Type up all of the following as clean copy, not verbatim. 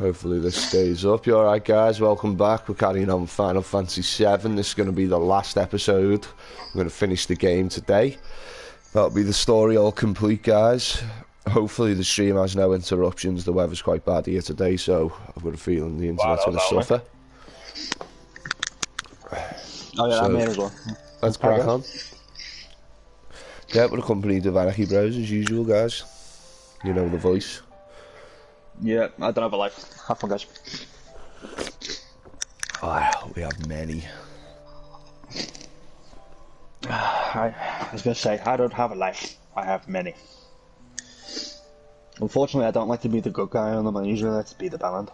Hopefully this stays up. You alright, guys? Welcome back. We're carrying on Final Fantasy VII. This is going to be the last episode. I'm going to finish the game today. That'll be the story all complete, guys. Hopefully the stream has no interruptions. The weather's quite bad here today, so I've got a feeling the internet's going to suffer. Oh yeah, so, that made as well. Let's crack on. Yeah, we're accompanied with Anarchy Bros as usual, guys. You know the voice. Yeah, I don't have a life. Have fun, guys. Oh, we have many. I was going to say, I don't have a life. I have many. Unfortunately, I don't like to be the good guy on them. I usually like to be the bad.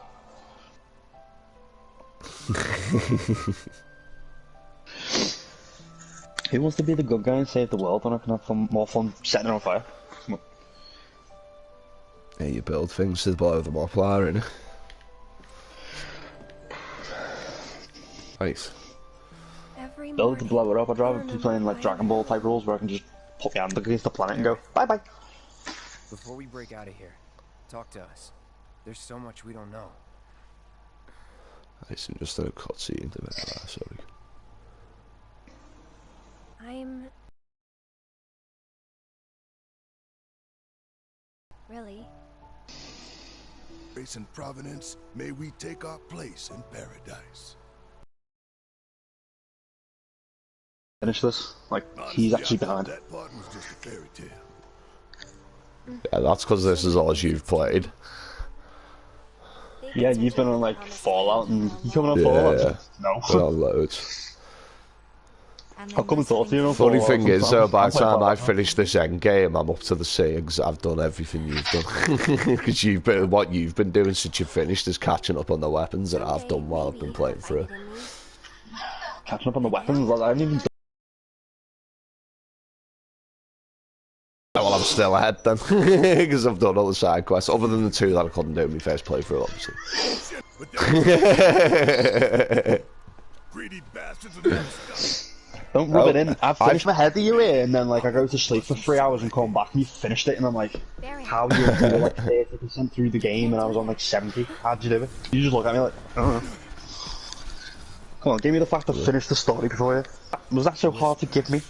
Who wants to be the good guy and save the world when I can have more fun setting it on fire? Yeah, you build things to blow them up, innit? Nice. Build to blow it up. I'd rather be playing like Dragon Ball type rules where I can just put my hand against the planet and go bye bye. Before we break out of here, talk to us. There's so much we don't know. Listen, just a cutscene to it. Sorry. Really? Grace and providence, may we take our place in paradise. Finish this. Like, he's actually behind. That part was just a fairy tale. Yeah, that's because this is all you've played. Yeah, you've been on like Fallout and you coming on Fallout? Yeah. No. Well, loads. I'll come and talk to you on Funny Fallout. thing is, by the time I finish this end game, I'm up to the same because I've done everything you've done. Because what you've been doing since you finished is catching up on the weapons that I've done while I've been playing through. Catching up on the weapons? Well, I haven't even. Well, I'm still ahead then, because I've done all the side quests, other than the two that I couldn't do in my first playthrough, obviously. Greedy bastards. Don't rub it in. I've finished my head of you here, and then like I go to sleep for 3 hours and come back and you finished it, and I'm like, how you were like 30% through the game and I was on like 70? How'd you do it? You just look at me like, I don't know. Come on, give me the fact I finished the story before you. Was that so hard to give me?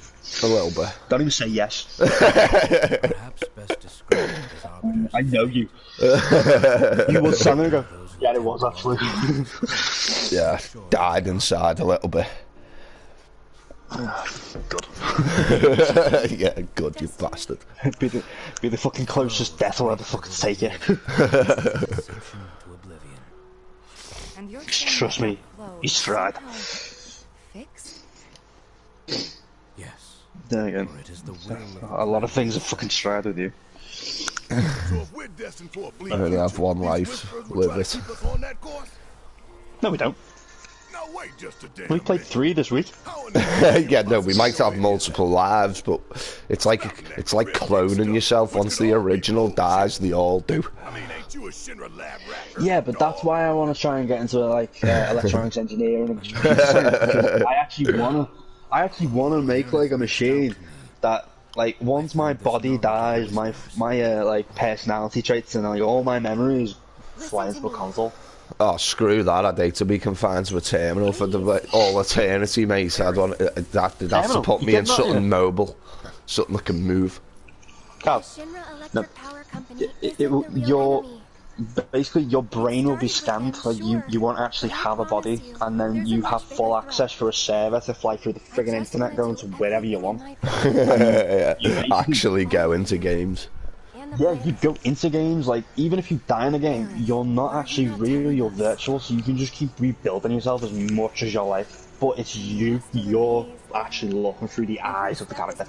A little bit. Don't even say yes. Perhaps best described as arbiters. I know you. You would stand there and go, yeah, it was actually. Yeah, died inside a little bit. Good. Yeah, good, you bastard. Be the fucking closest death I'll ever fucking take it. Trust me, he's tried. Yes. There you go. A lot of things are fucking tried with you. I only have one life. Live it. No, we don't. We played 3 this week. Yeah, no, we might have multiple lives, but it's like cloning yourself. Once the original dies, they all do. Yeah, but that's why I want to try and get into like electronics engineering. I actually wanna make like a machine that like once my body dies, my like personality traits and like all my memories fly into a console. Oh, screw that. I'd hate to be confined to a terminal for all eternity, mate. I'd want that. They'd have to put me in something mobile. Something that can move. Carl, no. Basically, your brain will be scanned. Like you won't actually have a body, and then you have full access for a server to fly through the friggin' internet, going to wherever you want. Yeah, actually go into games. Yeah, you go into games, like, even if you die in a game, you're not actually real, you're virtual, so you can just keep rebuilding yourself as much as your life. But it's you're actually looking through the eyes of the character.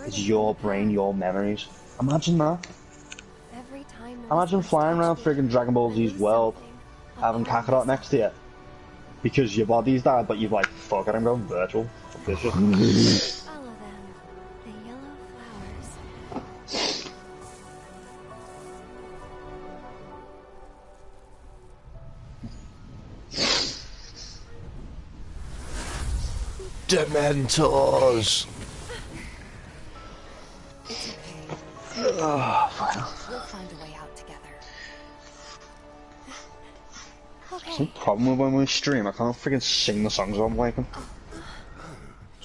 It's your brain, your memories. Imagine that. Imagine flying around friggin' Dragon Ball Z's world, having Kakarot next to you. Because your body's died, but you're like, fuck it, I'm going virtual. Fuck this shit. Dementors! Oh, fine. We'll find a way out together. It's no problem with when we stream. I can't freaking sing the songs I'm liking.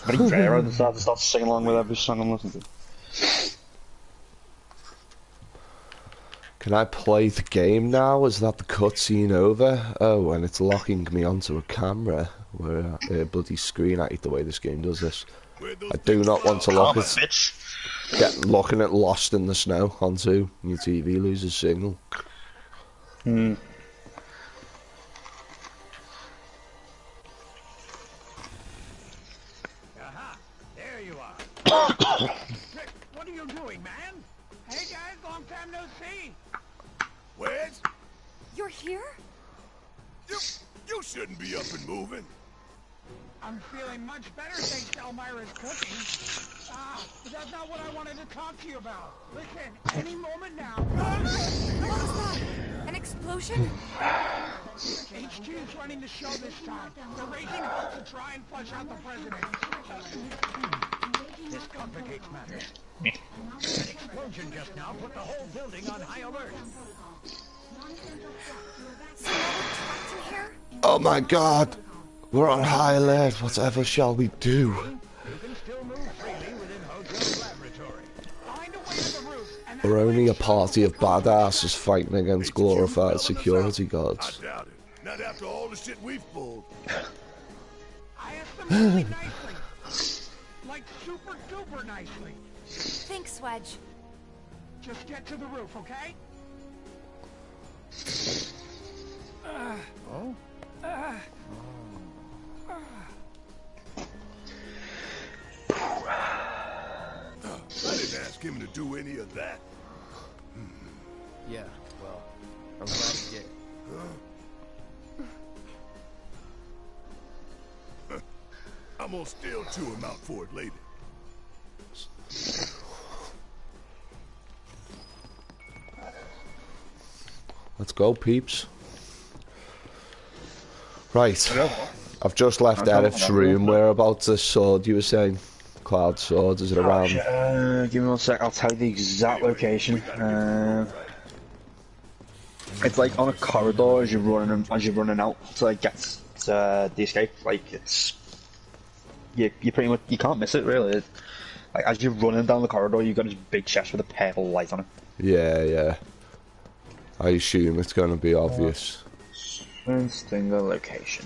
It's very rare I decide to start singing along with every song I'm listening to. Can I play the game now? Is that the cutscene over? Oh, and it's locking me onto a camera. Where a bloody screen. I hate the way this game does this. I do not want to look at looking at Lost in the Snow onto your TV loses signal. Hmm. Aha! There you are. Rick, what are you doing, man? Hey guys, long time no see. Wedge, You're here? you shouldn't be up and moving. I'm feeling much better thanks to Elmira's cooking. But that's not what I wanted to talk to you about. Listen, any moment now. What was that? An explosion? HQ's running the show this time. They're raising hell to try and flush out the president. This complicates matters. An explosion just now put the whole building on high alert. So no one trapped in here? Oh my god! We're on high alert. Whatever shall we do? You can still move freely within Hojo's laboratory. Find a way to the roof, and We're only a party of badasses fighting against glorified security guards. I doubt it. Not after all the shit we've pulled. I asked them really nicely. Like super duper nicely. Thanks, Wedge. Just get to the roof, okay? I didn't ask him to do any of that. Yeah, well, I'm glad he did. I'm gonna still chew him out for it later. Let's go, peeps. Right. I've just left Eric's room. Whereabouts the sword you were saying? Cloud sword, is it around? Give me 1 sec, I'll tell you the exact location. It's like on a corridor as you're running out to like get the escape. Like it's you pretty much you can't miss it really. Like as you're running down the corridor, you've got this big chest with a purple light on it. Yeah. I assume it's going to be obvious. Stinger location.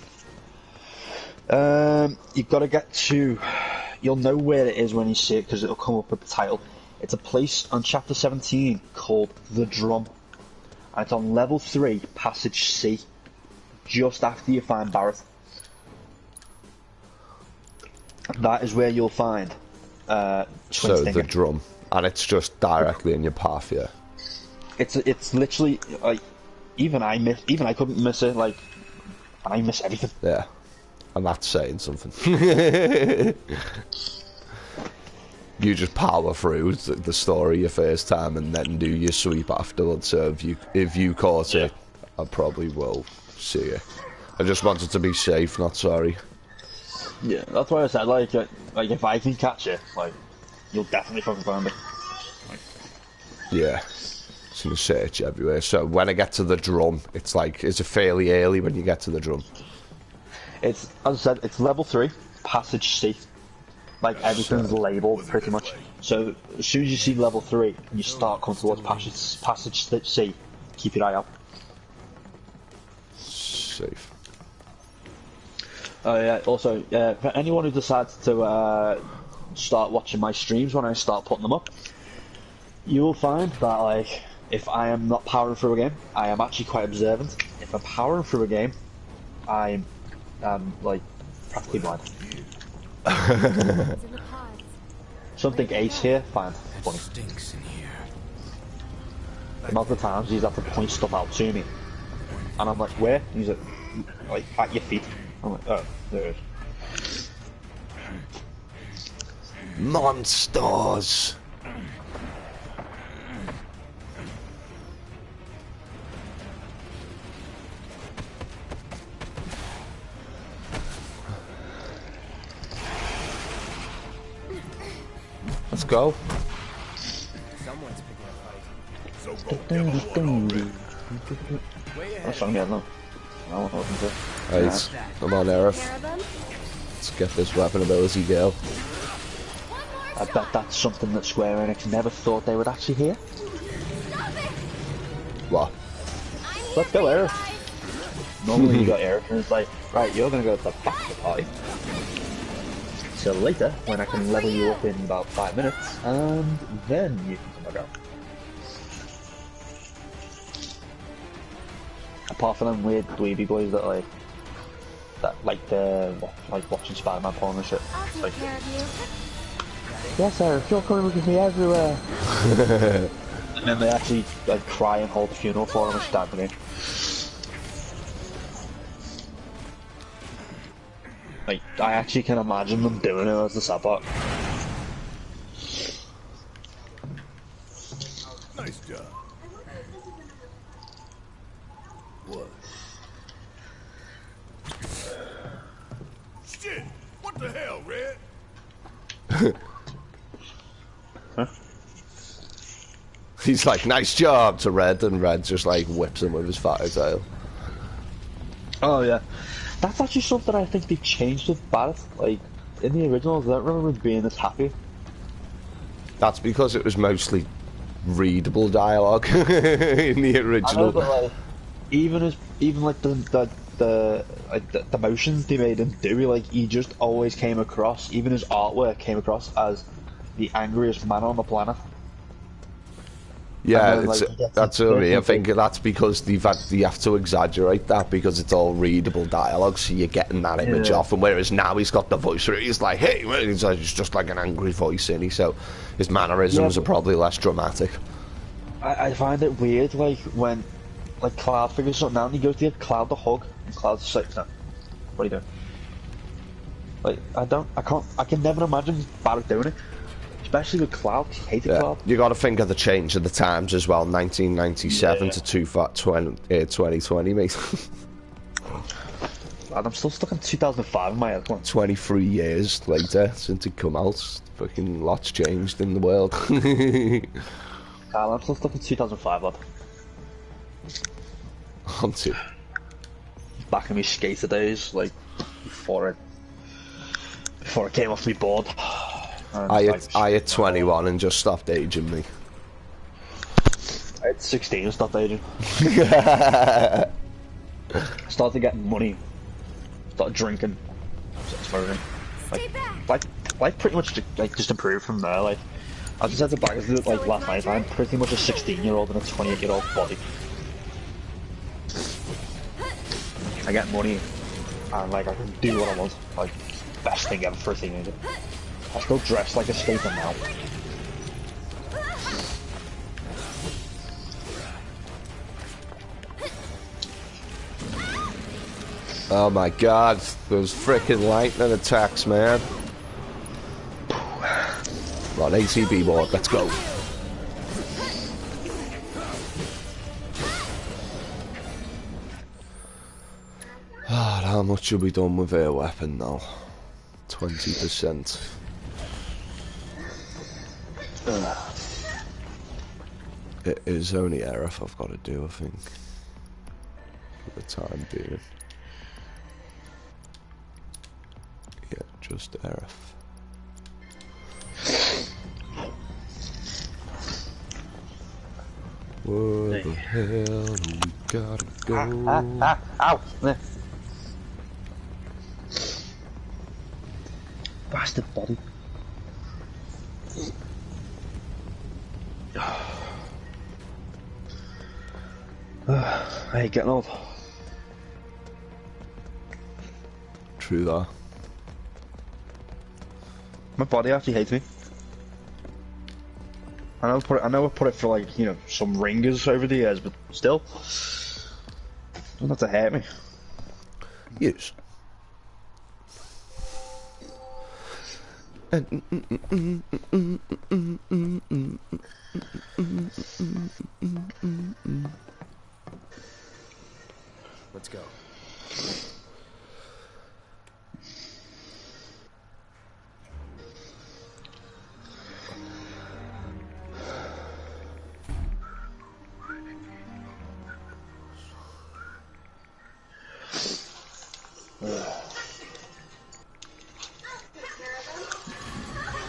You've got to get to. You'll know where it is when you see it because it'll come up with the title. It's a place on chapter 17 called The Drum. And it's on level 3, passage C, just after you find Barrett. That is where you'll find Twin So Stinger. the drum, and it's just directly in your path, yeah. It's literally like even I couldn't miss it. Like I miss everything. Yeah, and that's saying something. You just power through the story your first time and then do your sweep afterwards. So if you caught it, I probably will see it. I just wanted to be safe, not sorry. Yeah, that's why I said like if I can catch it, like you'll definitely fucking find it. Yeah, it's gonna search everywhere. So when I get to the drum, it's like, is it fairly early when you get to the drum? It's, as I said, it's level 3, passage C. Like everything's labelled pretty much. So as soon as you see level 3, you start coming towards passage C. Keep your eye out. Safe. Oh yeah. Also, for anyone who decides to start watching my streams when I start putting them up, you will find that like if I am not powering through a game, I am actually quite observant. If I'm powering through a game, I'm like practically blind. Something Ace here, fine, funny. Stinks in here. The amount of times he's had to point stuff out to me, and I'm like, where? And he's like at your feet. I'm like, oh, there it is. Monsters. Let's go. Someone's picking a fight. So go get one already. Way That's ahead. something I don't know. I want to open it. Right, come on, Aerith. Let's get this weapon ability, girl. I bet that's something that Square Enix never thought they would actually hear. What? Let's go, Aerith. Normally you got Aerith and it's like, right, you're gonna go to the back of the party. Till later, when I can level you up in about 5 minutes, and then you can come back out. Apart from them weird dweeby boys that like watching Spider-Man porn and shit. I'll take Like, care of you. yes, Aerith, you're coming with me everywhere. And then they actually like cry and hold the funeral for him and stab him in. Like, I actually can imagine them doing it as the support. Nice job. What? Shit! What the hell, Red? Huh? He's like, nice job to Red, and Red just like whips him with his fire tail. Oh yeah. That's actually something I think they changed with Barrett. Like, in the originals, I don't remember him being this happy. That's because it was mostly readable dialogue in the I know, original. but like, even like the motions they made him do, like, he just always came across, even his artwork came across as the angriest man on the planet. Yeah, then, like, that's what I mean. I think that's because you have to exaggerate that because it's all readable dialogue, so you're getting that image off. And whereas now he's got the voice where he's like, hey, it's just like an angry voice, isn't he? So his mannerisms are probably less dramatic. I find it weird, like, when like Cloud figures something out and he goes to give Cloud the hug, and Cloud's just like, no, what are you doing? Like, I can never imagine Barrett doing it. Especially with Cloud, he hated Cloud. You got to think of the change of the times as well. 1997 to 2020, mate. And I'm still stuck in 2005 in my head. 23 years later since it come out, fucking lots changed in the world. Carl, I'm still stuck in 2005, lad. Aren't you? Back in my skater days, like before it came off me board. I hit 21 and just stopped aging me. I had 16 and stopped aging. I started getting money. Started drinking. That's everything. Like pretty much just improved from there. Like, I just had to back like last night. I'm pretty much a 16-year-old in a 28-year-old body. I get money, and like I can do what I want. Like, best thing ever for a teenager. I still dress like a skater now. Oh my god, those frickin' lightning attacks, man. Right, ATB board, let's go. How much have we done with her weapon now? 20%. It is only Aerith I've got to do, I think. For the time being. Yeah, just Aerith. Where the hell do we gotta go? Ow! There. Bastard body. I hate getting old. True that. My body actually hates me. I know I put it for, like, you know, some ringers over the years, but still, doesn't have to hate me. Yes. Let's go.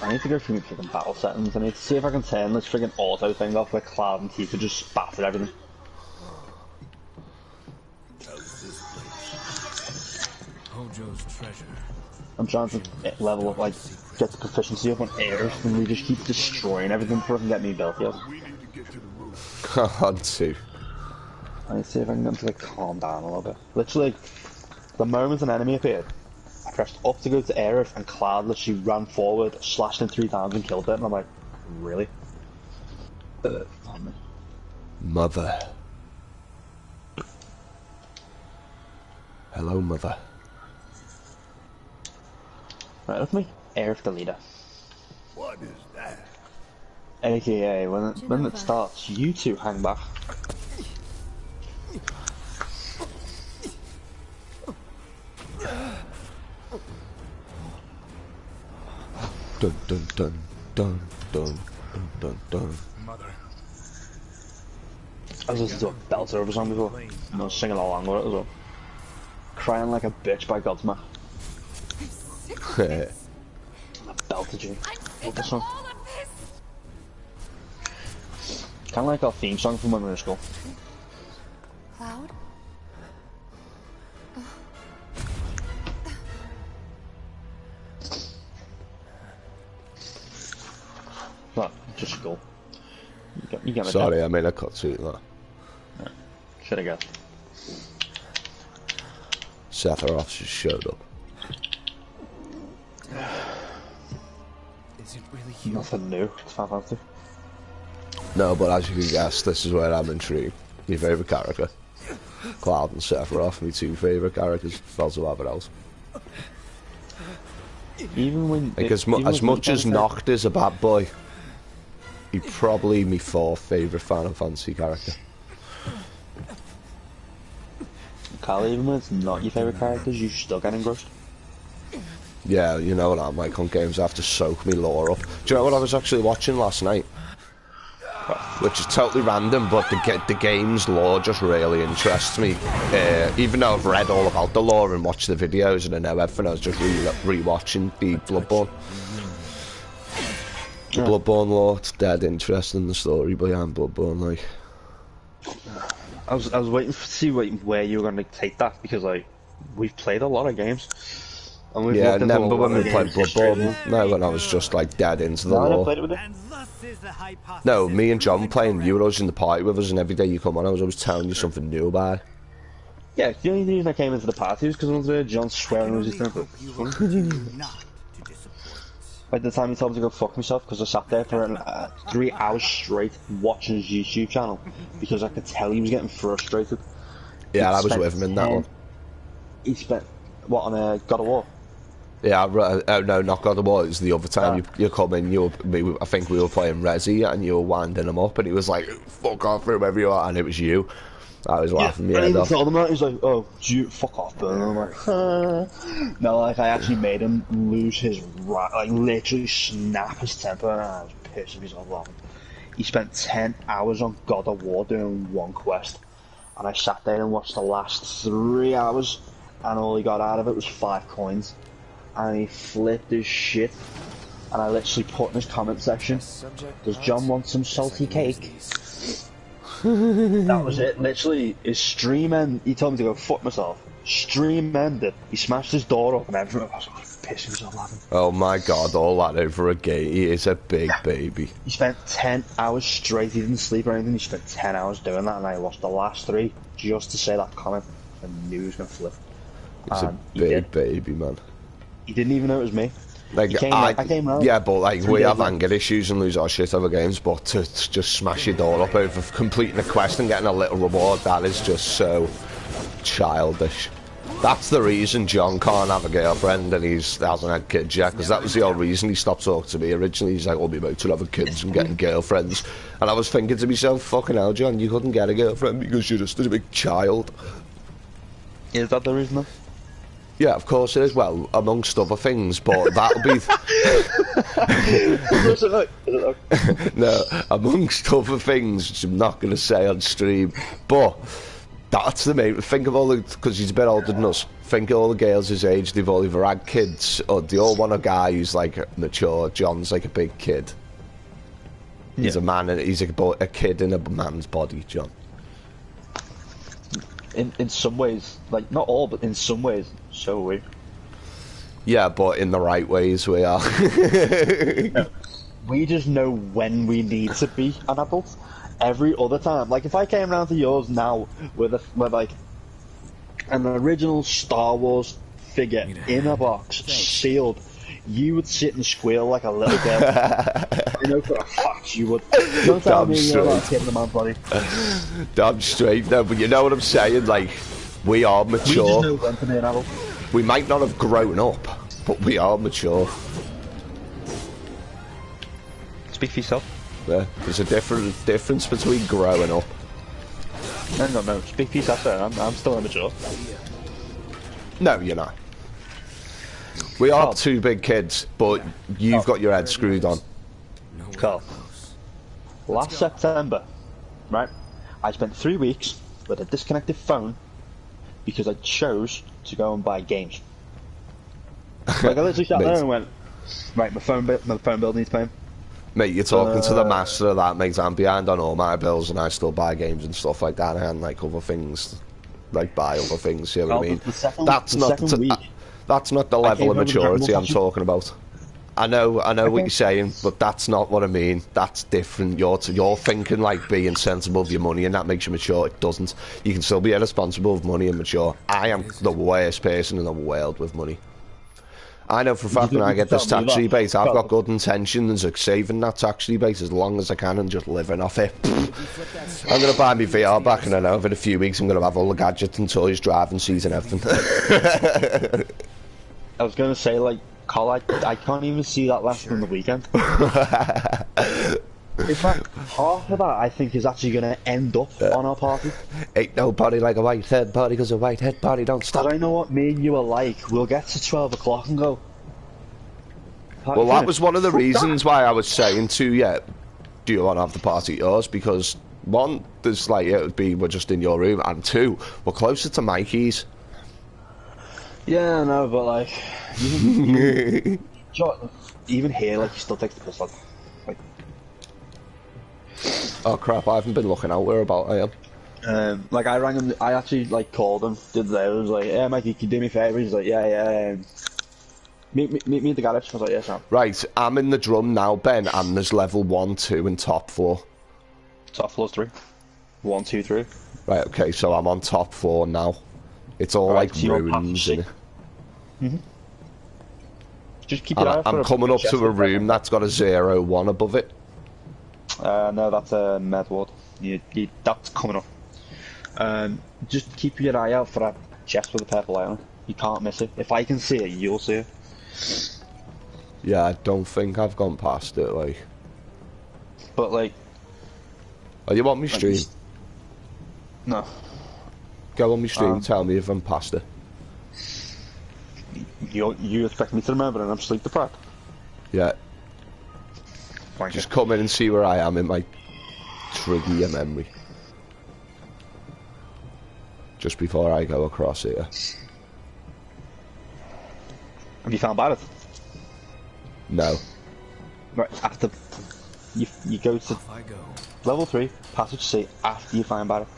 I need to go through my freaking battle settings. I need to see if I can turn this freaking auto thing off where Cloud and Tifa just spatter everything. Hojo's treasure. I'm trying to level up, like, get the proficiency up on air, and we just keep destroying everything before I can get me built yet. We need to get to the roof. God, too. I need to see if I can get him to, like, calm down a little bit. Literally, like, the moment an enemy appeared, I pressed up to go to Aerith, and Cloud literally ran forward, slashed him 3 times and killed it, and I'm like, really? Mother. Hello, Mother. Right, let's make Aerith the leader. What is that? AKA, when it starts, you two hang back. Dun dun dun dun dun dun dun dun. Mother. I was listening to a belter of a song before, and I was singing along with it as well. Crying Like a Bitch by Godsmack. I belted you. Love this song. Kind of like our theme song from when we were in school. Cloud? No, just school. You get me. Sorry, I made a cut to that. Should have guessed. Sephiroth just showed up. Is it really you? Nothing new. It's fantastic. No, but as you can guess, this is where I'm intrigued. My favourite character. Cloud and Sephiroth, my 2 favourite characters. Falls to have it else. Even when... Like, as much as Noct is a bad boy, he's probably my 4th favourite Final Fantasy character. Kyle, even when it's not your favourite characters, you still get engrossed. Yeah, you know what I'm like on games, I have to soak me lore up. Do you know what I was actually watching last night? Which is totally random, but the game's lore just really interests me. Even though I've read all about the lore and watched the videos and I know everything, I was just re-watching the Bloodborne. The Bloodborne lore, it's dead interesting, the story behind Bloodborne, like. I was waiting to see where you were going to take that, because, like, we've played a lot of games. And we've Yeah, remember when we played Bloodborne? No, when I was just, like, dead into the lore. Played it with it. No, me and John playing, you were always in the party with us, and every day you come on, I was always telling you something new about it. Yeah, the only reason I came into the party was because I wanted to hear John swearing when he was just Like the time he told me to go fuck myself, because I sat there for 3 hours straight watching his YouTube channel, because I could tell he was getting frustrated. Yeah, I was with him in that one. He spent, what, on God of War? Yeah, no, not God of War. It was the other time you come in. I think we were playing Resi, and you were winding him up, and he was like, "Fuck off, whoever you are," and it was you. I was laughing my head off. Told him that. He was like, "Oh, fuck off, Burn." I'm like, no, like I actually made him lose his like literally snap his temper, and I was pissing myself laughing. He spent 10 hours on God of War doing one quest, and I sat there and watched the last 3 hours, and all he got out of it was 5 coins. And he flipped his shit, and I literally put in his comment section, "Does John want some salty cake?" That was it. Literally, his stream ended. He told me to go fuck myself. Stream ended. He smashed his door up and everything. I was like, pissing myself laughing. Oh my god, all that over a game. He is a big baby. He spent 10 hours straight. He didn't sleep or anything. He spent 10 hours doing that, and I watched the last 3 just to say that comment. I knew he was going to flip. He's a big baby, man. He didn't even know it was me. Like, I came round. Yeah, but like we have anger issues and lose our shit over games, but to just smash your door up over completing a quest and getting a little reward, that is just so childish. That's the reason John can't have a girlfriend and he hasn't had kids yet, because that was the whole reason he stopped talking to me originally. He's like, "I'll be about to have kids and getting girlfriends," and I was thinking to myself, "Fucking hell, John, you couldn't get a girlfriend because you're just a big child." Is that the reason though? Yeah, of course it is. Well, amongst other things, but that'll be... No, amongst other things, which I'm not going to say on stream, but That's the main. Think of all the, because he's a bit older than us. Think of all the girls his age. They've all either had kids or they all want a guy who's like mature. John's like a big kid. He's a man, and he's a kid in a man's body. John. In some ways, like not all, but in some ways, so are we. Yeah, but in the right ways we are. No, we just know when we need to be an adult. Every other time, like if I came around to yours now with like an original Star Wars figure in a box, sealed, you would sit and squeal like a little girl. I know for a fact you would. Don't tell me you're not a kid in a man's body. Damn straight, no, but you know what I'm saying? Like, we are mature. We just know when to be an adult. We might not have grown up, but we are mature. Speak for yourself. Yeah, there's a difference between growing up. No. Speak for yourself, sir. I'm still immature. No, you're not. We are two big kids, but you've got your head screwed on. Carl. Last September, right, I spent 3 weeks with a disconnected phone because I chose to go and buy games. Like I literally sat there and went, right, my phone bill needs paying. Mate, you're talking to the master of that, mate. I'm behind on all my bills and I still buy games and stuff like that and like other things, like buy other things, you know what I mean? That's not the level of maturity I'm talking about. I know what you're saying, but that's not what I mean. That's different. You're thinking like being sensible with your money and that makes you mature. It doesn't. You can still be irresponsible with money and mature. I am the worst person in the world with money. I know for a fact when I get this tax rebate, I've got good intentions of saving that tax rebate as long as I can and just living off it. I'm going to buy my VR back and I know in a few weeks I'm going to have all the gadgets and toys, driving seats and everything. I was going to say, like, Carl, I can't even see that lasting on the weekend. In fact, half of that I think is actually going to end up on our party. Ain't no party like a white head party, because a white head party don't stop. I know what me and you are like. We'll get to 12 o'clock and go. Well, that was one of the reasons why I was saying to you, do you want to have the party at yours? Because one, there's like, it would be we're just in your room, and two, we're closer to Mikey's. Yeah, I know, but like, even here, like, he still takes the piss out. Like, oh crap! I haven't been looking out whereabout I am. Like I rang him. I actually like called him. Did that? I was like, "Yeah, Mikey, can you do me a favour?" He's like, "Yeah." Meet me at the garage. I was like, "Yeah, Sam." Right, I'm in the drum now, Ben, and there's level 1, 2, and top 4. Top floor's 3. 1, 2, 3. Right, okay, so I'm on top 4 now. It's all like ruins in it. Just keep your eye out for I'm coming up to a room that's got a 0-1 above it. No, that's a med ward. That's coming up. Just keep your eye out for that chest with a purple eye on it. You can't miss it. If I can see it, you'll see it. Yeah, I don't think I've gone past it, like. But like. Oh, you want me stream? No. Go on my stream, tell me if I'm past it. You expect me to remember and I'm sleep deprived? Yeah. Just come in and see where I am. It might trigger your memory. Just before I go across here. Have you found Barrett? No. Right, after you go to level 3, passage C, after you find Barrett,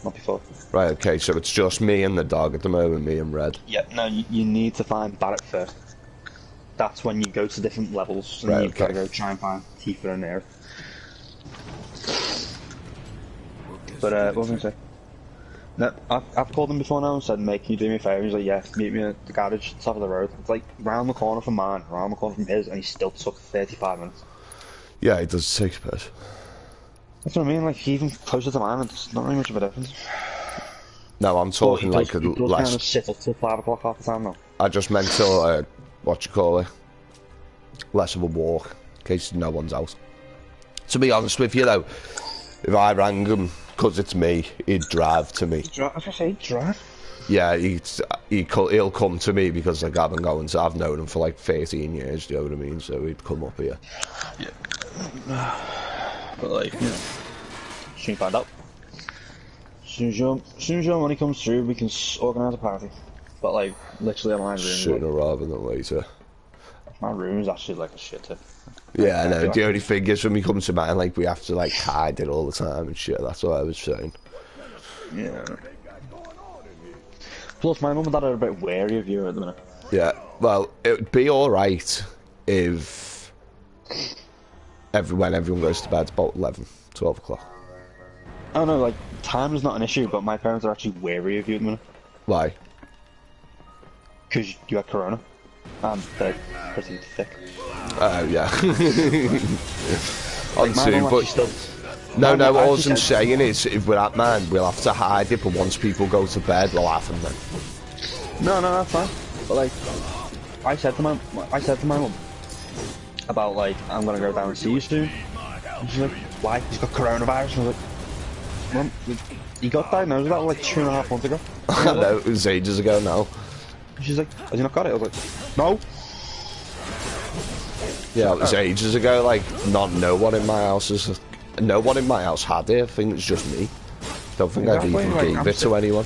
not before. Right, okay, so it's just me and the dog at the moment, me and Red. Yeah, no, you need to find Barrett first. That's when you go to different levels, and right, you've got to go try and find Tifa and Aerith. But, what was I going to say? No, I've called him before now and said, mate, can you do me a favour? He's like, yeah, meet me at the garage, top of the road. It's like round the corner from mine, round the corner from his, and he still took 35 minutes. Yeah, it does take a bit. That's what I mean, like, even closer to mine, it's not really much of a difference. No, I'm talking like a less... less... kind of sit up till 5 o'clock half the time now. I just meant to, what you call it, less of a walk, in case no one's out. To be honest with you though, if I rang him, because it's me, he'd drive to me. I was going to say, drive? Yeah, he'll come to me because like I've been going to, I've known him for like 13 years, do you know what I mean? So he'd come up here. Yeah. But like, you know, soon find out. As soon as your money comes through, we can organise a party. But like, literally, my room. Sooner rather than later. My room is actually like a shit tip. Yeah, I know. The only thing is when we come to mine, like, we have to like hide it all the time and shit. That's what I was saying. Yeah. Plus, my mum and dad are a bit wary of you at the minute. Yeah, well, it would be alright if when everyone goes to bed about 11, 12 o'clock. Oh no, like, time is not an issue, but my parents are actually wary of you at the minute. Why? Because you had corona. And they're pretty thick. Oh, yeah. Like, my mum actually still... No, all I'm saying is, if we're at mine, we'll have to hide it, but once people go to bed, we'll have them then. No, that's fine. But like, I said to my mum about like, I'm gonna go down and see you soon. And she's like, why? He's got coronavirus. And I was like, Mum, he got diagnosed about like 2.5 months ago. I know, it was ages ago now. And she's like, has he not got it? I was like, no. Yeah, it was ages ago, like, no one in my house had it, I think it's just me. Don't think I've even gave it to anyone.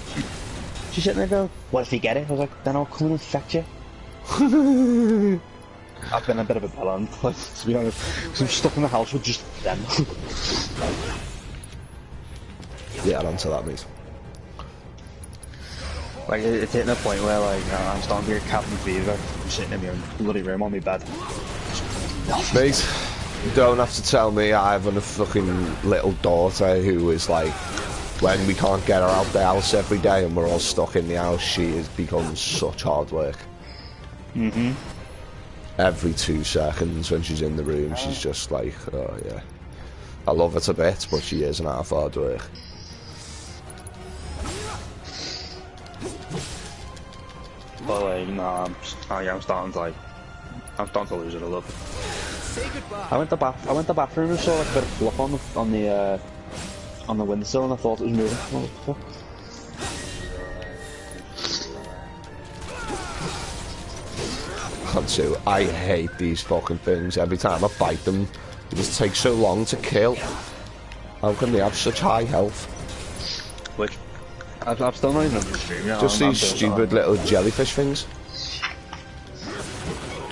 She's sitting there going, what if you get it? I was like, then I'll come and infect you. I've been a bit of a bellend, like, to be honest, because I'm stuck in the house with just them. Yeah, onto that, mate. Like, it's hitting a point where, like, I'm starting to get cabin fever. I'm sitting in my own bloody room on my bed. Mate, you don't have to tell me. I have a fucking little daughter who is like, when we can't get her out the house every day and we're all stuck in the house, she has become such hard work. Mm-hmm. Every 2 seconds when she's in the room, she's just like, oh yeah. I love her to bits, but she is an half hard work. But like, nah, I'm starting to lose it a little bit. I went to the bathroom and saw like a bit of fluff on the windowsill, and I thought it was moving. What the fuck? Too. I hate these fucking things. Every time I bite them, it just takes so long to kill. How can they have such high health? Which I'm still not even on the stream. Just these stupid little jellyfish things.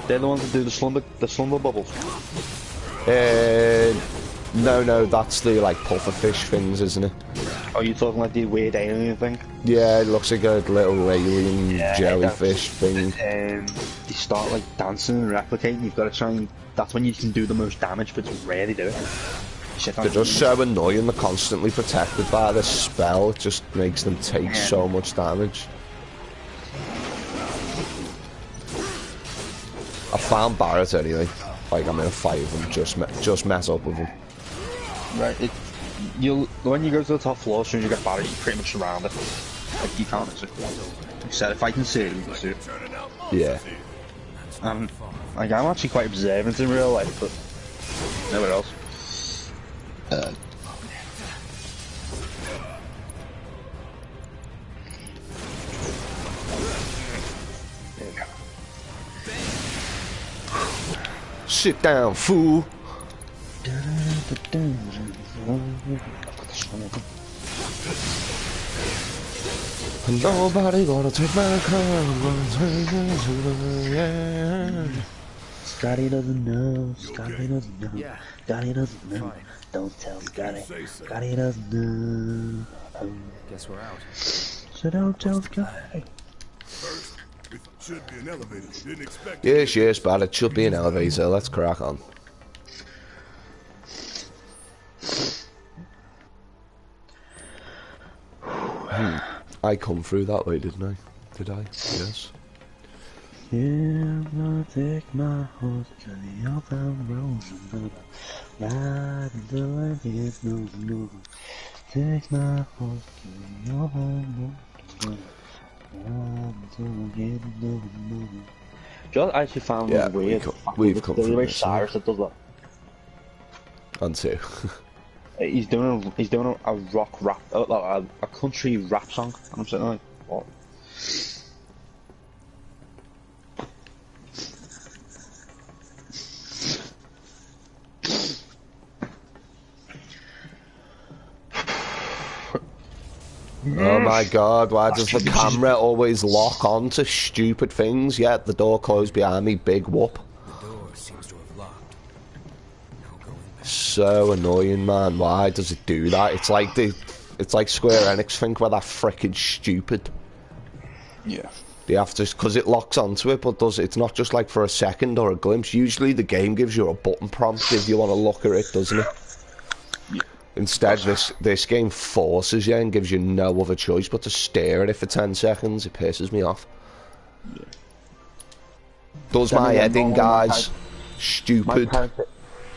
They're the ones that do the slumber bubbles. No, that's the like pufferfish things, isn't it? Oh, you talking like the weird alien thing? Yeah, it looks like a little alien jellyfish thing. They start like dancing and replicating. You've got to try and... That's when you can do the most damage, but it's rare they do it. They're just so annoying. They're constantly protected by this spell. It just makes them take so much damage. I found Barrett anyway. Like, I'm in a fight with him. Just mess up with him. Right. When you go to the top floor, as soon as you get Barrett, you pretty much surround it. Like, you can't miss it. Like I said, if I can see it, you can see it. Yeah. Like, I'm actually quite observant in real life, but nowhere else. There we go. Sit down, fool. Nobody gonna take my crown. Scotty doesn't know. Scotty doesn't know. Yeah. Scotty doesn't know. Fine. Don't tell Scotty. Scotty doesn't know. Guess we're out. So don't tell Scotty. First, it should be an elevator. Didn't expect Yes, but it should be an elevator. Let's crack on. I come through that way, didn't I? Did I? Yes. Yeah, I'm gonna take my horse to the open road. I'm gonna ride until I get no. Take my horse to the open road. Ride until I get no. Just actually found Yeah, weird. we've come There's a from way this, Cyrus that does that. On two. He's doing a rock rap, a country rap song, and I'm sitting like, what? Oh my god, why does the camera always lock on to stupid things? Yeah, the door closed behind me, big whoop. The door seems to have locked. No going back. So annoying, man. Why does it do that? It's like Square Enix think we're that freaking stupid. Yeah. They have to, because it locks onto it, but it's not just like for a second or a glimpse. Usually the game gives you a button prompt if you want to look at it, doesn't it? Yeah. Instead, this game forces you and gives you no other choice but to stare at it for 10 seconds. It pisses me off. Yeah. Does my head in, guys. Stupid.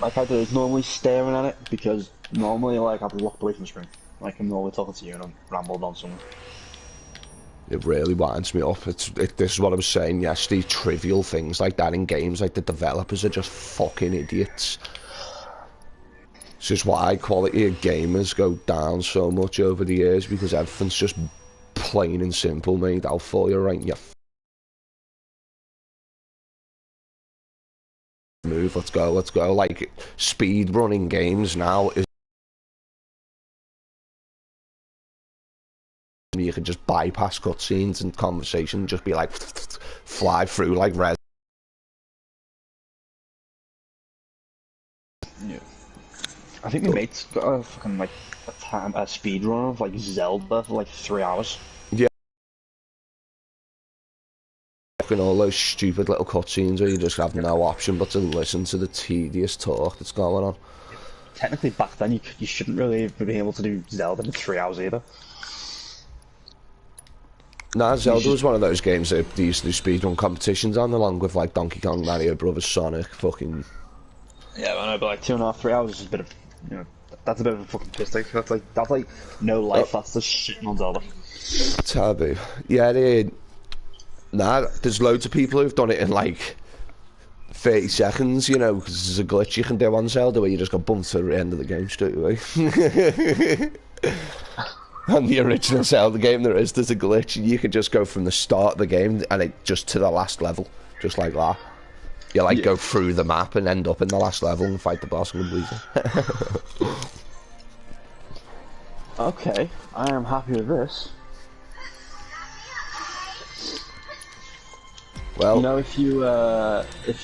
My character is normally staring at it because normally, like, I've looked away from the screen. Like, I'm normally talking to you and I'm rambled on something. It really winds me up. This is what I was saying yesterday. Trivial things like that in games, like the developers are just fucking idiots. It's just why quality of gamers go down so much over the years, because everything's just plain and simple made out for you, right? You move, let's go. Like, speed running games now is, you can just bypass cutscenes and conversation, just be like fly through like red. Yeah. I think my mate's got a fucking like a speed run of like Zelda for like 3 hours. Yeah. Fucking all those stupid little cutscenes where you just have no option but to listen to the tedious talk that's going on. Technically, back then you shouldn't really be able to do Zelda in 3 hours either. Nah, Zelda was one of those games that they used to do speedrun competitions on, along with like Donkey Kong, Mario Brothers, Sonic, fucking... Yeah, I know, but like 2.5, 3 hours is a bit of, you know, that's a bit of a fucking piss take. That's like no life, that's just shitting on Zelda. Taboo. Yeah, there's loads of people who've done it in like 30 seconds, you know, because there's a glitch you can do on Zelda where you just got bumped to the end of the game straight away. On the original Zelda game there's a glitch, and you can just go from the start of the game and it just to the last level, just like that. You like go through the map and end up in the last level and fight the boss and complete it. Okay, I am happy with this. Well, you know, if you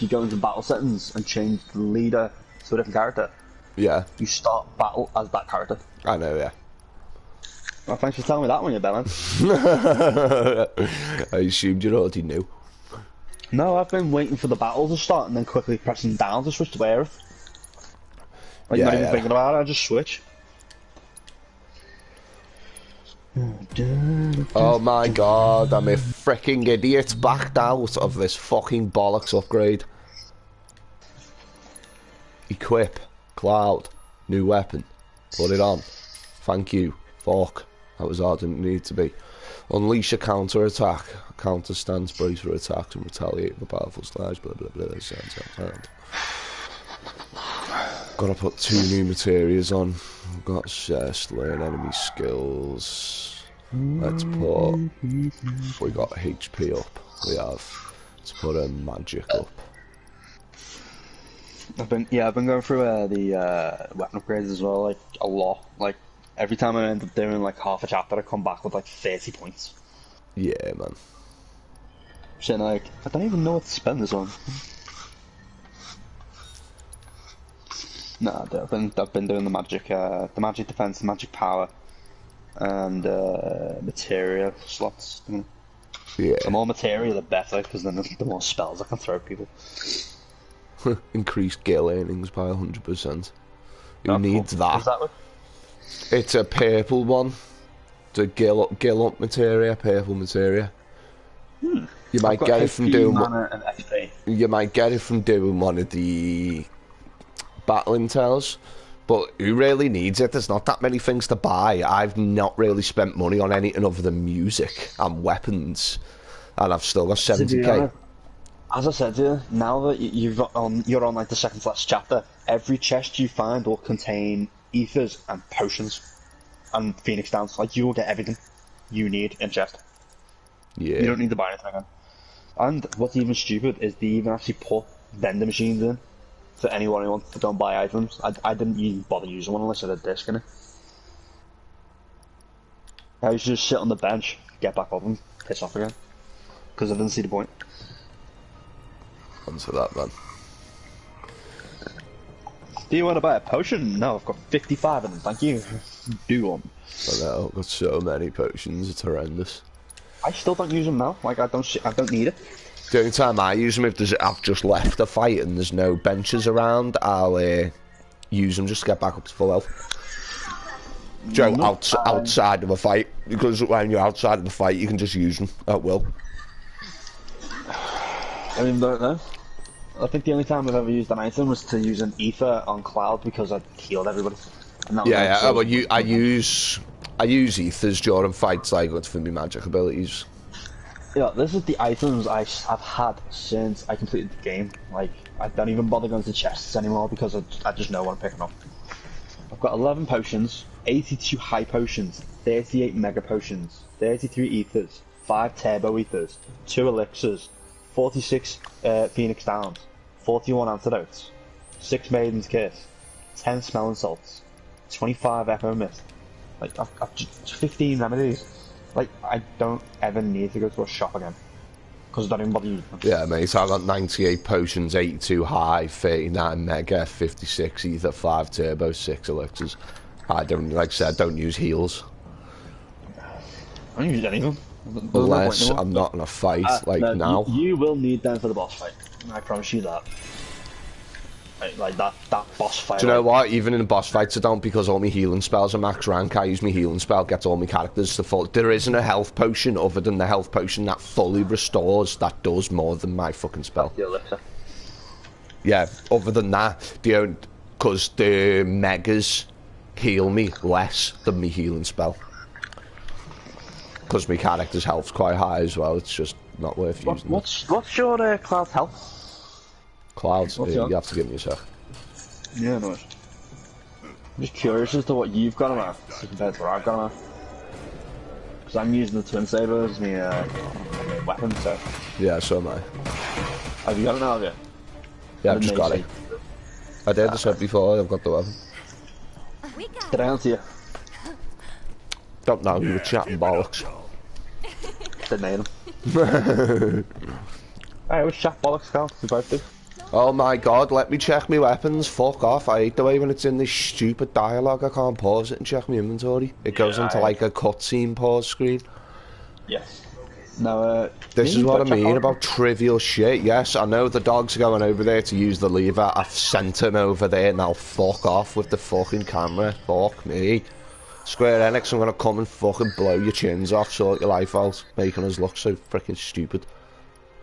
go into battle settings and change the leader to a different character, yeah, you start battle as that character. I know, yeah. Well, thanks for telling me that one, you bellend. I assumed you already knew. No, I've been waiting for the battle to start and then quickly pressing down to switch to Aerith. Like, not even thinking about it, I just switch. Oh my god, I'm a freaking idiot. Backed out of this fucking bollocks upgrade. Equip. Cloud. New weapon. Put it on. Thank you. Fuck. That was hard, didn't need to be. Unleash a counter attack. Counter stance, brace for attacks and retaliate for powerful slash, blah blah blah. Gotta put 2 new materials on. I've got assessed, learn enemy skills. Let's put. We got HP up. We have. Let's put a magic up. I've been going through the weapon upgrades as well, like a lot. Like every time I end up doing like half a chapter, I come back with like 30 points. Yeah, man. So like, I don't even know what to spend this on. Nah, I've been doing the magic defense, the magic power, and materia slots. Yeah. The more materia, the better, because then the more spells I can throw at people. Increased gil earnings by 100%. Who needs that? What's that with? It's a purple one. It's a gil up materia, purple materia. You might get it from doing You might get it from doing one of the battle intels, but who really needs it? There's not that many things to buy. I've not really spent money on anything other than music and weapons, and I've still got 70k. As I said to you, now that you're on like the second to last chapter, every chest you find will contain ethers and potions and phoenix downs. Like, you will get everything you need in chest. Yeah. You don't need to buy anything again. And what's even stupid is they even actually put vending machines in for anyone who wants to go and buy items. I didn't even bother using one unless I had a disc in it. I used to just sit on the bench, get back up and piss off again. Because I didn't see the point. Onto that, man. Do you want to buy a potion? No, I've got 55 of them, thank you. Do one. I know, I've got so many potions, it's horrendous. I still don't use them now, like I don't need it. The only time I use them, if I've just left a fight and there's no benches around, I'll use them just to get back up to full health. Joe, outside of a fight, because when you're outside of the fight, you can just use them at will. I mean, don't know. I think the only time I've ever used an item was to use an ether on Cloud because I healed everybody. And that was I use ethers during fights, like it's for my magic abilities. Yeah, this is the items I've had since I completed the game. Like, I don't even bother going to chests anymore because I just know what I'm picking up. I've got 11 potions, 82 high potions, 38 mega potions, 33 ethers, 5 turbo ethers, 2 elixirs, 46 phoenix downs, 41 antidotes, 6 maiden's kiss, 10 smelling salts, 25 echo mist, like I've just 15 remedies. Like, I don't ever need to go to a shop again because I don't even bother using them. Yeah, mate, I got 98 potions, 82 high, 39 mega, 56 ether, 5 turbo, 6 elixirs. I don't, like I said, don't use heals. I don't use any of them. Unless I'm not in a fight, now. You will need them for the boss fight. I promise you that. Like that boss fight. Do you know what? Even in the boss fights I don't, because all my healing spells are max rank. I use my healing spell, gets all my characters to full. There isn't a health potion other than the health potion that fully restores, that does more than my fucking spell. The elixir. Yeah, other than that, because the megas heal me less than my healing spell. Because my character's health's quite high as well, it's just not worth using. What's your Cloud health? Clouds, you have to give me a sec. Yeah, no. I'm just curious as to what you've got him at compared to what I've got him at. Because I'm using the twin saber as my weapon, so. Yeah, so am I. Have you got it now, have you? Yeah, I've just got it. I did, I said before, I've got the weapon. Did I answer you? Don't know, you were chatting bollocks. Didn't name him. Alright, it was chat bollocks, Carl. We both do. Oh my god, let me check my weapons. Fuck off. I hate the way when it's in this stupid dialogue I can't pause it and check my inventory. It goes into like a cutscene pause screen. Yes. Now, this is what I mean about trivial shit. Yes, I know the dog's going over there to use the lever. I've sent him over there. Now fuck off with the fucking camera. Fuck me. Square Enix, I'm gonna come and fucking blow your chins off, sort your life out, making us look so freaking stupid.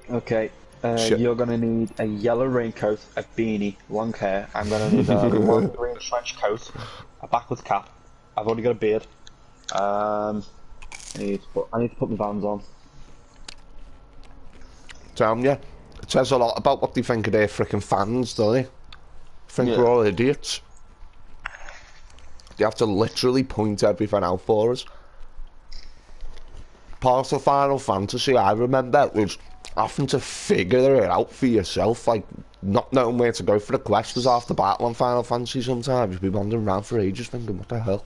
Okay. You're gonna need a yellow raincoat, a beanie, long hair. I'm gonna need a long green trench coat, a backwards cap. I've already got a beard. I need to put my Vans on. Telling you, it says a lot about what they think of their freaking fans, don't they? Think we're all idiots. They have to literally point everything out for us. Part of Final Fantasy, I remember, was having to figure it out for yourself, like not knowing where to go for the quest was half the battle on Final Fantasy sometimes. You'd be wandering around for ages thinking, what the hell?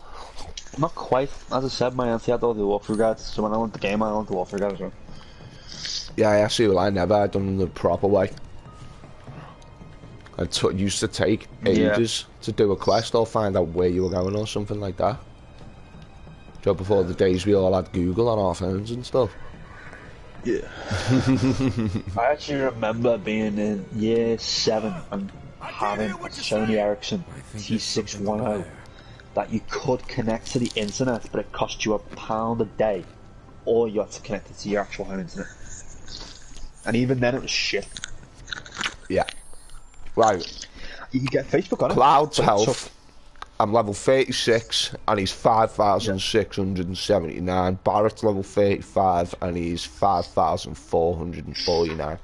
Not quite. As I said, my auntie had all the walkthrough guides, so when I went to the game, I went the walkthrough guide as well. Yeah, I see. Well, I never had done it the proper way. It used to take ages to do a quest or find out where you were going or something like that. So before the days we all had Google on our phones and stuff. Yeah. I actually remember being in year 7 and having a Sony Ericsson T610 that you could connect to the internet, but it cost you £1 a day, or you had to connect it to your actual home internet. And even then, it was shit. Yeah. Right. You can get Facebook on it. Cloud's health. I'm level 36 and he's 5,679. Barrett's level 35 and he's 5,449.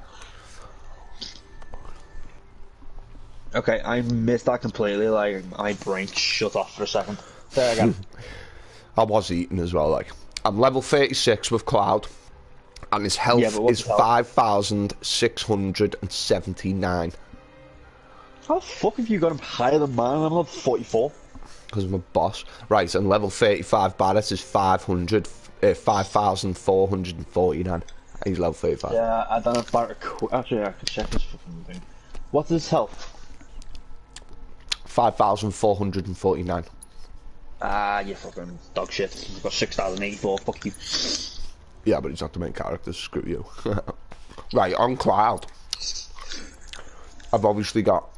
Okay, I missed that completely. Like, my brain shut off for a second. There again. I was eating as well. Like, I'm level 36 with Cloud, and his health is 5,679. How the fuck have you got him higher than mine? I'm level 44. Because I'm a boss. Right, and level 35 Barrett is 500. 5,449. He's level 35. Yeah, I don't know if actually, I can check this fucking thing. What's his health? 5,449. Ah, you fucking dog shit. He's got 6,084. Fuck you. Yeah, but he's not the main character. Screw you. Right, on Cloud. I've obviously got...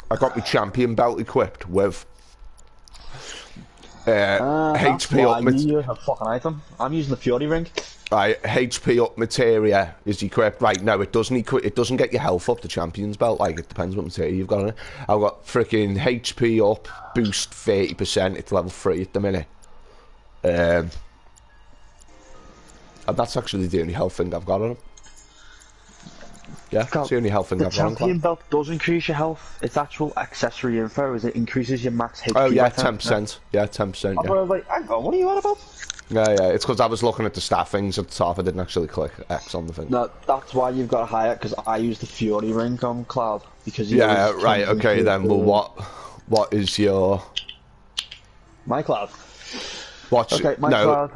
I got my champion belt equipped with... HP up... You a fucking item. I'm using the Fury ring. Right, HP up materia is equipped. Right, no, it doesn't it doesn't get your health up the champion's belt. Like, it depends what materia you've got on it. I've got freaking HP up, boost 30%. It's level 3 at the minute. And that's actually the only health thing I've got on him. Yeah, it's the only health thing I've got on him. The champion belt does increase your health. Its actual accessory info is it increases your max HP. Oh yeah, by 10%. Yeah, 10%. Yeah. I was like, hang on, what are you on about? Yeah, it's because I was looking at the stat things at the top. I didn't actually click X on the thing. No, that's why you've got to hire it, because I use the Fury ring on Cloud. Because yeah, right, okay then. Well, what is your... My Cloud? What's okay, my Cloud...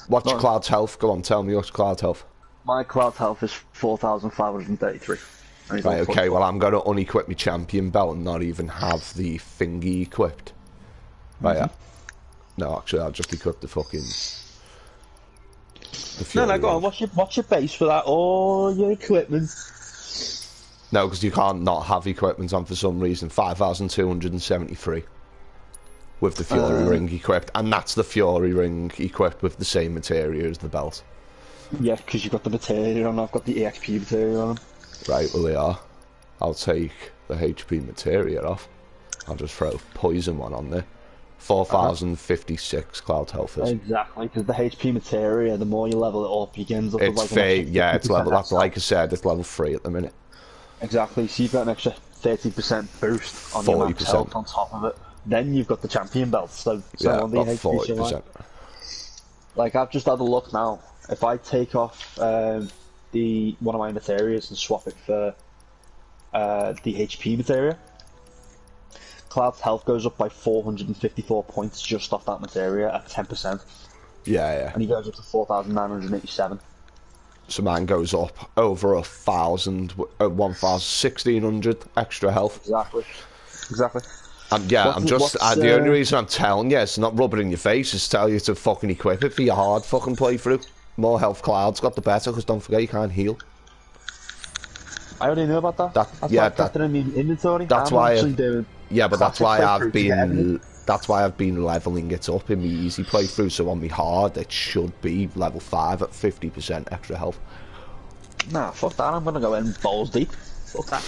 What's your Cloud's health? Go on, tell me what's Cloud's health. My Cloud's health is 4,533. Right, okay, well I'm going to unequip my champion belt and not even have the thingy equipped. Right, yeah. No, actually, I'll just equip the fucking... No, go on. What's your base for that? All your equipment. No, because you can't not have equipment on for some reason. 5,273 with the Fury ring equipped, and that's the Fury ring equipped with the same materia as the belt. Yeah, because you've got the materia on. I've got the EXP materia on them. Right, well they are. I'll take the HP materia off. I'll just throw poison one on there. 4,056 Cloud health is. Exactly, because the HP materia, the more you level it up, you ends up with like it's level. That's like I said, it's level 3 at the minute. Exactly, so you've got an extra 30% boost on your max health on top of it. Then you've got the champion belt. So yeah, on the about 40%. Like I've just had a look now. If I take off one of my materials and swap it for the HP materia, Cloud's health goes up by 454 points just off that materia at 10%. Yeah. And he goes up to 4,987. So mine goes up over 1,000, 1,600 extra health. Exactly. And yeah, the only reason I'm telling you, it's not rub it in your face, is to tell you to fucking equip it for your hard fucking playthrough. More health Cloud's got the better, because don't forget you can't heal. I already knew about that. That's in my inventory. That's why. Yeah, but that's why I've been leveling it up in my easy playthrough. So on me hard, it should be level 5 at 50% extra health. Nah, fuck that. I'm gonna go in balls deep. Fuck that.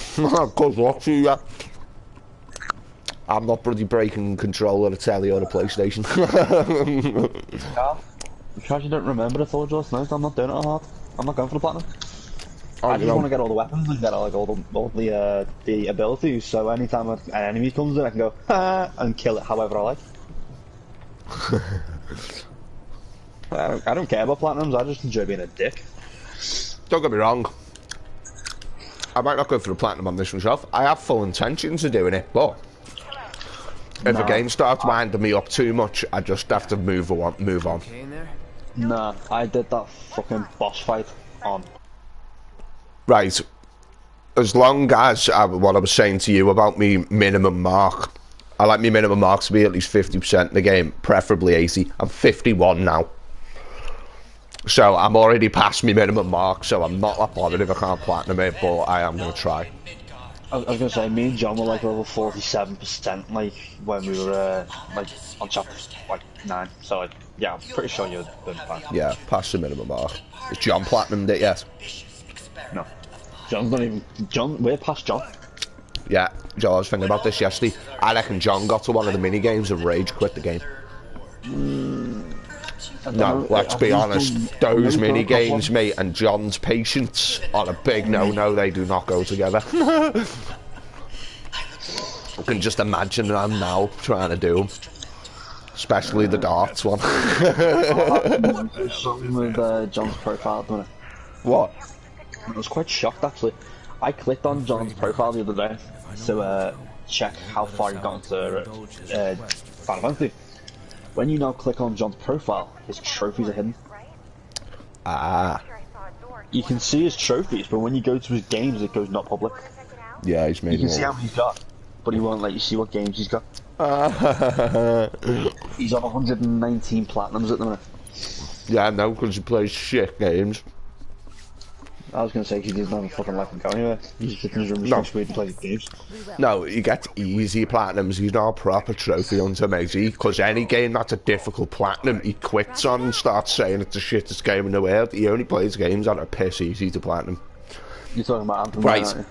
Good luck to you. I'm not bloody breaking controller to telly or the PlayStation. Because you don't remember, I told you last night. I'm not doing it hard. I'm not going for the platinum. I just want to get all the weapons and get all the abilities, so anytime an enemy comes in I can go and kill it however I like. I don't care about platinums, I just enjoy being a dick. Don't get me wrong, I might not go for the platinum on this myself. I have full intentions of doing it, but if a game starts winding me up too much, I just have to move on. Okay in there? Nah, I did that fucking boss fight on. Right, as long as what I was saying to you about me minimum mark, I like my minimum mark to be at least 50% in the game, preferably 80. I'm 51 now, so I'm already past my minimum mark, so I'm not that bothered if I can't platinum it, but I am going to try. I was going to say, me and John were like level 47% like when we were like on chapter like 9, so like, yeah, I'm pretty sure you're doing fine. Yeah, past the minimum mark. Is John platinumed it yet? No. John's not even... John, we're past John. Yeah, Joe, I was thinking about this yesterday. I reckon John got to one of the mini games and rage quit the game. No, let's be honest. Those mini games, mate, and John's patience are a big no-no. They do not go together. I can just imagine I'm now trying to do them. Especially the darts one. Something with John's profile at the minute. What? I was quite shocked actually. I clicked on John's profile the other day to check how far he got into Final Fantasy. When you now click on John's profile, his trophies are hidden. Ah. You can see his trophies, but when you go to his games, it goes not public. Yeah, he's made You can them see all. how many he's got, but he won't let you see what games he's got. He's on 119 platinums at the minute. Yeah, no, because he plays shit games. I was going to say he doesn't have a fucking life and go anywhere. He's just in his room, No. and plays games. No, he gets easy platinums. He's not a proper trophy hunter, matey. Because any game that's a difficult platinum, he quits on and starts saying it's the shittest game in the world. He only plays games that are piss easy to platinum. You're talking about Anthem, Right. aren't you?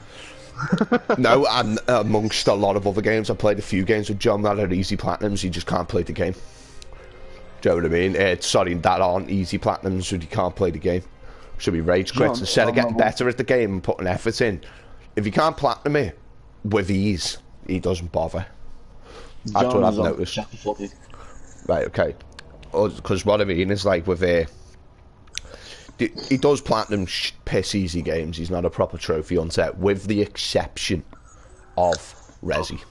No, and amongst a lot of other games, I've played a few games with John that are easy platinums. He just can't play the game. Do you know what I mean? Sorry, that aren't easy platinums, so he can't play the game. So he rage quits. Instead of getting better at the game and putting effort in, if he can't platinum it with ease, he doesn't bother. That's what I've noticed. Right, okay. Because what I mean is, like, with he does platinum piss easy games. He's not a proper trophy hunter, with the exception of Resi.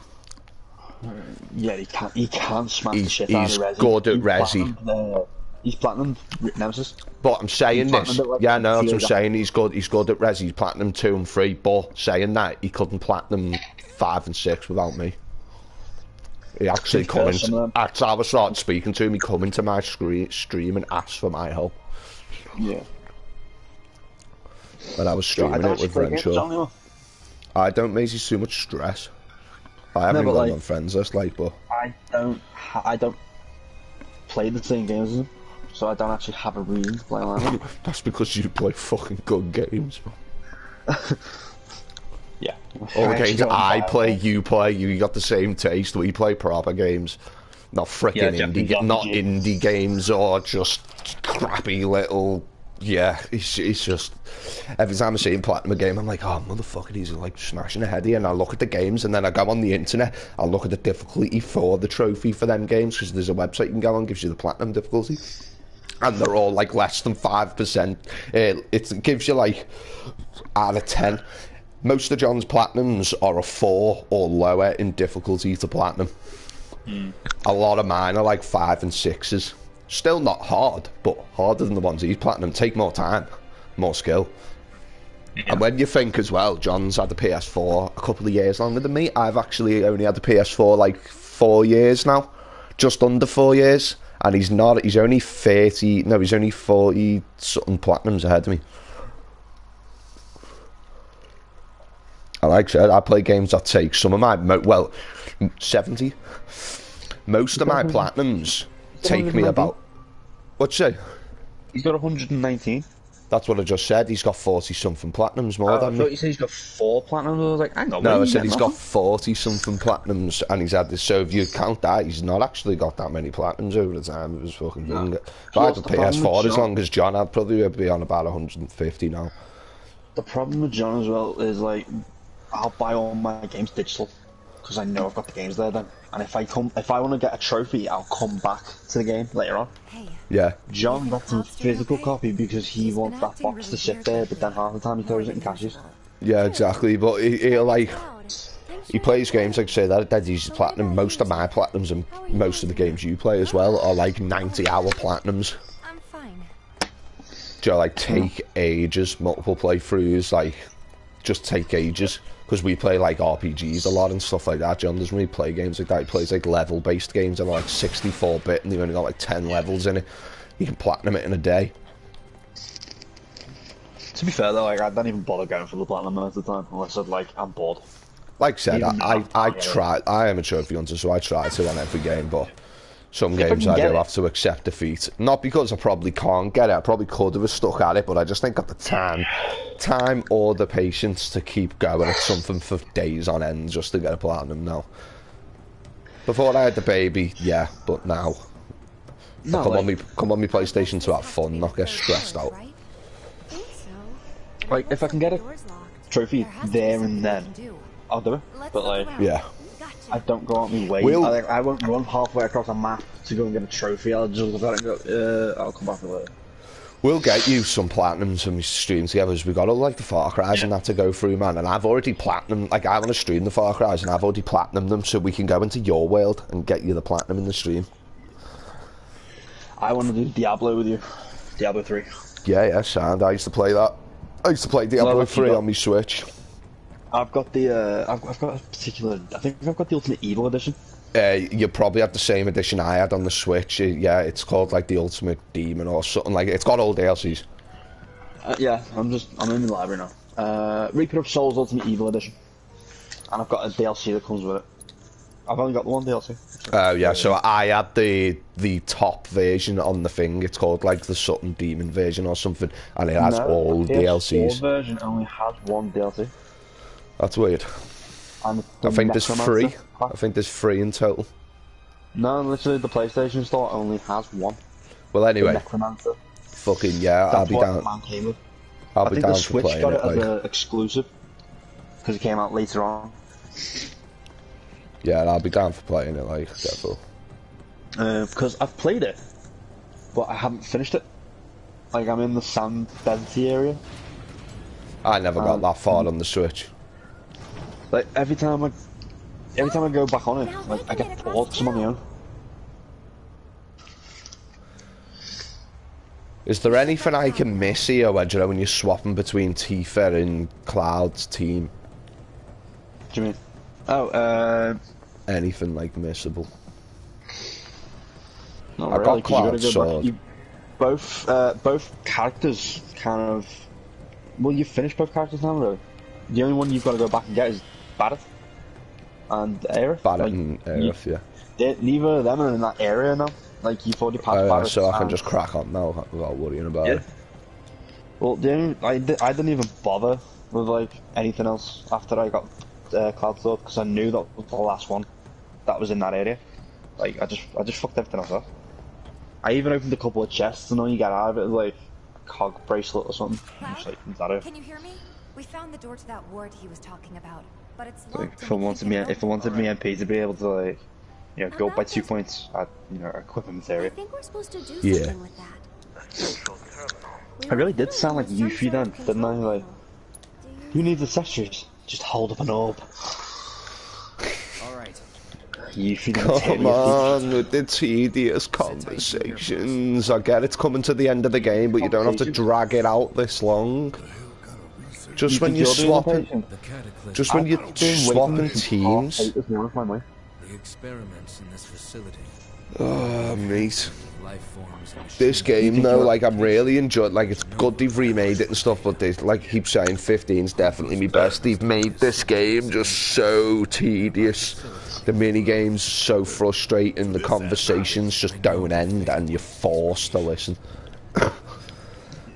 Yeah, he can't smash the shit out of Resi. He's good at Resi. He's platinum Nemesis. But I'm saying this. Yeah, no, that's what I'm saying. He's good at Resi. He's platinum 2 and 3. But saying that, he couldn't platinum 5 and 6 without me. He actually come in. After I started speaking to him, he come into my stream and asked for my help. Yeah. When I was streaming it with Renshaw. I don't, mate. He's too much stress. I haven't got on friends list, like, but I don't play the same games as him, so I don't actually have a reason to play like him. That's because you play fucking good games. Yeah. All the games I play, you play. You got the same taste. We play proper games, not freaking indie games or just crappy little. Yeah, it's just every time I see him platinum a game, I'm like, oh motherfucker, he's like smashing ahead here. And I look at the games, and then I go on the internet, I look at the difficulty for the trophy for them games, because there's a website you can go on, gives you the platinum difficulty, and they're all like less than 5%. It gives you like out of 10. Most of John's platinums are a 4 or lower in difficulty to platinum. A lot of mine are like 5 and 6s. Still not hard, but harder than the ones he's platinum. Take more time, more skill. Yeah. And when you think as well, John's had the PS4 a couple of years longer than me. I've actually only had the PS4 like 4 years now, just under 4 years, and he's only 30. No, he's only 40 something platinums ahead of me. And like I said, I play games that take some of my 70. Most of my platinums take me about. What'd you say? He's got 119. That's what I just said. He's got 40-something platinums more than me. I thought you said he's got 4 platinums. I was like, hang on. No, I said he's got 40-something platinums, and he's had this. So if you count that, he's not actually got that many platinums over the time of his fucking younger. If I had the PS4 as long as John, I'd probably be on about 150 now. The problem with John as well is, like, I'll buy all my games digital because I know I've got the games there then. And if I want to get a trophy, I'll come back to the game later on. Yeah. John got a physical copy because he wants that box to sit there, but then half the time he throws it in caches. Yeah, exactly. But he plays games like say that he's platinum. Most of my platinums and most of the games you play as well are like 90-hour platinums. I'm fine. Do you like take ages, multiple playthroughs, like just take ages. Because we play like RPGs a lot and stuff like that. John doesn't really play games like that. He plays like level-based games that are like 64-bit and they've only got like 10 levels in it. You can platinum it in a day. To be fair though, like I don't even bother going for the platinum most of the time unless I'm bored. Like I said, I try. I am a trophy hunter, so I try to on every game, but some games I do have to accept defeat. Not because I probably can't get it. I probably could have stuck at it, but I just ain't got the time or the patience to keep going at something for days on end just to get a platinum now. Before I had the baby, yeah, but now I come on me PlayStation to have fun, not get stressed out. Like if I can get a trophy there and then, I'll do it. But like, yeah. I don't go out my way. I won't run halfway across a map to go and get a trophy. I'll just look at it and go, I'll come back later. We'll get you some platinums and we stream together. As we got all like the Far Cry's and that to go through, man. And I've already platinum. Like I want to stream the Far Cry's and I've already platinumed them, so we can go into your world and get you the platinum in the stream. I want to do Diablo with you. Diablo 3. Yeah, sound. I used to play that. I used to play Diablo 3 on my Switch. I've got the, I've got a particular, I think I've got the Ultimate Evil Edition. You probably had the same edition I had on the Switch. Yeah, it's called like the Ultimate Demon or something like it. It's got all DLCs. Yeah, I'm in the library now. Reaper of Souls Ultimate Evil Edition. And I've got a DLC that comes with it. I've only got the one DLC. Oh yeah, so I had the top version on the thing. It's called like the Sutton Demon version or something, and it has all the DLCs. The version only has one DLC. That's weird. And I think there's 3. I think there's 3 in total. No, literally the PlayStation Store only has one. Well, anyway, the Necromancer. Fucking yeah, That's I'll be down. I'll be down for playing it. I think the Switch got it as an exclusive because it came out later on. Yeah, I'll be down for playing it, like, definitely. Because I've played it, but I haven't finished it. Like, I'm in the sand deserty area. I never got that far on the Switch. Like, every time I go back on it, like, I get bored because I'm on my own. Is there anything I can miss here, when you're swapping between Tifa and Cloud's team? What do you mean? Oh, anything, like, missable? Not I really, got Cloud's sword. Both characters kind of... Well, you've finished both characters now, really. The only one you've got to go back and get is Barret and Aerith. Barret and Aerith, yeah. Neither of them are in that area now. Like, you've already passed Barret. So I can just crack on now without worrying about it. Well, I didn't even bother with, like, anything else after I got Cloud Sword, because I knew that was the last one that was in that area. Like, I just fucked everything else up. I even opened a couple of chests, and all you get out of it is, like, a cog bracelet or something. Just, like, is that it? Can you hear me? We found the door to that ward he was talking about, but it's locked. Like, if I wanted me MP to be able to, like, you know, go by 2 points at, you know, equipment area. I think we're supposed to do something with that. I really did sound like Yuffie then, didn't I? Like, who needs accessories? Just hold up an orb. Alright. Yuffie, come on with the tedious conversations. I get it's coming to the end of the game, but you don't have to drag it out this long. Just when you're swapping, teams. The experiments in this facility. Oh, mate. This game though, like, I'm really enjoying. Like, it's good they've remade it and stuff, but they, like, keep saying 15's definitely my best. They've made this game just so tedious. The mini games so frustrating. The conversations just don't end, and you're forced to listen.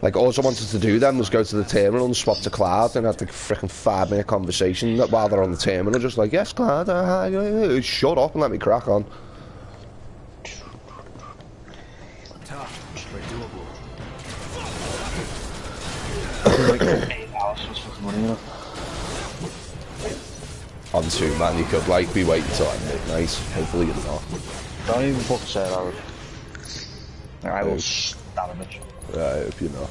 Like, all I wanted to do then was go to the terminal and swap to Cloud and have the frickin' 5-minute conversation while they're on the terminal, just like, yes, Cloud, shut up and let me crack on. Tough, but doable. Like 8 hours just for money, you know? On 2, man, you could, like, be waiting till like midnight. Hopefully you're not. Don't even fucking say that, Alex. I will stab a bitch. I hope you're not.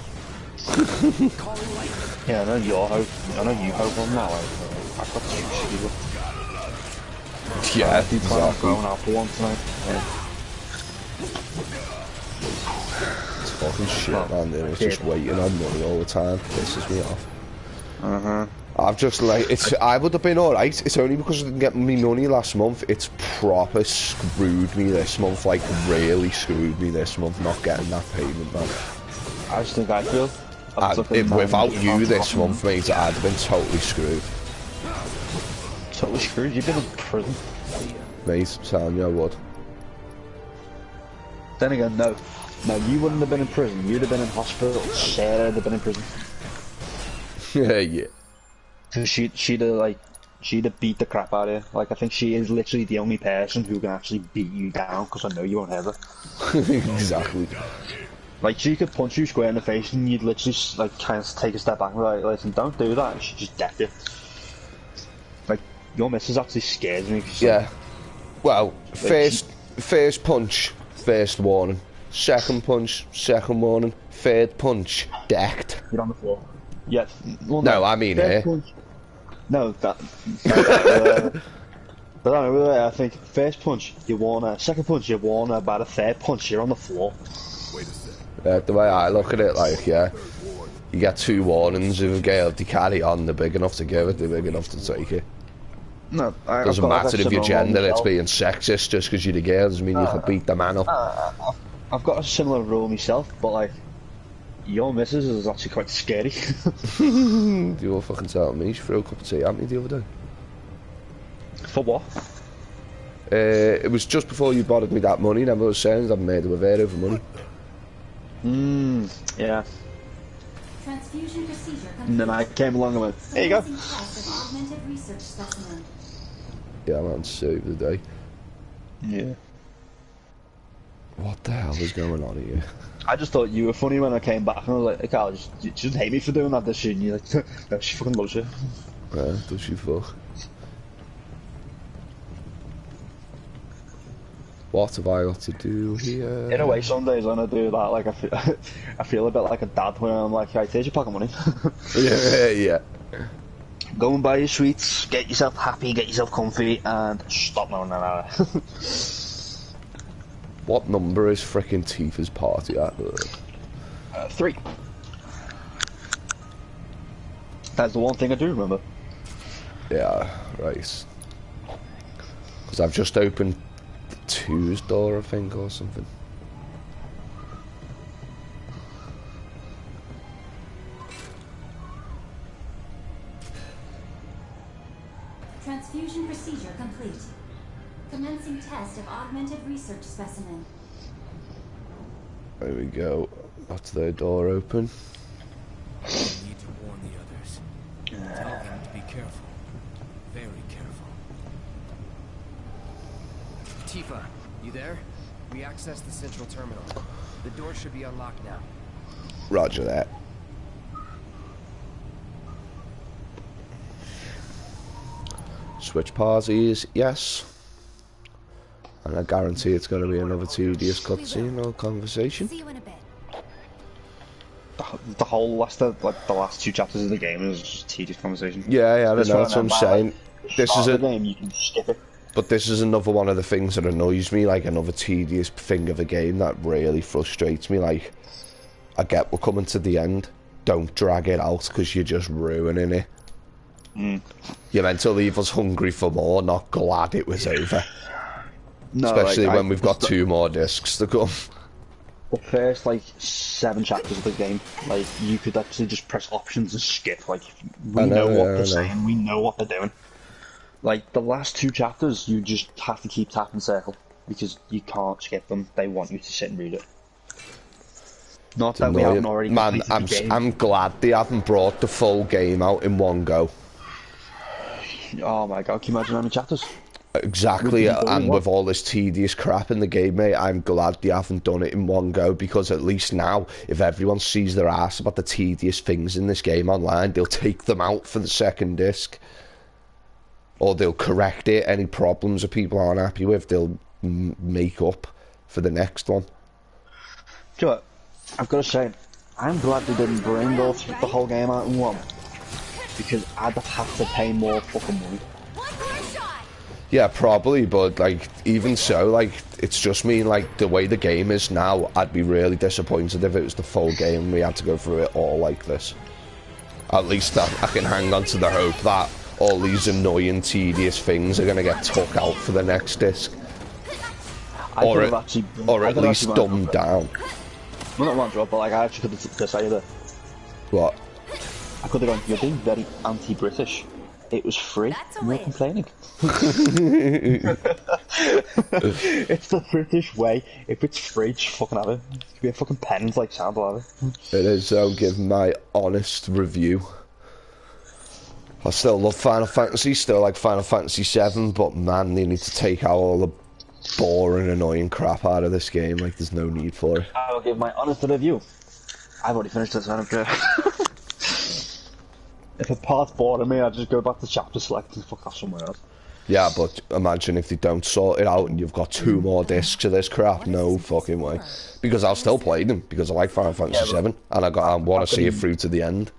Yeah, I know your hope. I know you hope on that, like, I've got 2 people. Yeah, exactly. Going out for one tonight. Yeah. It's fucking shit, man, dude. It's just waiting on money all the time. Pisses me off. I've just, like, I would have been alright. It's only because I didn't get me money last month. It's proper screwed me this month. Like, really screwed me this month, not getting that payment, man. I just think I feel. Without you this month, mate, I'd have been totally screwed. Totally screwed? You've been in prison. Mate, telling you I would. Then again, no. No, you wouldn't have been in prison. You'd have been in hospital. Sarah would have been in prison. Yeah. Cause she'd have beat the crap out of you. Like, I think she is literally the only person who can actually beat you down, because I know you won't have her. Exactly. Like, she could punch you square in the face and you'd literally, like, kind of take a step back and be like, listen, don't do that, and she'd just death you. Like, your missus actually scares me. Yeah. Well, first punch, first warning. Second punch, second warning. Third punch, decked. You're on the floor. Yes. Well, no, I mean here. No, that. But I think first punch, you warn her. Second punch, you warn her. By the third punch, you're on the floor. Wait a sec. The way I look at it, like, yeah, you get 2 warnings. If a girl, if they carry on, they're big enough to give it, they're big enough to take it. No, Doesn't matter if you're gender, it's being sexist just because you're the girl doesn't mean you can beat the man up. I've got a similar rule myself, but like, your missus is actually quite scary. You were fucking telling me, she threw a cup of tea at me the other day. For what? It was just before you borrowed me that money, and I was saying I've made her with her over money. Yeah. Transfusion procedure complete. And then I came along and went, here you go. Test of augmented research specimen. Yeah, man, save the day. Yeah. What the hell is going on here? I just thought you were funny when I came back, and I was like, Carl, you just hate me for doing that, does she? And you're like, no, she fucking loves you. Yeah, does she fuck? What have I got to do here? In a way, some days when I do that, like, I feel a bit like a dad when I'm like, right, here's your pocket money. Yeah. Go and buy your sweets, get yourself happy, get yourself comfy, and stop knowing that. What number is frickin' Tifa's party at? 3. That's the one thing I do remember. Yeah, right. Because I've just opened 2's door, I think, or something. Transfusion procedure complete. Commencing test of augmented research specimen. There we go. That's their door open. We need to warn the others. Tell them to be careful. Very careful. Tifa, you there? We accessed the central terminal. The door should be unlocked now. Roger that. Switch parties, yes. And I guarantee it's going to be another tedious cutscene or conversation. See you in a bit. The whole last, the last 2 chapters of the game is just tedious conversation. Yeah, I don't know, that's what I'm saying. This is a game, you can skip it. But this is another one of the things that annoys me, like another tedious thing of a game that really frustrates me. Like, I get we're coming to the end, don't drag it out because you're just ruining it. You're meant to leave us hungry for more, not glad it was over. No, especially when we've got 2 more discs to come. The first, like, 7 chapters of the game, like, you could actually just press options and skip. Like, we know what they're saying, we know what they're doing. Like, the last 2 chapters, you just have to keep tapping circle, because you can't skip them. They want you to sit and read it. Not that we haven't already completed the game. I'm glad they haven't brought the full game out in one go. Oh my god, can you imagine how many chapters? Exactly, and with all this tedious crap in the game, mate, I'm glad they haven't done it in one go, because at least now, if everyone sees their ass about the tedious things in this game online, they'll take them out for the second disc. Or they'll correct it, any problems that people aren't happy with, they'll make up for the next one. Do you know what? I've got to say, I'm glad they didn't bring the whole game out in one. Because I'd have to pay more fucking money. Yeah, probably, but like, even so, like, it's just mean, like, the way the game is now, I'd be really disappointed if it was the full game and we had to go through it all like this. At least I can hang on to the hope that all these annoying, tedious things are going to get took out for the next disc. Or at least dumbed down. Well, not one drop, but like, I actually could have decided. What? I could have gone, you're being very anti-British. It was free, and you're complaining. It's the British way. If it's free, just fucking have it. It could be a fucking pens like sample of it. It is, I'll give my honest review. I still love Final Fantasy, still like Final Fantasy 7, but man, they need to take out all the boring, annoying crap out of this game. Like, there's no need for it. I'll give my honest review. I've already finished this, I don't care. If a part's boring me, I'll just go back to chapter select and fuck off somewhere else. Yeah, but imagine if they don't sort it out and you've got 2 more discs of this crap. No fucking way. Because I'll still play them, because I like Final Fantasy 7, and I want to see it through to the end.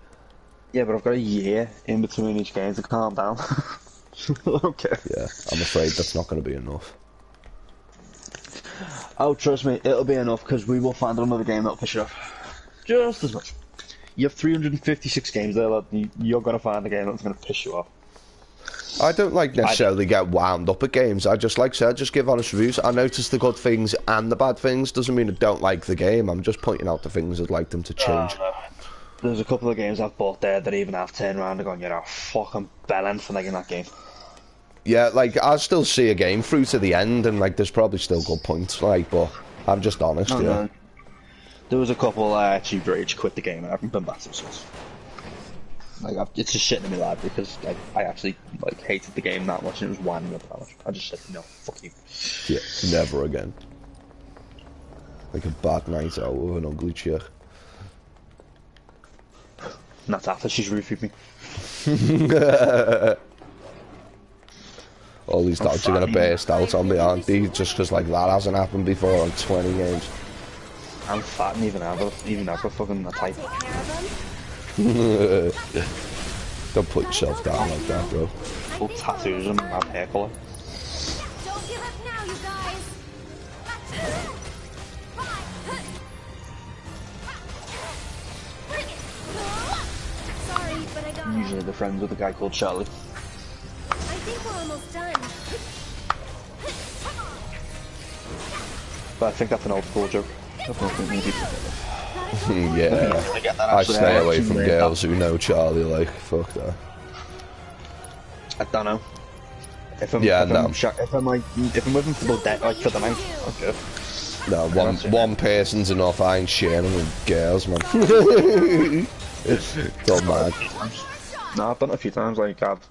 Yeah, but I've got a year in between each game to calm down. Okay. Yeah, I'm afraid that's not going to be enough. Oh, trust me, it'll be enough because we will find another game that'll piss you off. Just as much. You have 356 games there, lad. You're gonna find a game that's gonna piss you off. I don't like necessarily get wound up at games. I just like said, just give honest reviews. I notice the good things and the bad things. Doesn't mean I don't like the game. I'm just pointing out the things I'd like them to change. No. There's a couple of games I've bought there that even have turned around and gone, you're a fucking bellend for making that game. Yeah, like I still see a game through to the end, and like there's probably still good points. Like, but I'm just honest. No. There was a couple I actually rage quit the game and I haven't been back since. Like, it's just shitting in my lad because I actually like hated the game that much and it was winding up that much. I just said, no, fuck you. Yeah, never again. Like a bad night out with an ugly chick. And that's after she's roofied me. All these dogs are gonna burst out on me, aren't they? Just because like that hasn't happened before on 20 games. I'm fat and even have a fucking a type. Don't put yourself down like that, bro. Full tattoos and my hair colour. Don't give up now, you guys. Sorry, but I got Usually they're friends with a guy called Charlie. I think we're almost done. But I think that's an old school joke. Yeah, I stay away from girls who know Charlie. Like, fuck that. I don't know. If I'm with him for the day, like for the night, okay. No, one person's enough. I ain't sharing with girls, man. Don't mad. No, I've done it a few times. Like I've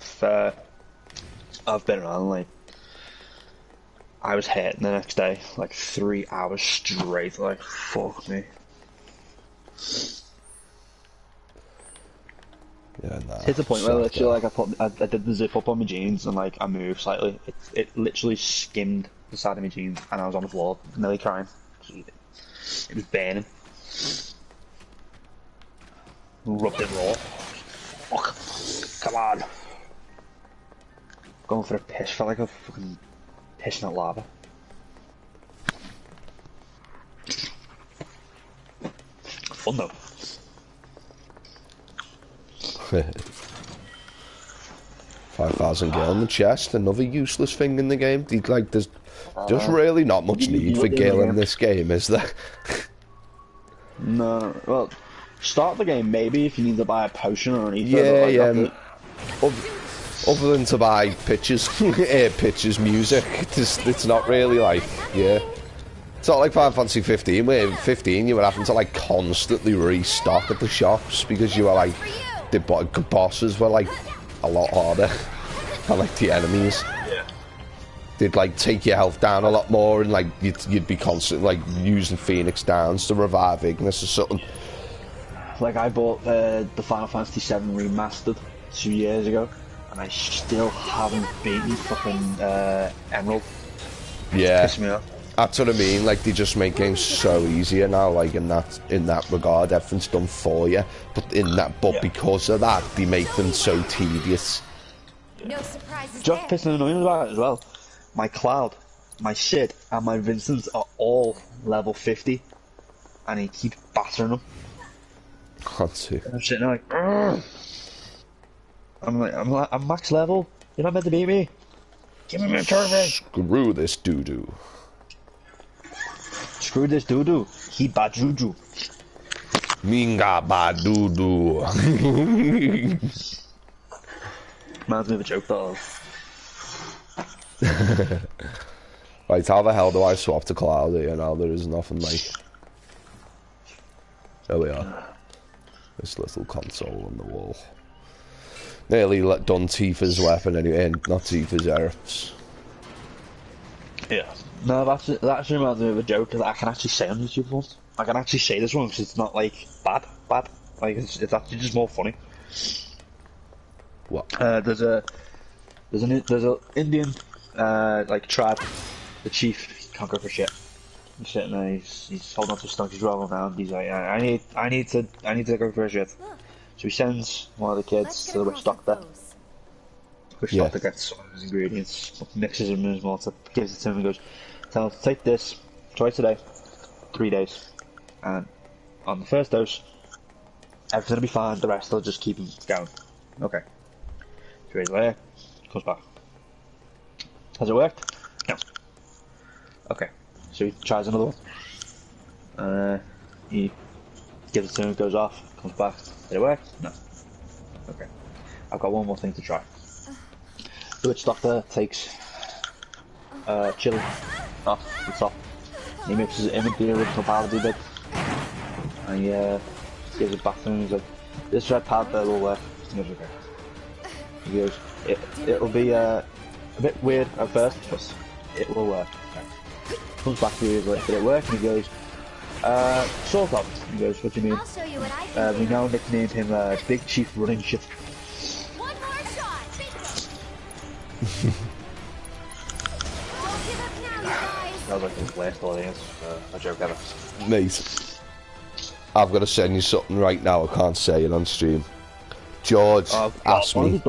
been around. Like I was hitting the next day, like 3 hours straight. Like fuck me. Yeah, nah. Hit the point where literally, like I did the zip up on my jeans and like I moved slightly. It literally skimmed the side of my jeans and I was on the floor, nearly crying. It was burning. Rubbed it raw. Fuck. Come on. Going for a piss, felt like a fucking pissing at lava. Fun though. 5,000 gil in the chest, another useless thing in the game. Like, there's just really not much need for gil in this game, is there? No, well, start the game maybe if you need to buy a potion or anything. Yeah. Other than to buy pictures, pictures, music, it's not really like, yeah. It's not like Final Fantasy 15, where in 15 you were having to like constantly restock at the shops because you were like, the bosses were like a lot harder, and like the enemies, they'd like take your health down a lot more, and like you'd be constantly like using Phoenix Downs to revive Ignis or something. Like I bought the Final Fantasy 7 remastered 2 years ago, and I still haven't beaten fucking Emerald. Yeah, Piss me off. That's what I mean. Like they just make games so easier now. Like in that regard, everything's done for you. But because of that, they make them so tedious. No surprises Just pissing annoying about it as well. My Cloud, my Sid, and my Vincent are all level 50, and he keeps battering them. Can't see. I'm sitting there like, Urgh. I'm max level. You're not meant to beat me. Give me my trophy. Screw this doo-doo. Screw this doo-doo. He bad juju. Minga ba doo-doo. Reminds me of a joke though. Right, how the hell do I swap to Cloud here now? There is nothing like... There we are. This little console on the wall. Nearly done Tifa's weapon anyway, and not Tifa's Erif's. Yeah. No, that actually reminds me of a joke that I can actually say on YouTube once. I can actually say this one because it's not like bad. Like it's actually just more funny. What? There's an Indian like tribe. The chief can't go for shit. He's sitting there. He's holding on to a stump. He's rolling around. He's like, I need to go for a shit. So he sends one of the kids to the witch doctor. Witch doctor gets some of his ingredients, mixes them in his mortar, gives it to him, and goes, "Tell him to take this, twice a day, 3 days, and on the first dose, everything will be fine. The rest will just keep him going. Okay. 3 days later, comes back. Has it worked? No. Okay. So he tries another one. He gives it to him, goes off, comes back. Did it work? No. Okay. I've got one more thing to try. The witch doctor takes chili off the top. He mixes it in with the original powder he did. And he gives it back to him. He's like, this red powder will work. He goes, okay. He goes, it'll be a bit weird at first, but it will work. Okay. Comes back 3 years later, did it work? And he goes, sort of. He goes, what do you mean? I'll show you what I can We do. now nicknamed him Big Chief Running Shit. One more shot. Don't give up now, you guys. That was like the last audience, a joke ever. Mate, I've got to send you something right now. I can't say it on stream. George asked me.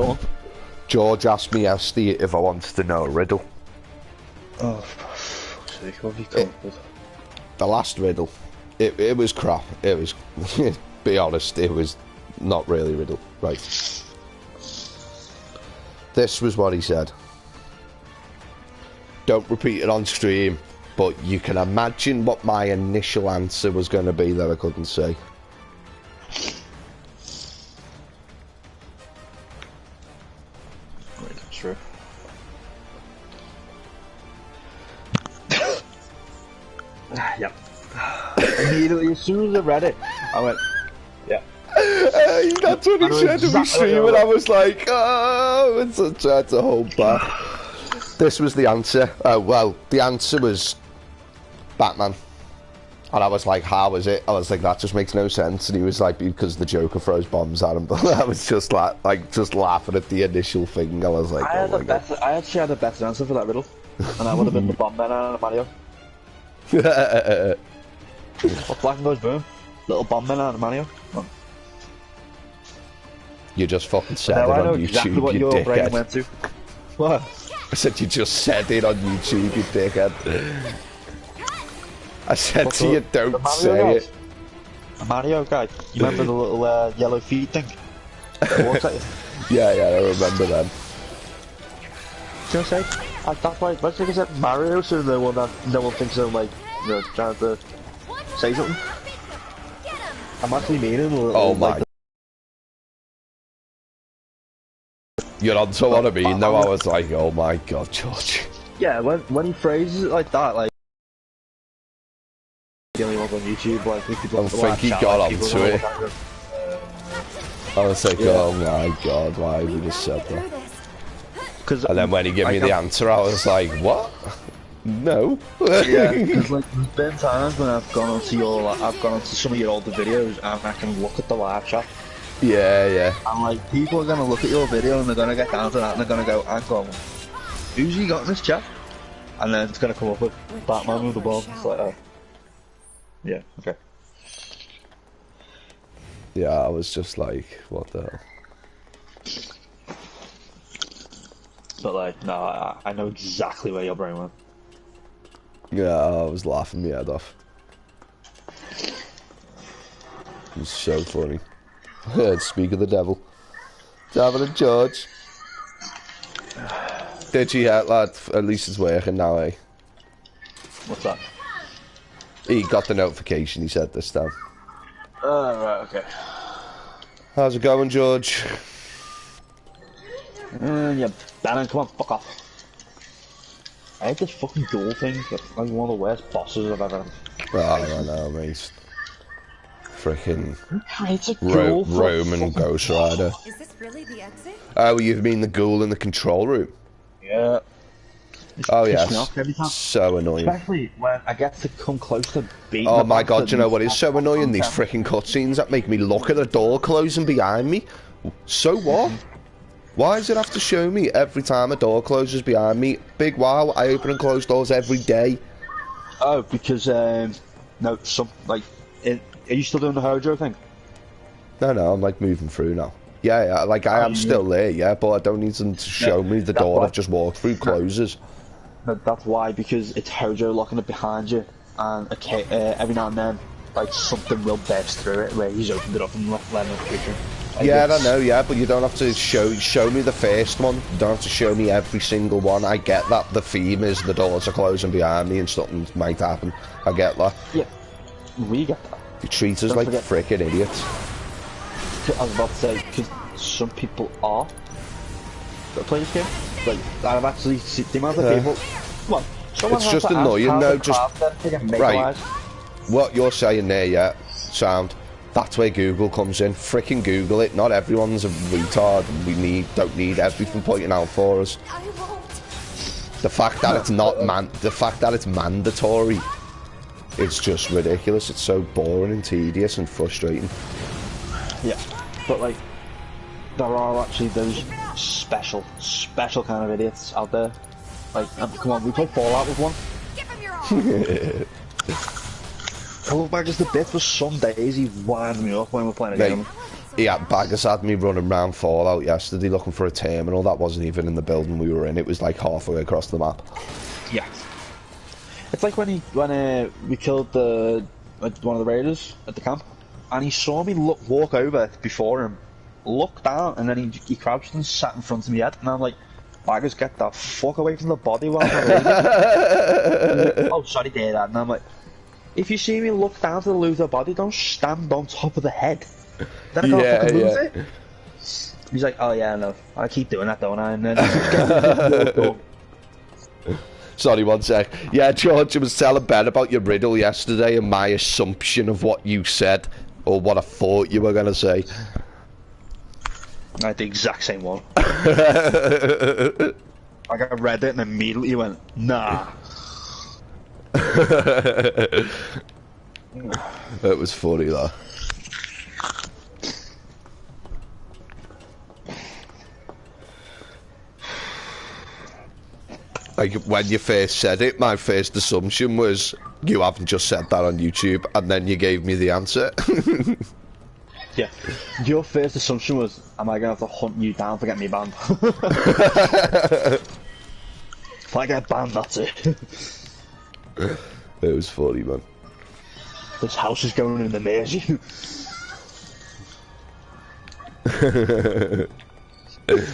George asked me yesterday if I wanted to know a riddle. Oh, fuck's sake, what have you come up with? The last riddle, it was crap. It was, be honest, it was not really a riddle. Right. This was what he said. Don't repeat it on stream, but you can imagine what my initial answer was going to be that I couldn't say. Wait, that's true. Yep. Immediately, as soon as I read it, I went, yeah. That's what he I know said to me exactly stream, what and I was like, oh, it's a try to hold back. This was the answer. Well, the answer was Batman. And I was like, how is it? I was like, that just makes no sense. And he was like, because the Joker throws bombs at him. But I was just like just laughing at the initial thing. I was like, I actually had a better answer for that riddle. And I would have been the bomb man out of Mario. What's black and goes boom? Little bomb man out of Mario. Oh. You just fucking said Now it I know on exactly YouTube, what you your brain dickhead. went to. What? I said you just said it on YouTube, you dickhead. I said What's to you, the don't Mario say guy? it. A Mario guy. You remember the little yellow feet thing? That walks at you? Yeah, I remember them. You know what I'm saying? That's why, let's think I said Mario, so no one thinks I'm like, you know, trying to say something. Get him. I'm actually meaning a little, Oh my. like, You're onto what I mean, though. I was like, oh my god, George. yeah, when he phrases it like that, like, the only ones on YouTube, like, we could I think he got onto it. I was like, oh my god, why have you just said that? And then when he gave me the answer, I was like, what? No. Yeah, because like there's been times when I've gone onto some of your older videos and I can look at the live chat. Yeah. And like people are gonna look at your video and they're gonna get down to that and they're gonna go, hang on, who's he got in this chat? And then it's gonna come up with Batman with the ball. It's like, oh. Yeah, okay. Yeah, I was just like, what the hell? But like, no, I know exactly where your brain went. Yeah, I was laughing my head off. It was so funny. Speak of the devil. David and George. Did you yet, lad? At least it's working now, eh? What's that? He got the notification, he said this time. Right, okay. How's it going, George? Yeah, Bannon, come on, fuck off. I hate this fucking duel thing. That's like one of the worst bosses I've ever had. Oh, I know, mate. Freaking It's a ghoul Roman Ghost Rider. Is this really the exit? Oh, you mean the ghoul in the control room? Yeah. Oh, Pisses yes. me off every time. So annoying. Especially when I get to come close to beating Oh the my god, bastard do you know what is and- so annoying? These freaking cutscenes that make me look at the door closing behind me. So what? Why does it have to show me every time a door closes behind me? Big wow, I open and close doors every day. Oh, because, no, are you still doing the Hojo thing? No, I'm like moving through now. Yeah, like I am still there, yeah, but I don't need them to show me the door I've just walked through closes. No, that's why, because it's Hojo locking it behind you, and every now and then, like something will burst through it where he's opened it up and let another creature. Yeah, I know, yeah, but you don't have to show me the first one. You don't have to show me every single one. I get that the theme is the doors are closing behind me and something might happen. I get that. Yeah, we get that. You treat us like frickin' idiots. I was about to say, because some people are that play this game. Like, I've actually seen the amount of people. Come on, it's just annoying though, just right. What you're saying there, yeah, sound. That's where Google comes in. Frickin' Google it. Not everyone's a retard. We don't need everything pointing out for us. I won't. The fact that it's not the fact that it's mandatory, it's just ridiculous. It's so boring and tedious and frustrating. Yeah, but like, there are actually those special kind of idiots out there. Like, come on, we play Fallout with one. Give him your all. Baggers the bit for some days he winds me up when we're playing a game. Yeah, Baggers had me running around Fallout yesterday looking for a terminal that wasn't even in the building we were in. It was like halfway across the map. Yeah. It's like when we killed one of the raiders at the camp, and he saw me walk over before him, look down, and then he crouched and sat in front of me head, and I'm like, Baggers, get the fuck away from the body while I'm like, oh, sorry, dear, that. And I'm like, if you see me look down to lose the body, don't stand on top of the head. Then I can't fucking lose it. He's like, oh yeah, no, I keep doing that, don't I? And then sorry, one sec. Yeah, George, I was telling Ben about your riddle yesterday and my assumption of what you said, or what I thought you were going to say. I had the exact same one. Like, I read it and immediately went, nah. It was funny though. Like, when you first said it, my first assumption was you haven't just said that on YouTube, and then you gave me the answer. Yeah, your first assumption was, am I going to have to hunt you down for getting me banned? If I get banned, that's it. It was funny, man. This house is going in the Mersey.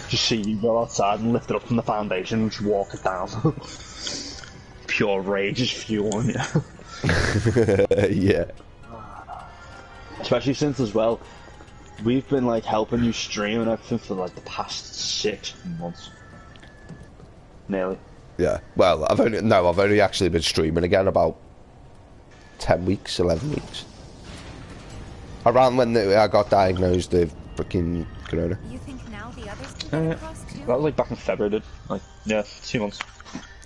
Just see you go outside and lift it up from the foundation and just walk it down. Pure rage is fueling you. Yeah. Especially since, as well, we've been like helping you stream and everything for like the past 6 months. Nearly. Yeah. Well, I've only actually been streaming again about 10 weeks, 11 weeks. Around when I got diagnosed with freaking corona. You think now the others can get across too? That was like back in February, dude. Like, yeah, 2 months.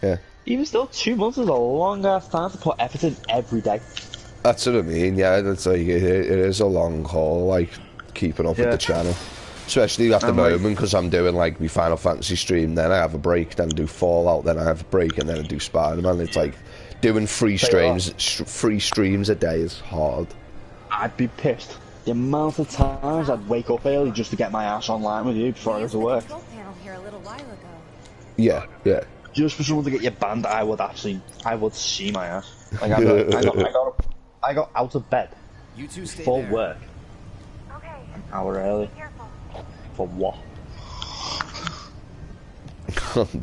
Yeah. Even still, 2 months is a long ass time to put effort in every day. That's what I mean, yeah, it's like, it is a long haul, like, keeping up with the channel. Especially at the moment, because I'm doing, like, my Final Fantasy stream, then I have a break, then I do Fallout, then I have a break, and then I do Spider-Man. It's like, doing 3 streams a day is hard. I'd be pissed. The amount of times I'd wake up early just to get my ass online with you before I go to work. Here a little while ago. Yeah, yeah. Just for someone to get you banned, I would see my ass. Like, I got out of bed for work an hour early. For what?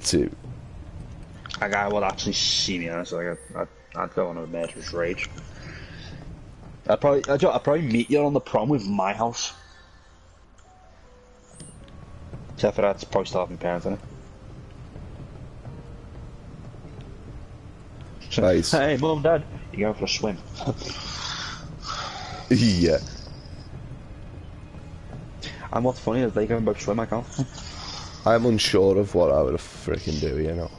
Dude. Like, I would actually see me ass. Like, I'd go on a murderous rage. I'd probably meet you on the prom with my house. Except for that, it's probably still have my parents in it. Nice. Hey, mum, dad, you going for a swim? Yeah. And what's funny is they go both swim, I can't. I'm unsure of what I would freaking do, you know.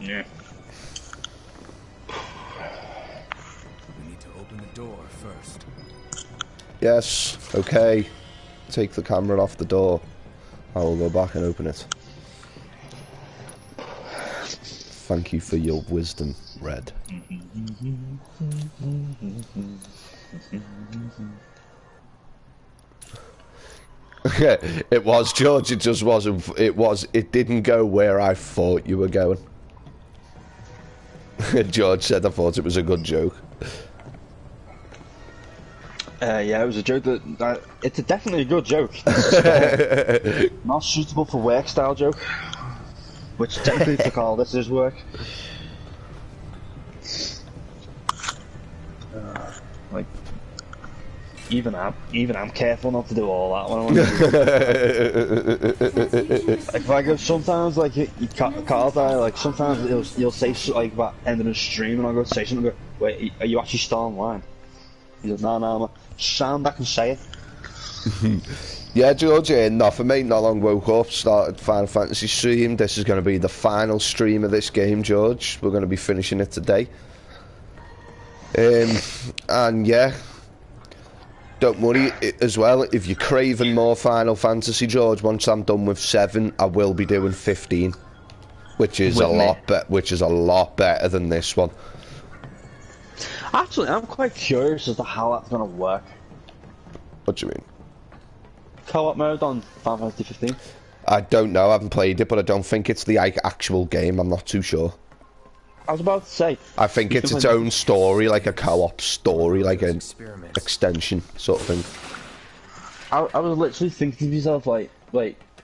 Yeah. We need to open the door first. Yes, okay. Take the camera off the door. I will go back and open it. Thank you for your wisdom, Red. It was, George. It just wasn't. It didn't go where I thought you were going. George said, "I thought it was a good joke." Yeah, it was a joke that it's definitely a good joke. Not suitable for work style joke, which technically for Carl this is work. Like, even I'm careful not to do all that when I want to do. Like, if I go sometimes, like Carl's like sometimes he'll say like about ending a stream, and I'll go say something. And go, wait, are you actually still online? He's like, no, I'm sound back and say it. Yeah, George, for me, not long woke up, started Final Fantasy stream. This is going to be the final stream of this game, George. We're going to be finishing it today. And yeah, don't worry as well, if you're craving more Final Fantasy, George, once I'm done with 7, I will be doing 15, which is a lot better than this one. Actually, I'm quite curious as to how that's going to work. What do you mean? Co-op mode on Final Fantasy 15? I don't know, I haven't played it, but I don't think it's the actual game, I'm not too sure. I was about to say. I think it's its own story, like a co-op story, like an extension sort of thing. I was literally thinking to myself, like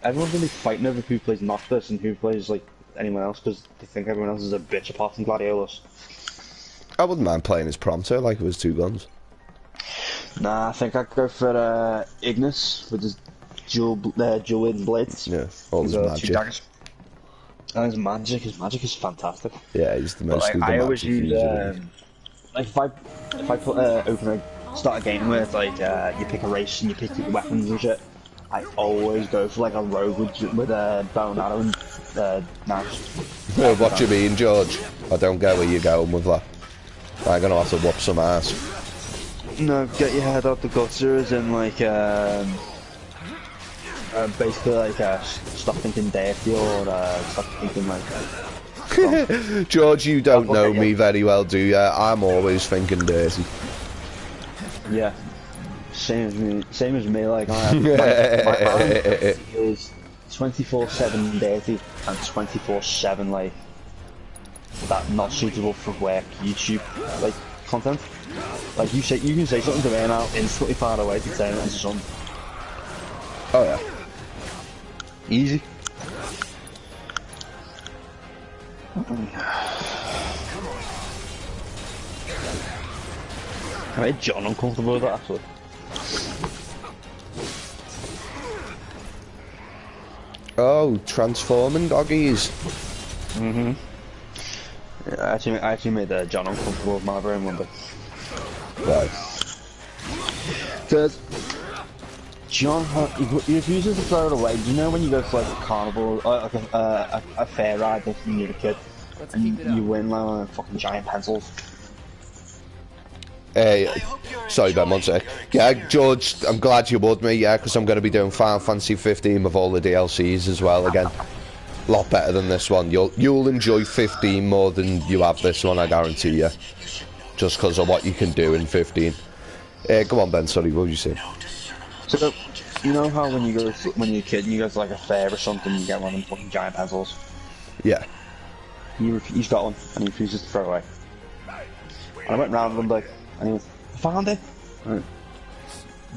everyone's gonna be fighting over who plays Noctis and who plays like anyone else because they think everyone else is a bitch apart from Gladiolus. I wouldn't mind playing as Prompto, like it was 2 guns. Nah, I think I'd go for Ignis with his dual wielding blades. Yeah, all his magic. 2 daggers. And his magic is fantastic. Yeah, he's the most. But, like, I always use like if I start a game where it's like you pick a race and you pick your weapons and shit, I always go for like a rogue with a bow and arrow and knives. What do you mean, George? I don't get where you're going with that. I'm gonna have to whoop some ass. No, get your head out the gutter as in like basically like stop thinking dirty or stop thinking like George, you don't know me very well, do you? I'm always thinking dirty. Yeah, same as me. Like my mind is 24/7 dirty and 24/7 like that not suitable for work YouTube like content. Like you can say something to me and I'll instantly far away to turn it into something. Oh yeah. Easy. I made John uncomfortable with that actually. Oh, transforming doggies. Yeah, I actually made John uncomfortable with my brain one day. Right. Because John, he refuses to throw it away. Do you know when you go to like a carnival, like a fair ride when you're a kid, and you win like fucking giant pencils? Hey, sorry Ben, 1 sec. Yeah, George, I'm glad you would me, yeah, because I'm going to be doing Final Fantasy 15 with all the DLCs as well again. A lot better than this one. You'll enjoy 15 more than you have this one, I guarantee you. Just because of what you can do in 15. Go on Ben, sorry, what were you saying? So, you know how when you're a kid and you go to like a fair or something, you get one of them fucking giant pencils? Yeah. He's got one, and he refuses to throw it away. And I went round one day, and he went, I found it! I went,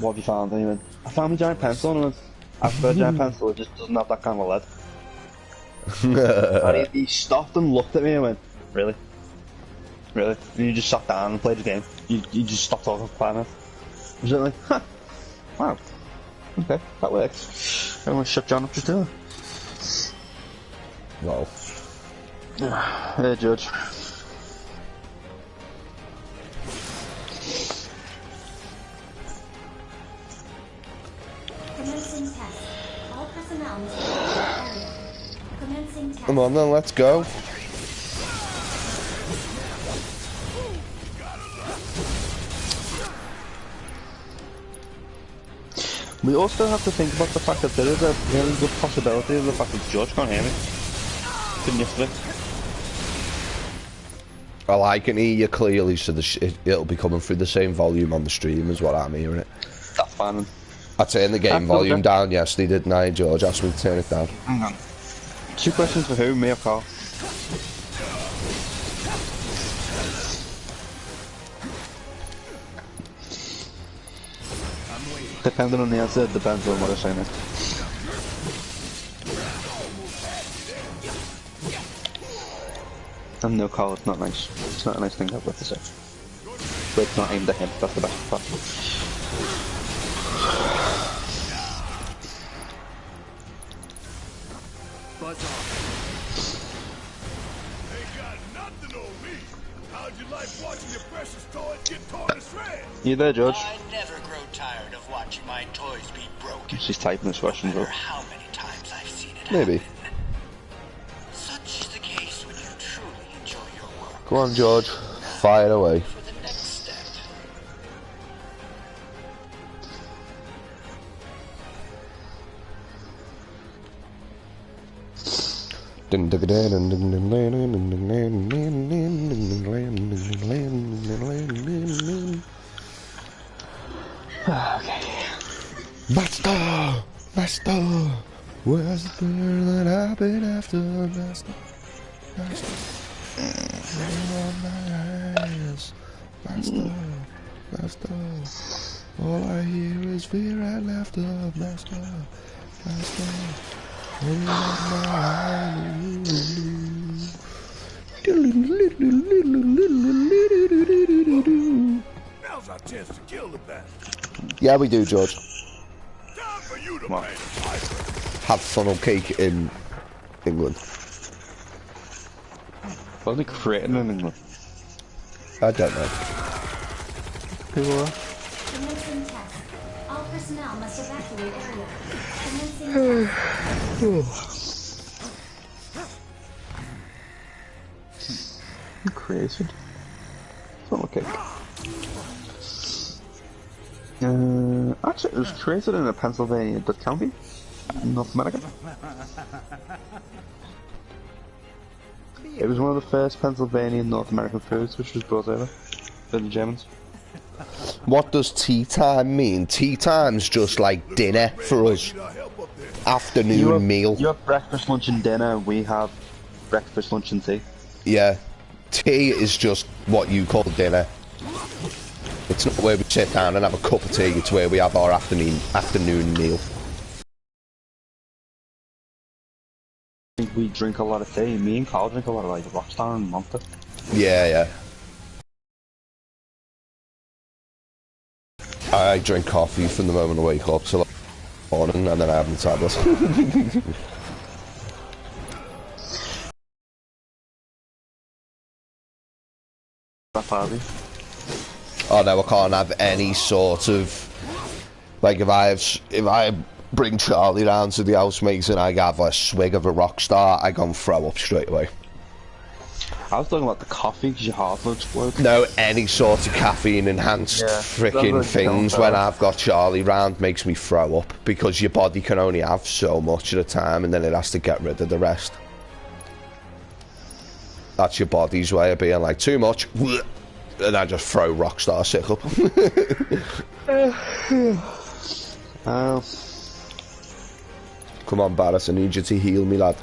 what have you found? And he went, I found my giant pencil, and I went, I've got a giant pencil, it just doesn't have that kind of lead. And he stopped and looked at me and went, really? Really? And you just sat down and played the game. You just stopped talking for 5 minutes. I was like, huh, wow, okay, that works. I'm gonna shut John up just now. Well. Hey, Judge. Commencing test. All personnel must be area. Commencing test. Come on then, let's go. We also have to think about the fact that there is a very good possibility of the fact that Judge can't hear me. Couldn't yesterday. Well, I can hear you clearly, so it'll be coming through the same volume on the stream as what I'm hearing it. That's fine then. I turned the game volume down yesterday, didn't I, George? Asked me to turn it down. Hang on. 2 questions for who? Me or Carl? Depending on the answer, it depends on what I'm saying. And no, Carl, it's not nice. It's not a nice thing I've got to say. But it's not aimed at him, that's the best part. Buzz off. Ain't got nothing on me. How'd you like watching your precious toys get torn to shreds? You there, George? I never grow tired of watching my toys be broken. She's typing this question, No bro. matter how many times I've seen it Maybe. happen. Such is the case when you truly enjoy your work. Go on, George. Fire away. For the next step. Master! Master! Where's the bird that I've been after? Master! Master! On my eyes. Master! Master! All I hear is fear and laughter. Master! Master! On my Now's our chance to kill the bastard. Yeah, we do, George. Time for you to What? pay the piper. Have funnel cake in England. Wasn't it created in England? I don't know. People are. Commencing test. All personnel must evacuate area. Commencing test. Created. It's not okay. Actually, it was created in a Pennsylvania county, North America. It was one of the first Pennsylvania North American foods which was brought over by the Germans. What does tea time mean? Tea time's just like dinner for us. Afternoon meal. You have breakfast, lunch and dinner, we have breakfast, lunch and tea. Yeah. Tea is just what you call dinner. It's not where we sit down and have a cup of tea, it's where we have our afternoon meal. We drink a lot of tea. Me and Carl drink a lot of like Rockstar and Monster. Yeah, yeah. I drink coffee from the moment I wake up till the morning and then I have the tablet. That party. Oh no, I can't have any sort of like if I bring Charlie round to the housemates and I have a swig of a Rockstar, I go and throw up straight away. I was talking about the coffee because your heart will explode. No, any sort of caffeine enhanced Yeah, freaking that's things what when I I've got Charlie round makes me throw up because your body can only have so much at a time and then it has to get rid of the rest. That's your body's way of being like too much. And I just throw Rockstar sick up. Come on, Barris, I need you to heal me, lad.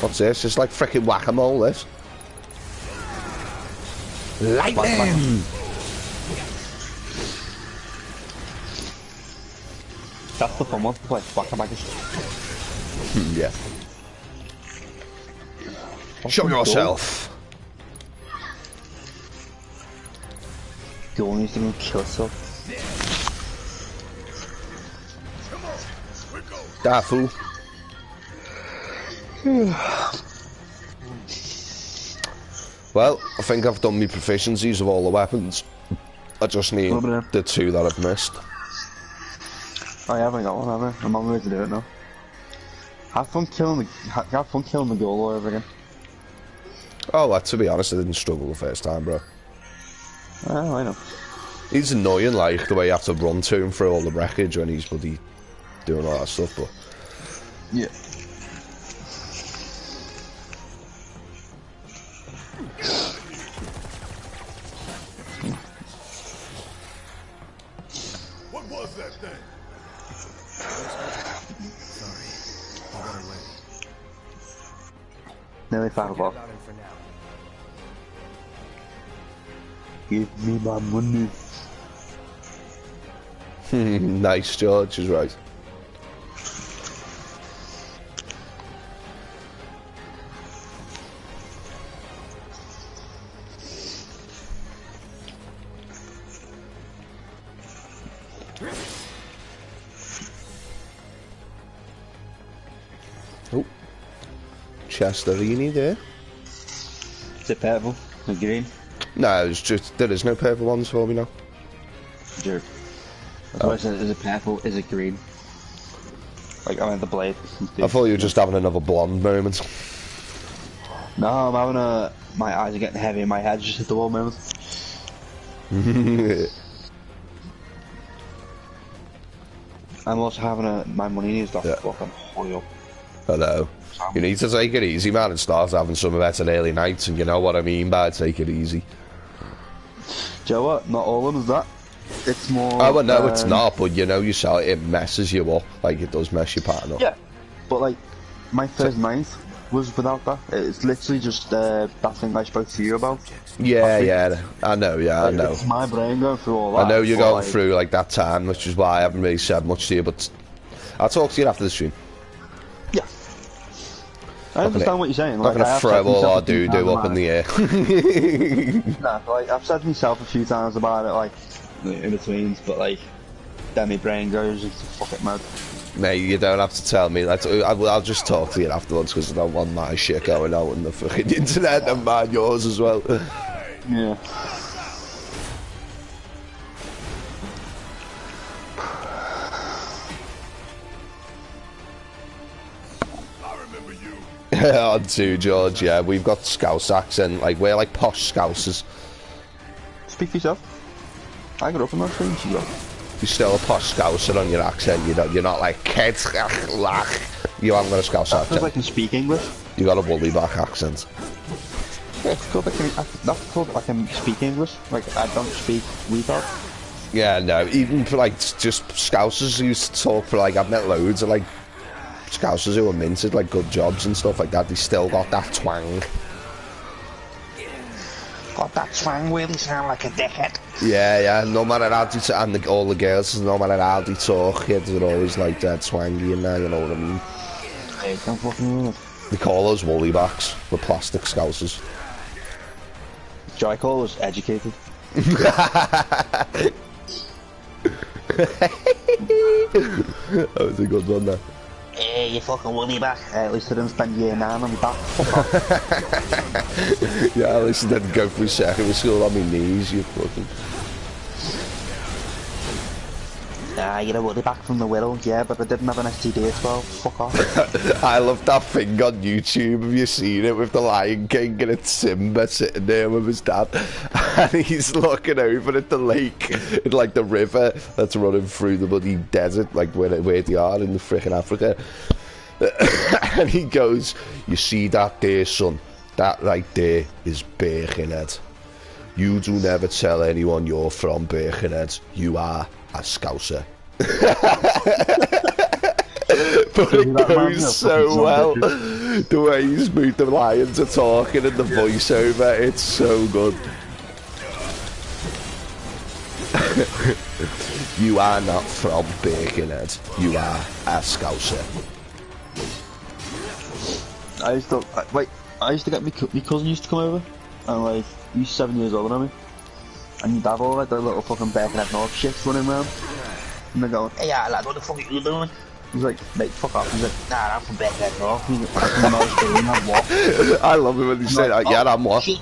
What's this? It's like frickin' whack-a-mole, this. Lightning! That's the fun one, like whack-a-baggage. Yeah. Show yourself! Go needs to go kill yourself. Die, fool. Well, I think I've done my proficiencies of all the weapons. I just need the two that I've missed. Oh, yeah, I haven't got one, have I? I'm on the way to do it now. Have fun killing the goal all over again. Oh, well, to be honest, I didn't struggle the first time, bro. Oh, I know. He's annoying, like, the way you have to run to him through all the wreckage when he's bloody doing all that stuff, but... Yeah. nearly 5 o'clock. Forget about him for now. Give me my money. Nice, George is right. Oh, Chesterini there. Is it purple? The green? No, it's just there is no purple ones for me now. Sure. Is it purple? Is it green? Like, I meant the blade. I thought you were just having another blonde moment. No, I'm having a... My eyes are getting heavy and my head just hit the wall moment. I'm also having a... My money needs to fucking hurry up. Hello. You need to take it easy, man, and start having some better early nights, and you know what I mean by take it easy. Do you know what? Not all of them is that. It's more... Oh, well, no, it's not, but you know yourself, it messes you up. Like, it does mess your pattern up. Yeah. But, like, my first night was without that. It's literally just that thing I spoke to you about. Yeah, I know, I know. It's my brain going through all that. I know you're going through, like, that time, which is why I haven't really said much to you, but I'll talk to you after the stream. Yeah. I understand what you're saying. Not gonna throw all our doo-doo up in the air. Nah, like, I've said to myself a few times about it, like, in betweens, but, like, then my brain goes into fucking mode. Mate, you don't have to tell me. I'll just talk to you afterwards, because I don't want my shit going out on the fucking internet, and mind yours as well. Yeah. On to George, yeah, we've got Scouse accent, like, we're like posh Scousers. Speak for yourself. I grew up in that thing, you know. You're still a posh Scouser on your accent, you're not like, kids, you haven't got a Scouse accent. Because I can speak English. You got a woolly back accent. Yeah, it's called that's called I can speak English. Like, I don't speak retard. Yeah, no, even for like, just Scousers who used to talk for like, I've met loads of like, Scousers who are minted, like good jobs and stuff like that, they still got that twang. Got that twang, really sound like a dickhead. Yeah, no matter how they talk, and all the girls, no matter how they talk, kids are always like that twangy and that, you know what I mean? Hey, don't fucking know. They call us woolly-backs, the plastic Scousers. Do I call us educated? That was a good one there. Hey, you fucking woolly back. At least I didn't spend year 9 on my back. Fuck off. Yeah, at least I didn't go through secondary school on my knees, you fucking... Nah, you're a woolly back from the Whittle, yeah, but I didn't have an STD as well. Fuck off. I love that thing on YouTube, have you seen it, with the Lion King and it's Simba sitting there with his dad and he's looking over at the lake in like the river that's running through the bloody desert, like where they are in the frickin' Africa. And he goes, you see that there, son, that right there is Birkenhead. You do never tell anyone you're from Birkenhead, you are a Scouser. But it goes so well. The way he's moved, the lions are talking and the voiceover, it's so good. You are not from Birkenhead, you are a Scouser. I used to get my cousin used to come over, and like, he's 7 years older than me, and he'd have all like the little fucking Birkenhead North shits running around, and they're going, hey yeah lad, what the fuck are you doing? He's like, mate, fuck off. He's like, nah, I'm from Birkenhead North. He's like, I'm Norris Green, I'm what? I love it when you say that, yeah, I'm what? He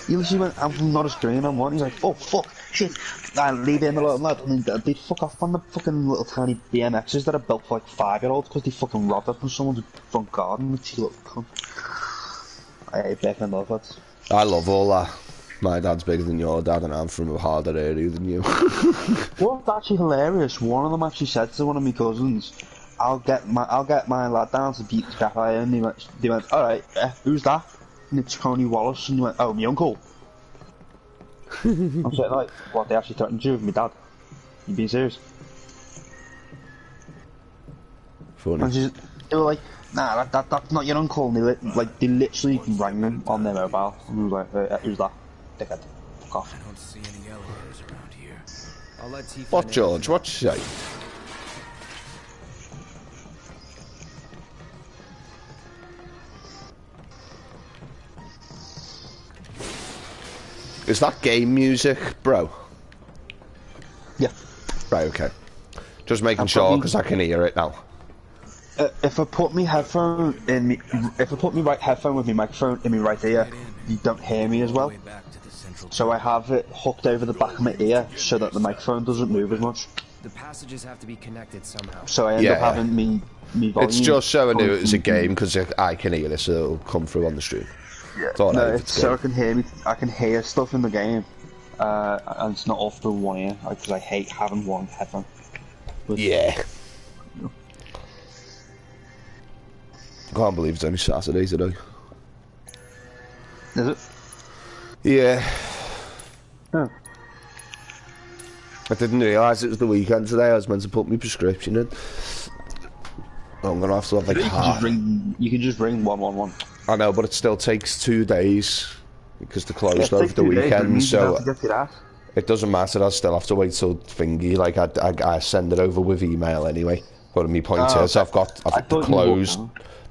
literally went, I'm from Norris Green, I'm what? He's like, oh fuck, shit. Nah, leave in the little lad, and then they'd fuck off on the fucking little tiny BMXs that are built for like 5-year-olds because they fucking robbed it from someone's front garden, which you little cunt. I hate Birkenhead North lads. I love all that. My dad's bigger than your dad and I'm from a harder area than you. What's actually hilarious, one of them actually said to one of my cousins, I'll get my lad down to beat the crap out of him, and they went, alright, who's that? And it's Tony Wallace, and he went, oh, my uncle. I'm saying, like, what, they actually threatened you with my dad? You being serious? Funny. And they were like, Nah, that's not your uncle. And they literally rang me on their mobile. And was like, who's that? Dickhead. Fuck off. I don't see any elevators around here. I'll let T What, George? What you say? Is that game music, bro? Yeah. Right, okay. Just making sure, because I can hear it now. If I put my headphone in me, if I put my right headphone with my microphone in my right ear, you don't hear me as well. So I have it hooked over the back of my ear so that the microphone doesn't move as much. The passages have to be connected somehow. So I end up having me volume. It's just so I knew it was a game, because I can hear it, so it'll come through on the stream. Yeah. No, it's so I can hear me. I can hear stuff in the game, and it's not all through one ear because I hate having one headphone. But, yeah. I can't believe it's only Saturday today. Is it? Yeah. Oh. I didn't realise it was the weekend today. I was meant to put my prescription in. I'm gonna have to have like you can just ring 111. I know, but it still takes 2 days because they're closed over the weekend. So it doesn't matter. I'll still have to wait till thingy. Like I send it over with email anyway. But my point is, I've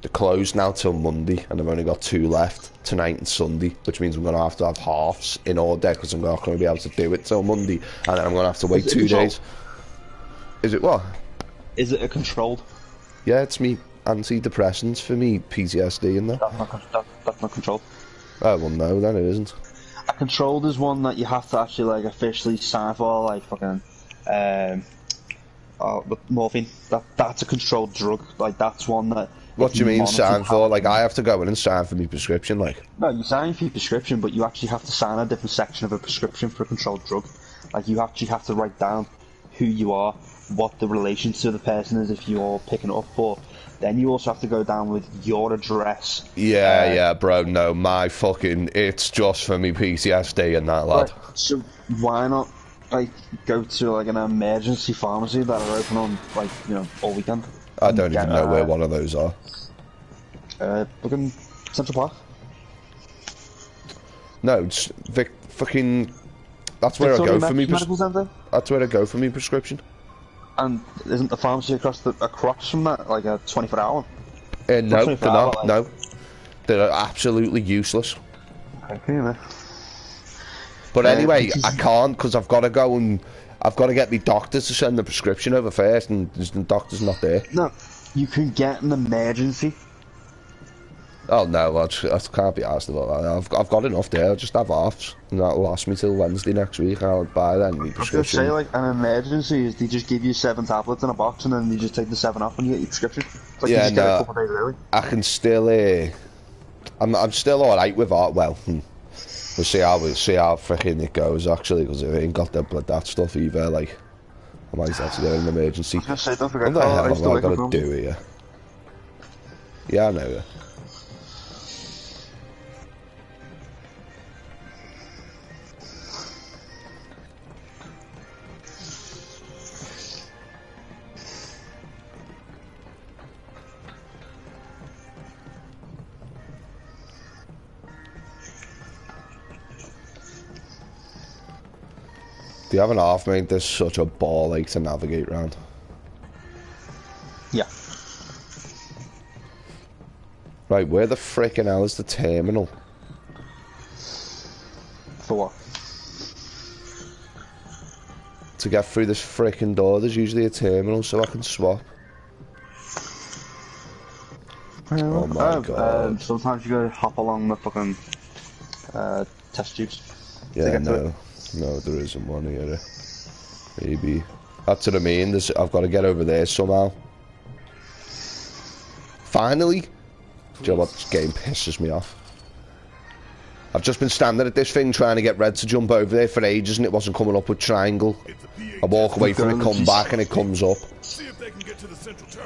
they're closed now till Monday, and I've only got 2 left tonight and Sunday, which means I'm gonna have to have halves in order because I'm not gonna be able to do it till Monday, and then I'm gonna have to wait 2 days. Is it what? Is it a controlled? Yeah, it's me antidepressants for me PTSD and that. That's not controlled. Oh well, no, then it isn't. A controlled is one that you have to actually like officially sign for, like fucking morphine. That's a controlled drug. Like that's one that. What do you mean sign for? Like I have to go in and sign for my prescription, like? No, you sign for your prescription, but you actually have to sign a different section of a prescription for a controlled drug. Like you actually have to write down who you are, what the relation to the person is if you're picking it up for. Then you also have to go down with your address. Yeah, bro, no, my fucking, it's just for me PTSD and that, lad. Right, so why not, like, go to, like, an emergency pharmacy that are open on, like, you know, all weekend? I don't even know where one of those are. Fucking Central Park? No, it's fucking, that's where I go for me prescription. That's where I go for me prescription. And isn't the pharmacy across from that like a 24-hour? No, they're not. Like... No, they're absolutely useless. Okay, but anyway, I can't because I've got to go and I've got to get my doctor to send the prescription over first, and the doctor's not there. No, you can get an emergency. Oh no, I can't be asked about that. I've got enough there. I'll just have halves, and that'll last me till Wednesday next week. I'll buy then my prescription. I was gonna say, like, an emergency is they just give you 7 tablets in a box, and then you just take the 7 off and you get your prescription. It's like you just get it a couple of days early. I can still, I'm still all right with art. Well, we'll see how freaking it goes actually, because I ain't got that stuff either. Like, I might have to go in an emergency. I was gonna say, don't forget. What the hell have I got to do here? Yeah, I know. Yeah. Do you have an half mate? There's such a ball like to navigate round. Yeah. Right, where the frickin' hell is the terminal? For what? To get through this frickin' door, there's usually a terminal so I can swap. Oh my god. Sometimes you gotta hop along the fucking test tubes. Yeah, no, there isn't one here. Maybe. That's what I mean. I've got to get over there somehow. Finally! Do you know what? This game pisses me off. I've just been standing at this thing trying to get Red to jump over there for ages and it wasn't coming up with triangle. I walk away from it, come back and it comes up.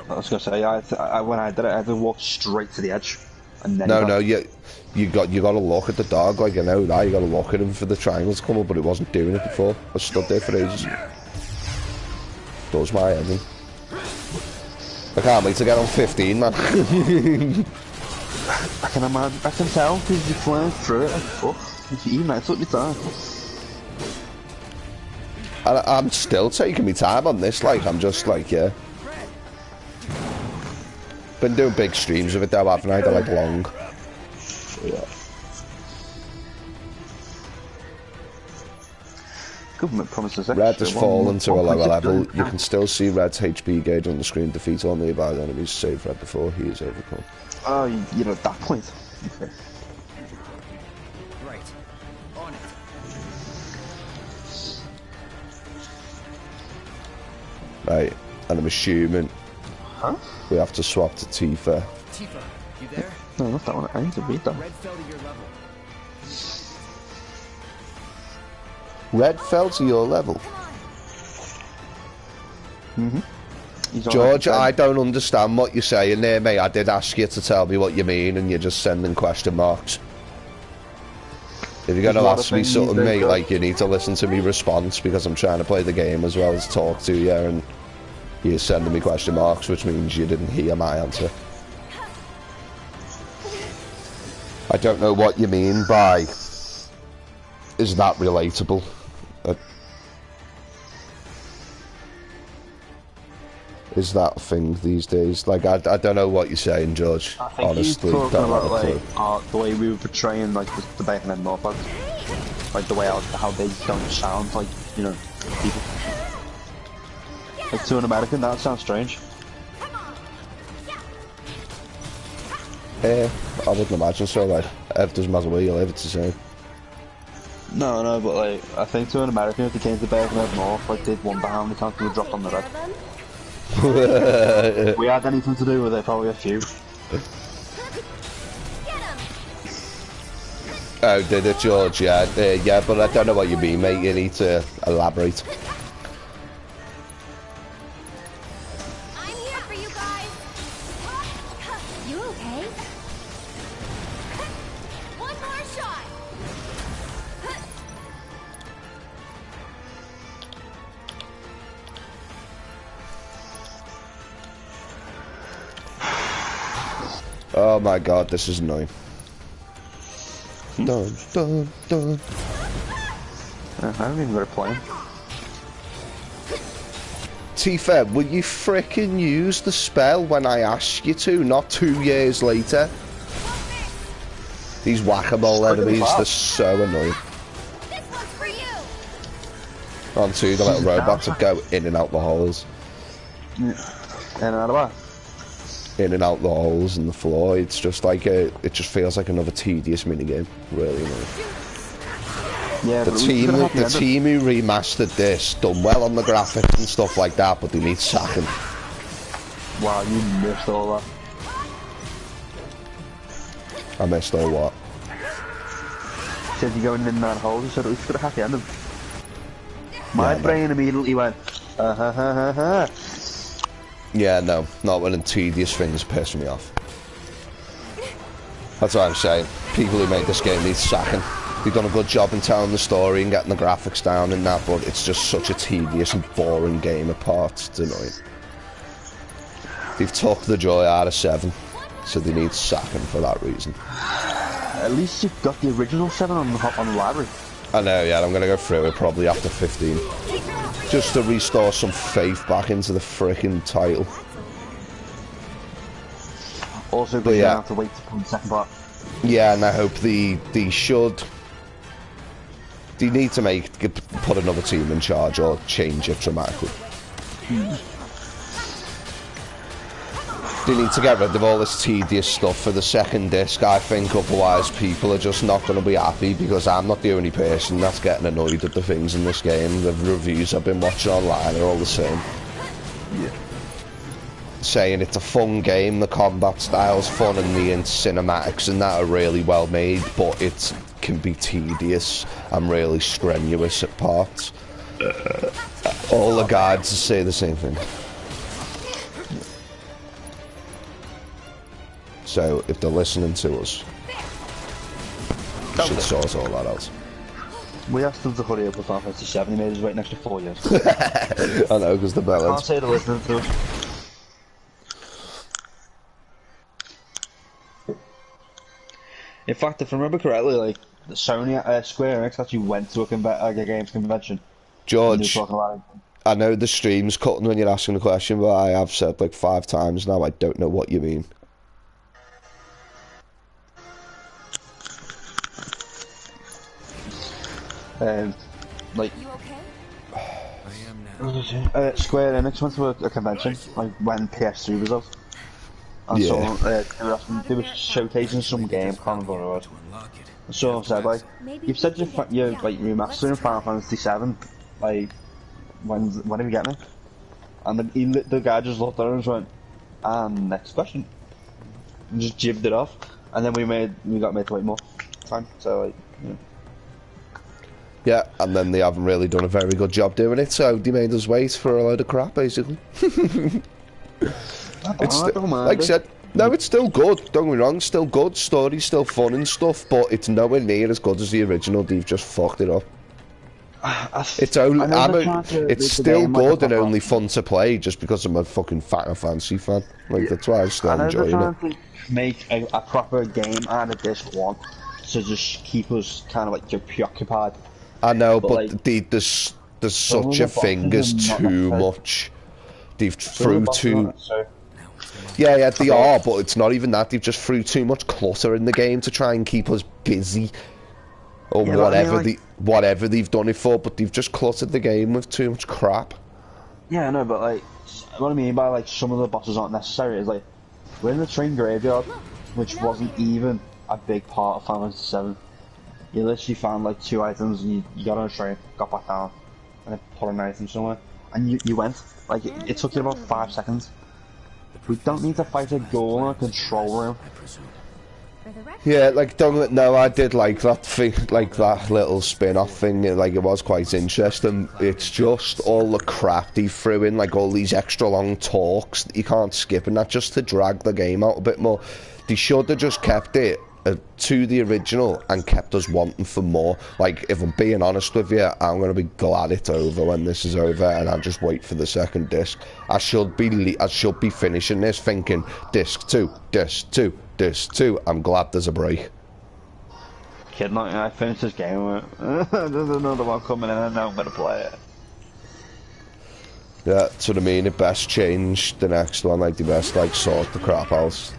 I was gonna say, when I did it, I had to walk straight to the edge. And then you got to look at the dog, like, you know that, you got to look at him for the triangles to come up, but it wasn't doing it before. I stood there for ages. Does my head in. I can't wait to get on 15, man. I can imagine. I can tell because you're flying through it like fuck. It's even nice up your time. I'm still taking my time on this, like, I'm just like, yeah. Been doing big streams of it though, haven't I? They're like long. Yeah. Government promises Red has fallen to a lower level. You can still see Red's HP gauge on the screen. Defeat all nearby enemies. Save Red before he is overcome. Oh, you're at that point. Okay. Right. On it. Right, and I'm assuming Huh? we have to swap to Tifa. Tifa, you there? No, not that one. I need to read that. Red fell to your level. Red fell to your level. George, I don't understand what you're saying there, mate. I did ask you to tell me what you mean, and you're just sending question marks. If you're going to ask me something, mate, like, you need to listen to me response, because I'm trying to play the game as well as talk to you, and you're sending me question marks, which means you didn't hear my answer. I don't know what you mean by, is that relatable? Is that a thing these days? Like, I don't know what you're saying, George. I think honestly, you're talking don't about, have a clue. like, the way we were portraying, like, the Bacon and Norfolk. Like, the way how they don't sound like, you know, people. Like, to an American, that sounds strange. I wouldn't imagine so, like, it doesn't matter where you live, it's the same. No, but, like, I think to an American, if they came to Bacon and North, like, they'd wonder how many times we dropped on the red. If we had anything to do with it, probably a few. Oh, did it, George? Yeah, yeah, but I don't know what you mean, mate. You need to elaborate. I'm here for you guys. You okay? One more shot. Oh my god, this is annoying. Dun, dun, dun. I haven't even got a plan. Tifa, will you frickin' use the spell when I ask you to, not 2 years later? These whack-a-mole enemies, they're so annoying. This one's for you. On to the little robots that go in and out the holes. Yeah. And out of what? In and out the holes in the floor. It's just like it just feels like another tedious minigame. Really annoying. Yeah, the team who remastered this done well on the graphics and stuff like that, but they need sacking. Wow, you missed all that. I missed all what? Said you're going in that hole, you said at least got a happy ending. My brain immediately went, Yeah, no, not when tedious things piss me off. That's what I'm saying. People who made this game need sacking. They've done a good job in telling the story and getting the graphics down and that, but it's just such a tedious and boring game of parts. It's annoying. They've took the joy out of 7, so they need sacking for that reason. At least you've got the original 7 on the library. I know, yeah, I'm gonna go through it probably after 15. Just to restore some faith back into the frickin' title. Also, but you have to wait to play the second part. Yeah, and I hope they should. They need to put another team in charge or change it dramatically. They need to get rid of all this tedious stuff for the second disc, I think, otherwise people are just not going to be happy, because I'm not the only person that's getting annoyed at the things in this game. The reviews I've been watching online are all the same. Yeah. Saying it's a fun game, the combat style's fun and the cinematics and that are really well made, but it can be tedious and really strenuous at parts. All the guides say the same thing. So, if they're listening to us, should sort all that out. We asked them to hurry up with Final Fantasy 7, he made us wait an extra 4 years. I know, because the balance. Can't say they're listening to us. In fact, if I remember correctly, like the Sony Square Enix actually went to a games convention. And they were George, talking about it. I know the stream's cutting when you're asking the question, but I have said like 5 times now I don't know what you mean. Like You okay? I am now. Square Enix went to a convention like when PS3 was out. And Yeah. they were showcasing some game, can't remember what it was. To unlock it. So I said like, Maybe you've said we can you're get- like remastering Final Fantasy 7, like when are we getting it? And the guy just looked at her and just went, and next question, and just jibbed it off, and then we got made to wait more time. So like, you know. Yeah, and then they haven't really done a very good job doing it, so they made us wait for a load of crap, basically. It's like I said, no, it's still good. Don't get me wrong, still good. Story's still fun and stuff, but it's nowhere near as good as the original. They've just fucked it up. It's only, it's still good and only fun to play, just because I'm a fucking Final Fantasy fan. Like that's why I'm still enjoying it. To make a proper game out of this one, to just keep us kind of like preoccupied. I know, but like, there's such a thing as too much. They've threw too. Yeah, they are, but it's not even that. They've just threw too much clutter in the game to try and keep us busy, or Yeah, whatever I mean, like, whatever they've done it for. But they've just cluttered the game with too much crap. Yeah, I know, but like, what I mean by like some of the bosses aren't necessary is like, we're in the train graveyard, which wasn't even a big part of Final Fantasy 7. You literally found like 2 items and you got on a train, got back down, and then put an item somewhere, and you went. Like, it took you about 5 seconds. We don't need to fight a ghoul in a control room. For the record, Yeah, like no, I did like that thing, like that little spin-off thing. Like it was quite interesting. It's just all the crap they threw in, like all these extra long talks that you can't skip, and that just to drag the game out a bit more. They should have just kept it to the original and kept us wanting for more. Like, if I'm being honest with you, I'm gonna be glad it's over when this is over, and I'll just wait for the second disc. I should be finishing this thinking disc 2, disc 2, disc 2. I'm glad there's a break. Kid, like, I finished this game. There's another one coming in, and now I'm gonna play it. Yeah, that's what I mean. It best change the next one. Like, the best like sort the crap out.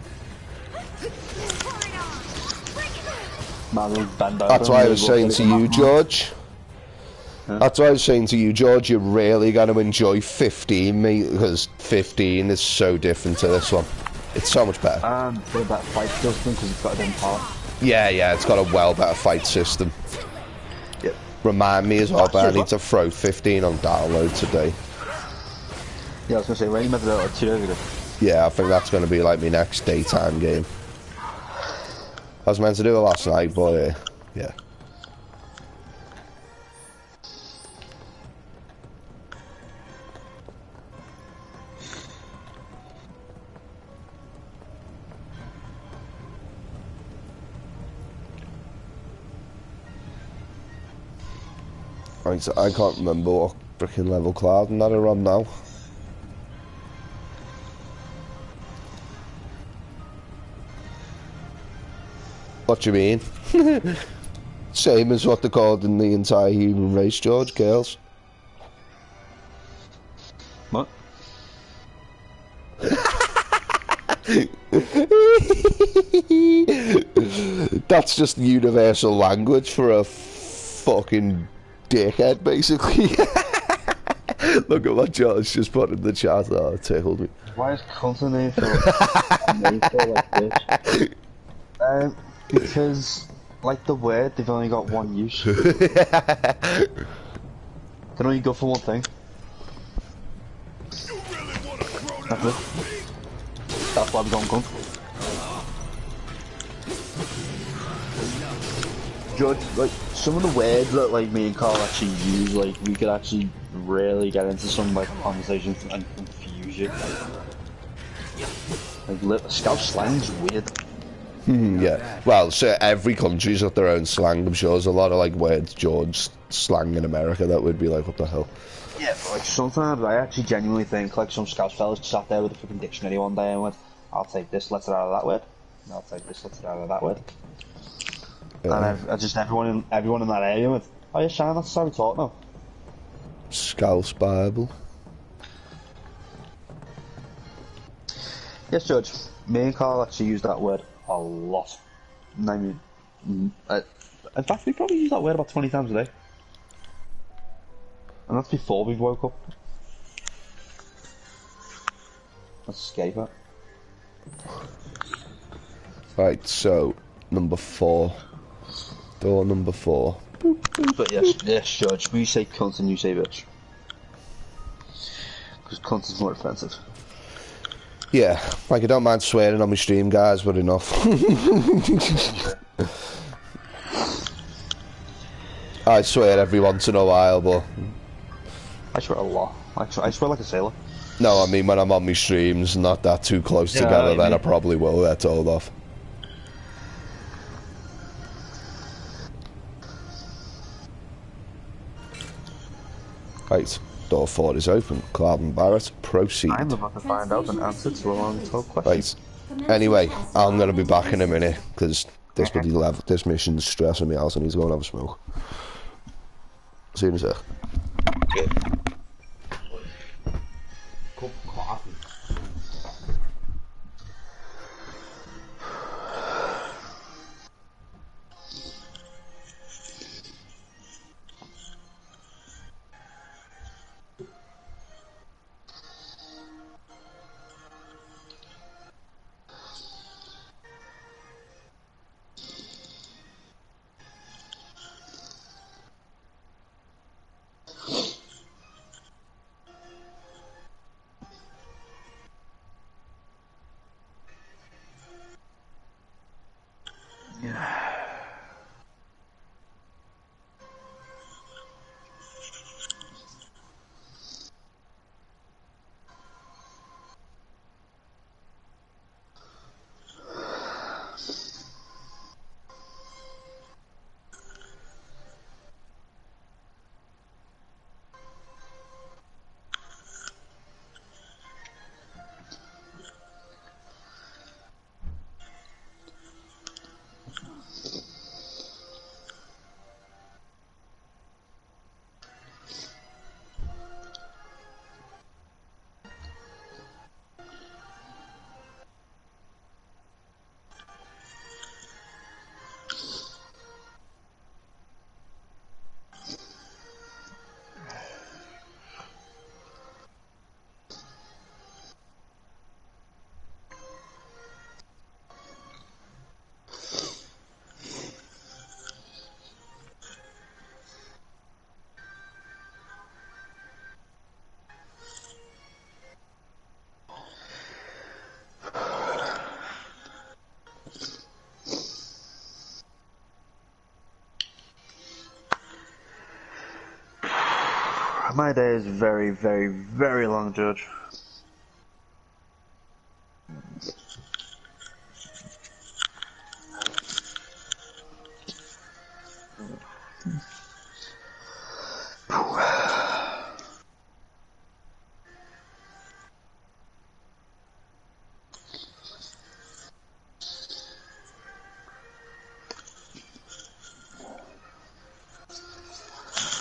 That's why I was saying to you, George. That's why I was saying to you, George. You're really going to enjoy 15, mate, because 15 is so different to this one. It's so much better. And for that fight system, because it's got a different part. Yeah, it's got a well better fight system. Yep. Remind me as well, but I need to throw 15 on download today. Yeah, I was gonna say, when you meant to do it like 2 days ago. Yeah, I think that's going to be like my next daytime game. I was meant to do it last night, but yeah. Right, I can't remember what freaking level Cloud and that are on now. What do you mean? Same as what they're called in the entire human race, George. Girls. What? That's just universal language for a fucking dickhead, basically. Look at what George just put in the chat. Oh, it tickled me. Why is cunt name so like this? Because, like the word, they've only got one use. They can only go for one thing. That's it. That's why we don't come. Judge, like, some of the words that, like, me and Carl actually use, like, we could actually really get into some, like, conversations and confuse you. Like, Scout slang's weird. Yeah, well, so every country's got their own slang. I'm sure there's a lot of like words George slang in America that would be like, what the hell? Yeah, but like sometimes I actually genuinely think like some Scouse fellas sat there with a fucking dictionary one day and went, I'll take this letter out of that word, and I'll take this letter out of that word. I just everyone in that area went, "Oh yeah, Shine, that's how we talk now." Scouse Bible. Yes, Judge. Me and Carl actually use that word a lot. I mean, in fact, we probably use that word about 20 times a day. And that's before we woke up. That's scary, that. Right, so number 4. Door number 4. But yes, Judge. We say cunt and you say bitch. Because cunt is more offensive. Yeah, like I don't mind swearing on my stream, guys, but enough. I swear every once in a while, but... I swear a lot. I swear like a sailor. No, I mean when I'm on my streams, not that too close together, then I probably will get told off. Right, door 4 is open. Clark and Barrett, proceed. I'm about to find out an answer to a long-told question. Right, anyway, I'm going to be back in a minute, because this mission's stressing me out. I need to go and have a smoke. See you in a sec. Cup of coffee. My day is very, very, very long, Judge.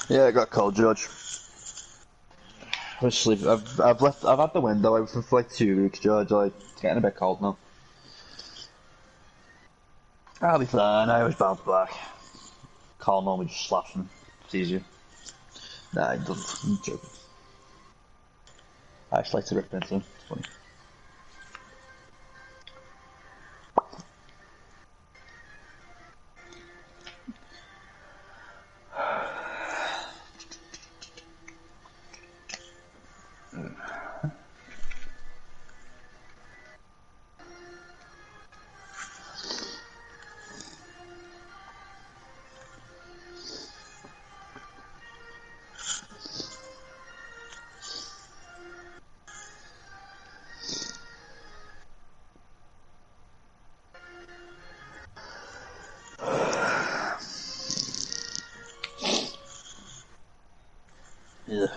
Yeah, I got cold, Judge. I've had the window open for like 2 weeks, Judge. Like, it's getting a bit cold now. I'll be fine. I always bounce back. Carl normally just slaps me. It's easier. Nah, he doesn't. I'm joking. I actually like to rip into him. It's funny. Yeah.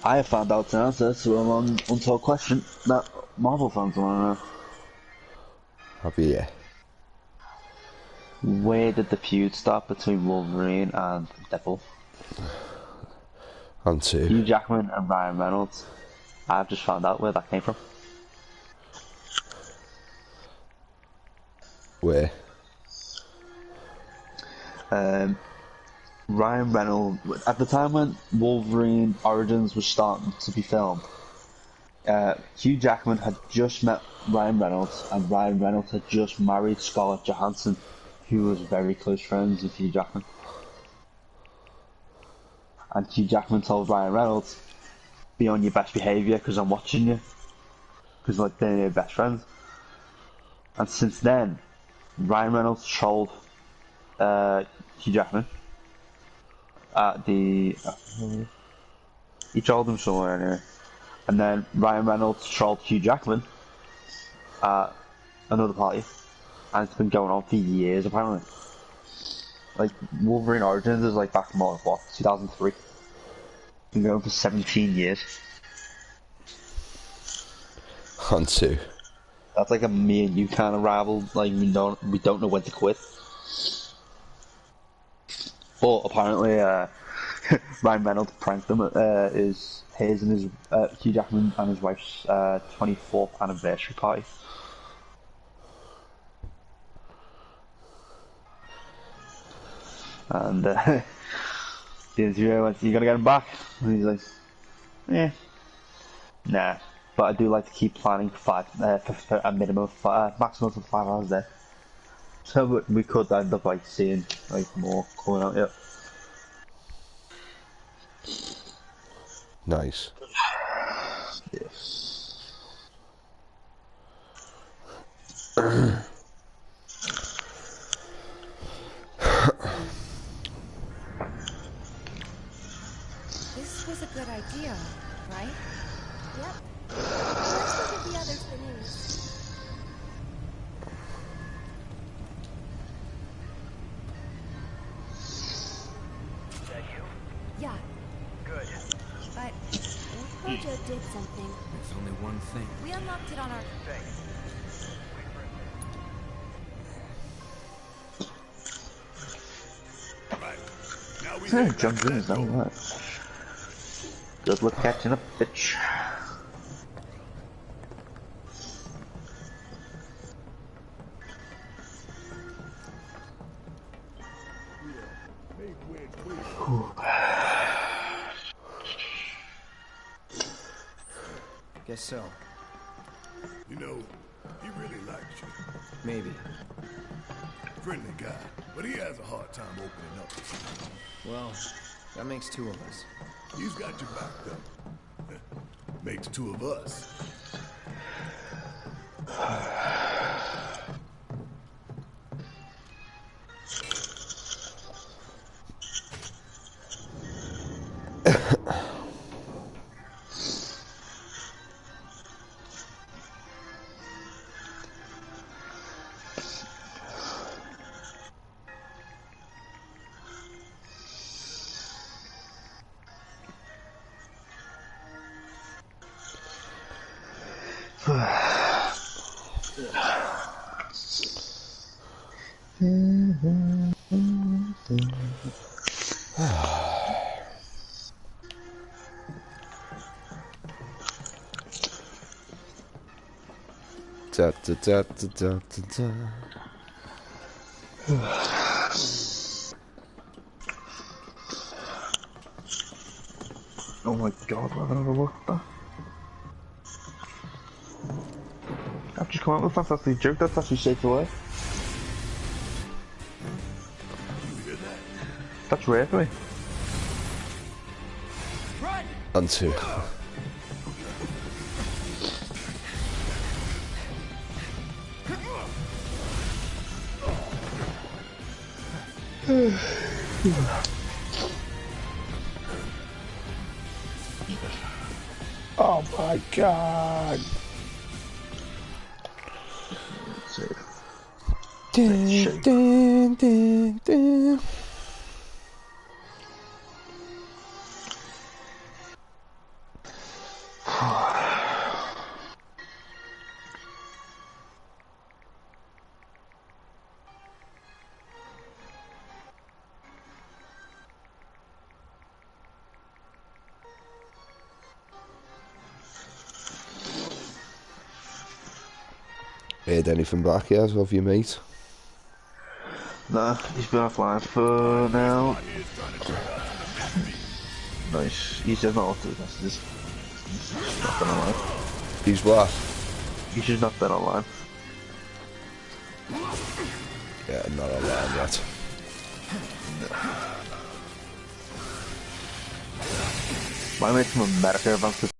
I have found out the answer to a long untold question that Marvel fans want to know. Have you? Where did the feud start between Wolverine and Deadpool? On two. Hugh Jackman and Ryan Reynolds. I've just found out where that came from. Where? Ryan Reynolds, at the time when Wolverine Origins was starting to be filmed, Hugh Jackman had just met Ryan Reynolds, and Ryan Reynolds had just married Scarlett Johansson, who was very close friends with Hugh Jackman. And Hugh Jackman told Ryan Reynolds, be on your best behaviour because I'm watching you. Because like they're your best friends. And since then, Ryan Reynolds trolled Hugh Jackman at the... he trolled him somewhere anyway. And then Ryan Reynolds trolled Hugh Jackman at another party. And it's been going on for years apparently. Like Wolverine Origins is like back in what, 2003? It's been going for 17 years. On two. That's like a me and you kind of rival. Like we don't know when to quit. But apparently, Ryan Reynolds pranked them at his and his Hugh Jackman and his wife's 24th anniversary party. And the interviewer went, "You gonna get him back?" And he's like, "Yeah, nah." But I do like to keep planning for a minimum of maximum of 5 hours there. So we could end up like seeing like more coming out. Yeah. Nice. Yes. This was a good idea, right? Yep. Let's go give the others the news. Is that you? Yeah, Good. but Hojo did something. There's only one thing. we unlocked it on our... Thanks. Wait for it. Right. Now we Yeah, head back jumped to in, that is that door. right? Good luck catching up, bitch. Guess so. You know, he really likes you. Maybe. Friendly guy, but he has a hard time opening up. Well, that makes two of us. He's got you backed up. Makes two of us. Da, da, da, da, da, da, da. Oh my god, what have I looked at? I've just come up with a fantastic joke that's actually safe away. You hear that? That's rare for me. On two. Oh my god. Dun, dun, dun, dun. Heard anything back yet of your mate? Nah, he's been offline for now. Nice. He's just not up to the messages. He's not been online. He's what? He's just not been online. Yeah, not online yet. My mate's from America, Advanced.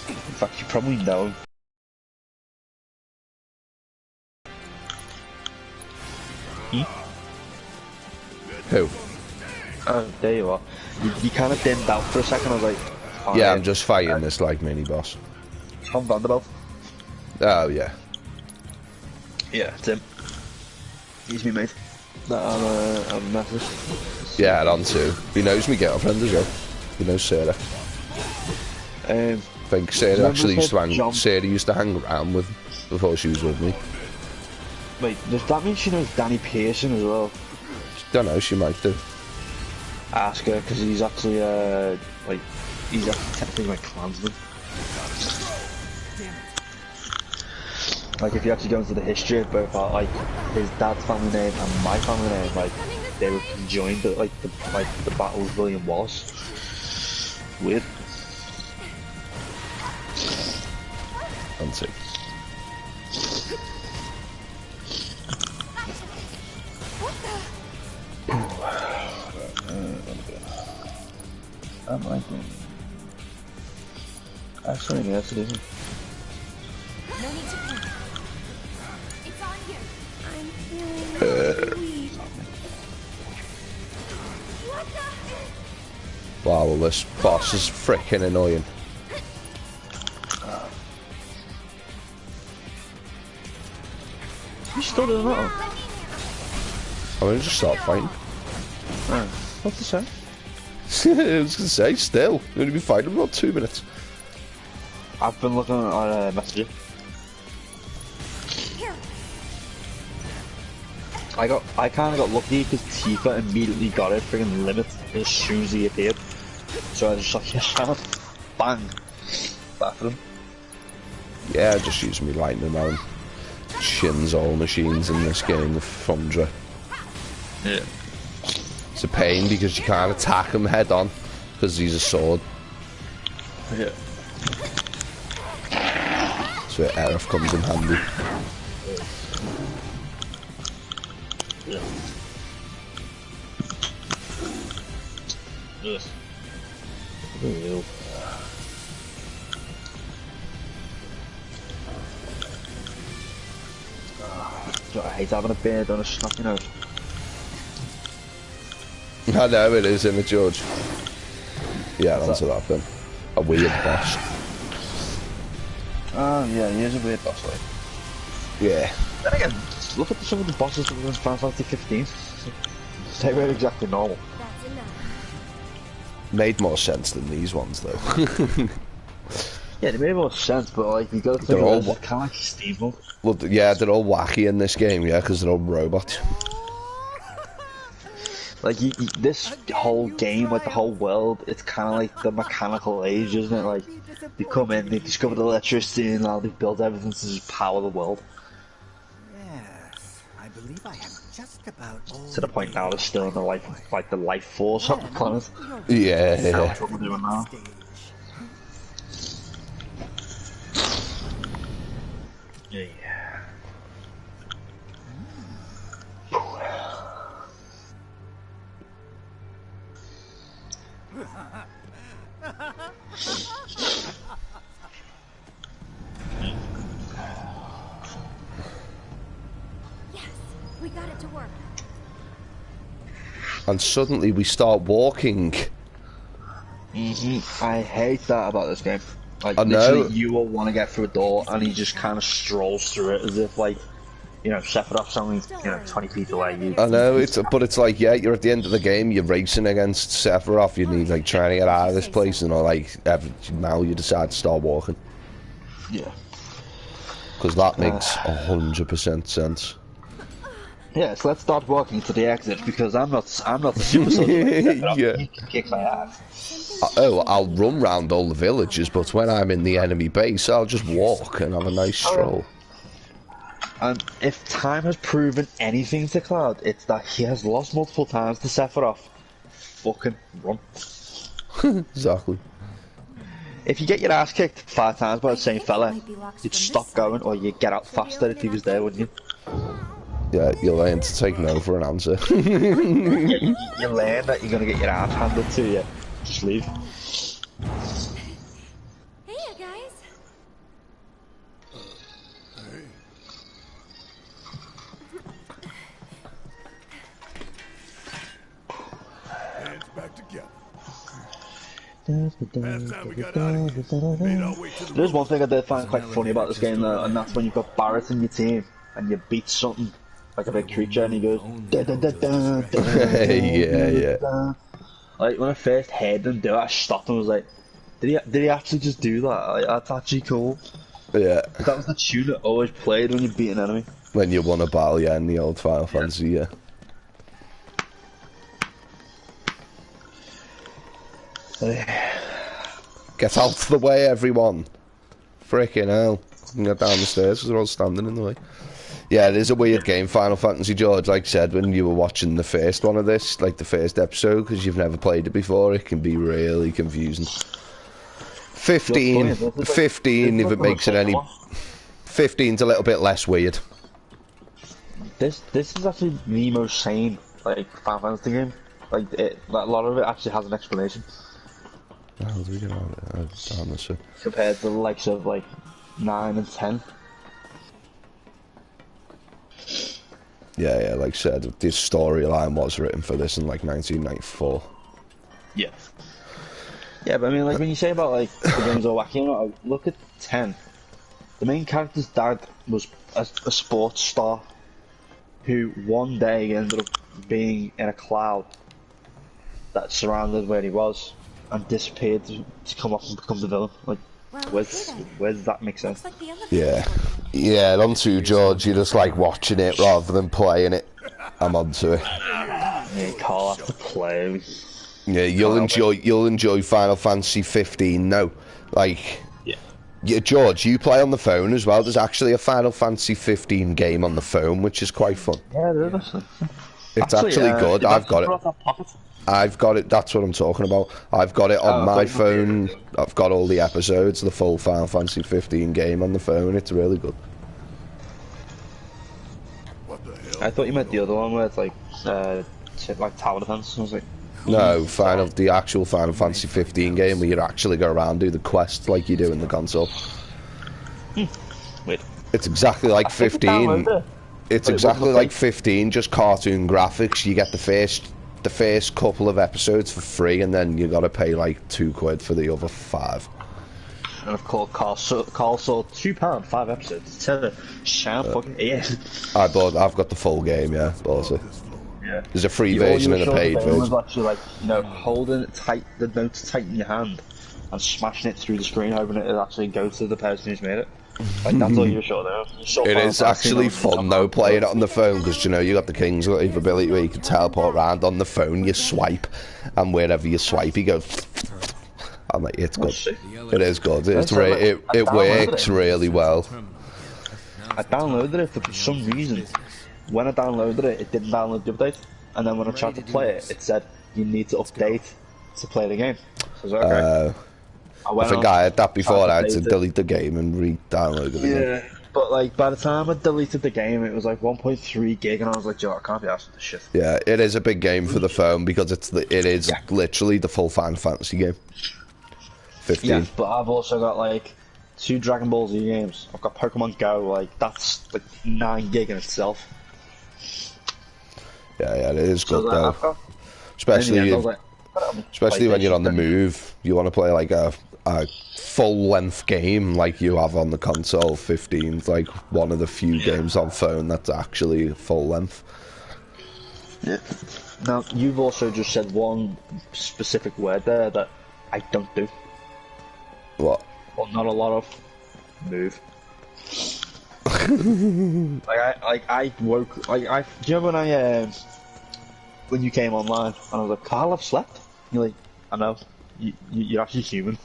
In fact, you probably know. Who? Oh, there you are. You kind of dimmed out for a second. I was like, oh, yeah, I'm just fighting this like mini boss. Tom Vanderbilt. Oh yeah. Yeah, it's him. He's me mate. That I'm a message. Yeah, on too. He knows me girlfriend as well. He knows Sarah. I think Sarah actually used to hang. Sarah used to hang around with before she was with me. Wait, does that mean she knows Danny Pearson as well? Don't know. She might do. Ask her because he's actually like he's actually technically my clansman. Like if you actually go into the history of both like his dad's family name and my family name, like they were conjoined at like the Battle of William Wallace. Weird. Fancy. I'm liking. Actually, yes, it isn't. No need to panic. It's on you. I'm feeling weak. What the? Wow, well, this boss is freaking annoying. You still doing that? I'm gonna just start fighting. What's the say? I was gonna say, still, we're gonna be fighting about 2 minutes. I've been looking at messages. I kind of got lucky because Tifa immediately got it friggin' limit as soon as he appeared. So I just like, yeah, bang, back at him. Yeah, just use me lightning round. Shins all machines in this game with Thundra. Yeah. It's a pain because you can't attack him head on because he's a sword. Yeah. So Aerith comes in handy. Yeah. Yes. Ew. I hate having a beard on a snappy nose. I know it is, isn't it, George? Yeah, onto that then. A weird boss. Oh yeah, he is a weird boss, like. Yeah. Then again, look at some of the bosses in Final Fantasy 15. They weren't exactly normal. That's enough. Made more sense than these ones, though. Yeah, they made more sense, but like you gotta think of it kind of like steampunk. Well, yeah, they're all wacky in this game, yeah, because they're all robots. Like this whole game, like the whole world, it's kind of like the mechanical age, isn't it? Like they come in, they discover the electricity, and now they build everything to just power the world. Yes, I believe I am just about all To the point now they're still in the life force of the planet. Yeah. That's what we're doing now. Yeah. Yes, we got it to work. And suddenly we start walking. I hate that about this game. Like, I know. literally, you will want to get through a door, and he just kind of strolls through it as if, like, you know, Sephiroth's only, 20 feet away. I know, but it's like, yeah, you're at the end of the game, you're racing against Sephiroth, you need, like, trying to get out of this place, and now you decide to start walking. Yeah. Because that makes 100% sense. Yes, let's start walking to the exit because I'm not the super soldier. Yeah. You can kick my ass. Oh, I'll run round all the villages, but when I'm in the enemy base, I'll just walk and have a nice stroll. And if time has proven anything to Cloud, it's that he has lost multiple times to Sephiroth. Fucking run. Exactly. If you get your ass kicked 5 times by the same fella, you'd stop going or you'd get out faster if he was there, wouldn't you? Yeah, you'll learn to take no for an answer. You learn that you're gonna get your ass handed to you. Just leave. Hey, you guys. Hands back together. Last time we got out of here, made our way to the There's one thing I did find quite funny about this game though, and that's when you've got Barrett in your team and you beat something like a big creature and he goes da da da da da. Yeah. Like when I first heard them do it, I stopped and was like, did he actually just do that? Like, that's actually cool. Yeah. That was the tune that always played when you beat an enemy. When you won a battle, yeah, in the old Final Fantasy, yeah. Get out of the way, everyone. Frickin' hell. You can get down the stairs because they're all standing in the way. Yeah, it is a weird game, Final Fantasy, George. Like I said, when you were watching the first one of this, like the first episode, because you've never played it before, it can be really confusing. 15, if it makes it any... 15's a little bit less weird. This is actually the most sane, like, Final Fantasy game. Like, a lot of it actually has an explanation. How do we get on this way? Compared to the likes of, like, 9 and 10. Yeah, like I said, the storyline was written for this in, like, 1994. Yeah. Yeah, but I mean, like, when you say about, like, the games are wacky, you know, look at 10. The main character's dad was a sports star who one day ended up being in a cloud that surrounded where he was and disappeared to come up and become the villain. Like, where does that make sense? Yeah, onto George, you just like watching it rather than playing it. I'm onto it. Yeah, Carl has to play. Yeah, you'll enjoy Final Fantasy 15 now. Like, yeah, George, you play on the phone as well. There's actually a Final Fantasy 15 game on the phone, which is quite fun. Yeah, there is. It's actually good. I've got it. I've got it. That's what I'm talking about. I've got it on my phone. I've got all the episodes, the full Final Fantasy 15 game on the phone. It's really good. I thought you meant the other one where it's like tower defense. I was like, no, the actual Final Fantasy 15 game where you actually go around and do the quests like you do in the console. Wait. It's exactly like 15. It's exactly like 15, just cartoon graphics. You get the first couple of episodes for free, and then you gotta pay like £2 for the other 5. And of course, Carl saw £2, 5 episodes. It's a sham fucking idiot. I've got the full game, yeah. Also, yeah. There's a free version and a paid version. Was actually like, you know, holding it tight, the notes tight in your hand, and smashing it through the screen, hoping it actually goes to the person who's made it. Like, that's all you shot there. It is actually fun though, playing it on the phone, because you know you got the King's ability where you can teleport around on the phone. You swipe, and wherever you swipe, you go. I'm like, it's good. It is good. It works really well. I downloaded it for some reason. When I downloaded it, it didn't download the update, and then when I tried to play it, it said you need to update to play the game. So I was like, okay. I think I had that before. I had to delete the game and re-download it again. Yeah, but like by the time I deleted the game, it was like 1.3 gig, and I was like, Joe, I can't be asked for this shit. Yeah, it is a big game for the phone because it is literally the full Final Fantasy game. 15. Yeah, but I've also got like 2 Dragon Ball Z games. I've got Pokemon Go. Like that's like 9 gig in itself. Yeah, it is good though. Especially when you're on the move, you want to play like a full-length game like you have on the console. 15's like one of the few games on phone that's actually full-length. Yeah. Now, you've also just said one specific word there that I don't do. What? Well, not a lot of. Move. I woke, do you remember when you came online, and I was like, Carl, I've slept? You're like, I know, you're actually human.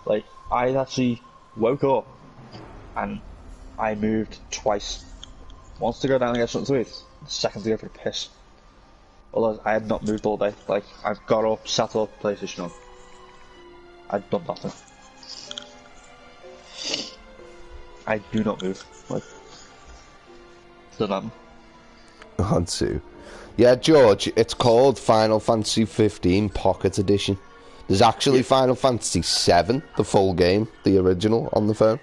Like, I actually woke up, and I moved twice. Once to go down and get something to eat, second to go for a piss. Although I had not moved all day. Like, I've got up, sat up, PlayStation on. I'd done nothing. I do not move. Like, done nothing. On to. Yeah, George, it's called Final Fantasy 15 Pocket Edition. There's actually Final Fantasy 7, the full game, the original, on the phone.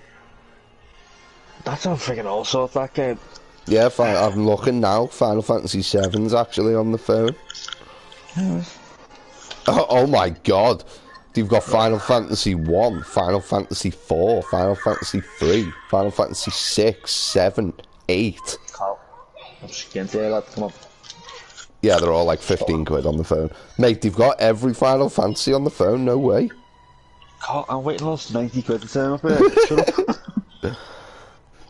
That's how freaking awesome that game. Yeah, I'm looking now. Final Fantasy 7's actually on the phone. Oh my god. You've got Final Fantasy 1, Final Fantasy 4, Final Fantasy 3, Final Fantasy 6, 7, 8. I'm just getting there, lad. Come on. Yeah, they're all like 15 quid on the phone. Mate, they've got every Final Fantasy on the phone, no way. God, I'm waiting on those 90 quid to turn up here. Shut up.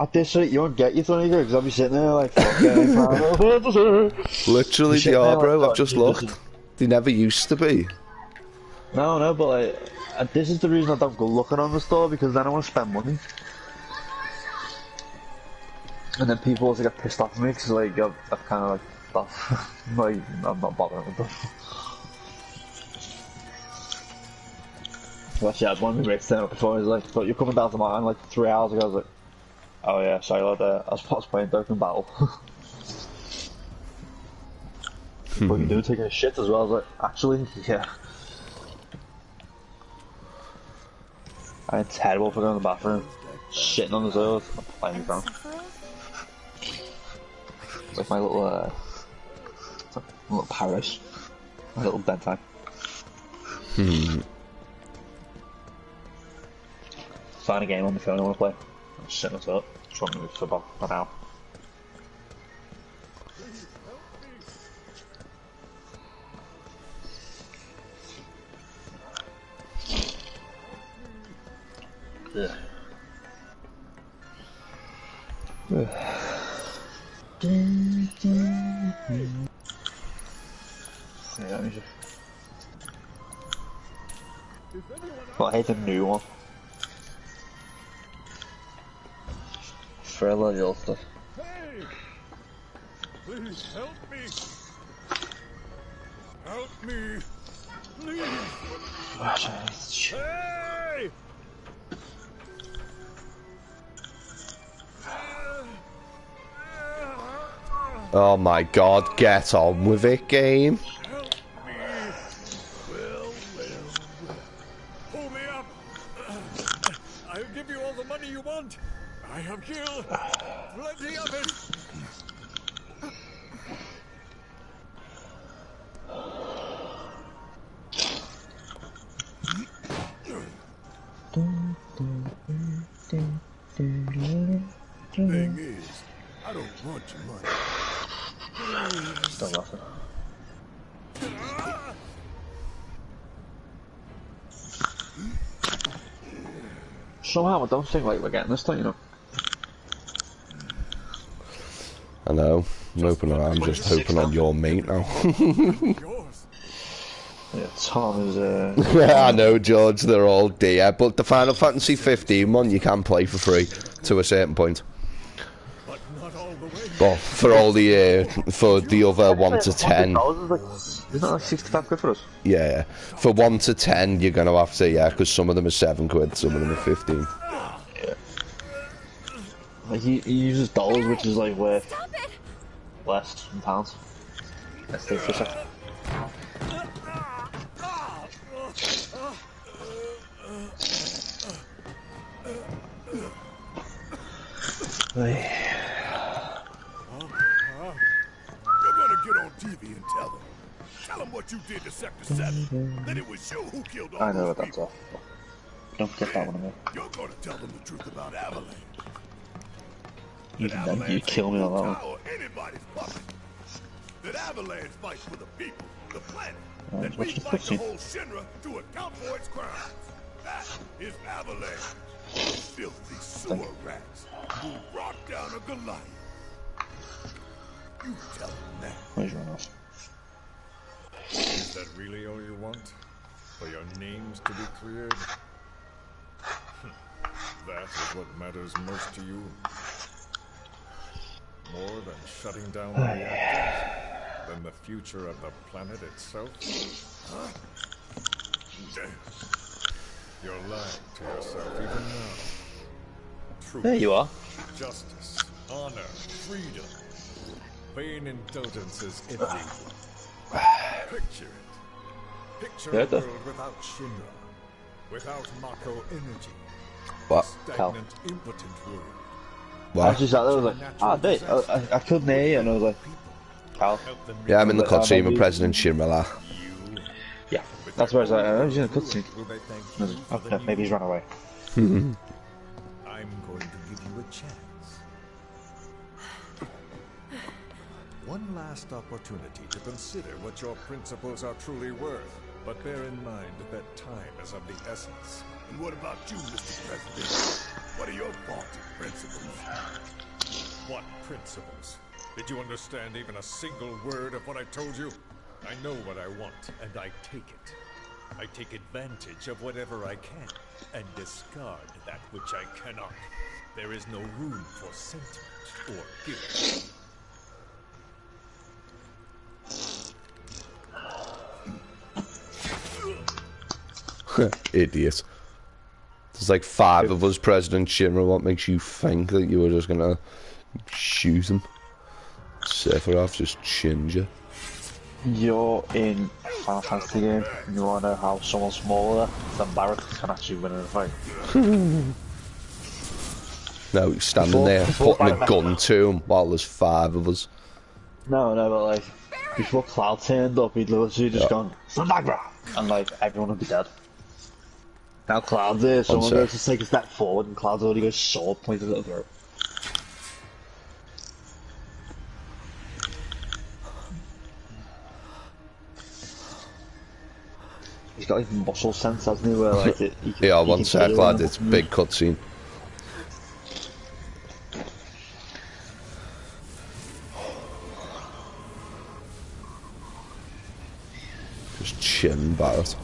At this rate, you won't get your 20 quid because I'll be sitting there like, fucking Final Fantasy. Literally, they are, bro. I've just looked. They never used to be. No, but like, this is the reason I don't go looking on the store, because then I want to spend money. And then people also get pissed off at me because like, I've kind of like, like, I'm not bothering with them. Well, actually, I had one of my mates turn up before. He's like, "But you're coming down to mine like 3 hours ago." I was like, "Oh yeah, sorry, lad. I was playing Dokkan Battle." But you do taking a shit as well. I was like, "Actually, yeah." I'm terrible for going to the bathroom, shitting on the toilet, and playing the phone. It's like my little, paradise, my little bedtime. Find a game on the phone I want to play. I'm just sitting on the toilet, just want to move for about an hour. Yeah. Well, I hate the new one. For a lot of the old stuff. Hey! Please help me! Help me! Please! Hey! Oh my god, get on with it, game. Help me! Well. Pull me up! I'll give you all the money you want. I have killed plenty of it. Thing is, I don't want your money. Still laughing. Somehow I don't think like we're getting this thing, you know. I know. I'm just hoping on your mate now. Yeah, Tom is Yeah, I know, George, they're all dear, but the Final Fantasy 15 one you can play for free to a certain point. But for all the for the other 1 to 10, isn't that like 65 quid for us? yeah, for 1 to 10 you're gonna have to, yeah, because some of them are 7 quid, some of them are 15. Yeah. Like he uses dollars, which is like worth less than pounds. Let's take this up. You're gonna get on TV and tell them. Tell them what you did to Sector 7. That it was you who killed all I know those what that's people. off. Don't forget that one again. You're gonna tell them the truth about Avalanche. Even then, you kill me on that one. Power anybody's puppet. That Avalanche fights for the people, the planet. That we what's the fight the pussy? whole Shinra to account for its crimes. That is Avalanche. Filthy sewer rats who brought down a Goliath. You tell him that. Where's your enough? Is that really all you want? For your names to be cleared? That is what matters most to you? More than shutting down the reactors? Than the future of the planet itself? Huh? You're lying to yourself even now. Truth, There you are. justice, honor, freedom. Vain indulgences envy. Picture it. Picture a world without Shinra. Without Mako energy. What? Stagnant, impotent world. I was just out there, I was like, I couldn't hear you, and I was like, Cal. Yeah, I'm in the cutscene with President Shinra. Yeah, that's where I was like, I was in a cutscene. Okay, maybe he's run away. I'm going to give you a chance. One last opportunity to consider what your principles are truly worth. But bear in mind that time is of the essence. And what about you, Mr. President? What are your faulty principles? What principles? Did you understand even a single word of what I told you? I know what I want, and I take it. I take advantage of whatever I can, and discard that which I cannot. There is no room for sentiment or guilt. Idiot. There's like 5 of us, President Shinra. What makes you think that you were just gonna shoot him? Sephiroth just chinned you. You're in a Final Fantasy game, and you wanna know how someone smaller than Barrett can actually win in a fight. No, he's standing there putting a gun to him while there's 5 of us. No, but like, before Cloud turned up, he'd literally just gone, Sandagra! And like, everyone would be dead. Now Cloud's there, someone goes to take a step forward, and Cloud's already goes sword pointed at the throat. He's got like muscle sense, hasn't he? Where like yeah, one sec, lad. It's a big cutscene. Just chin Barrett.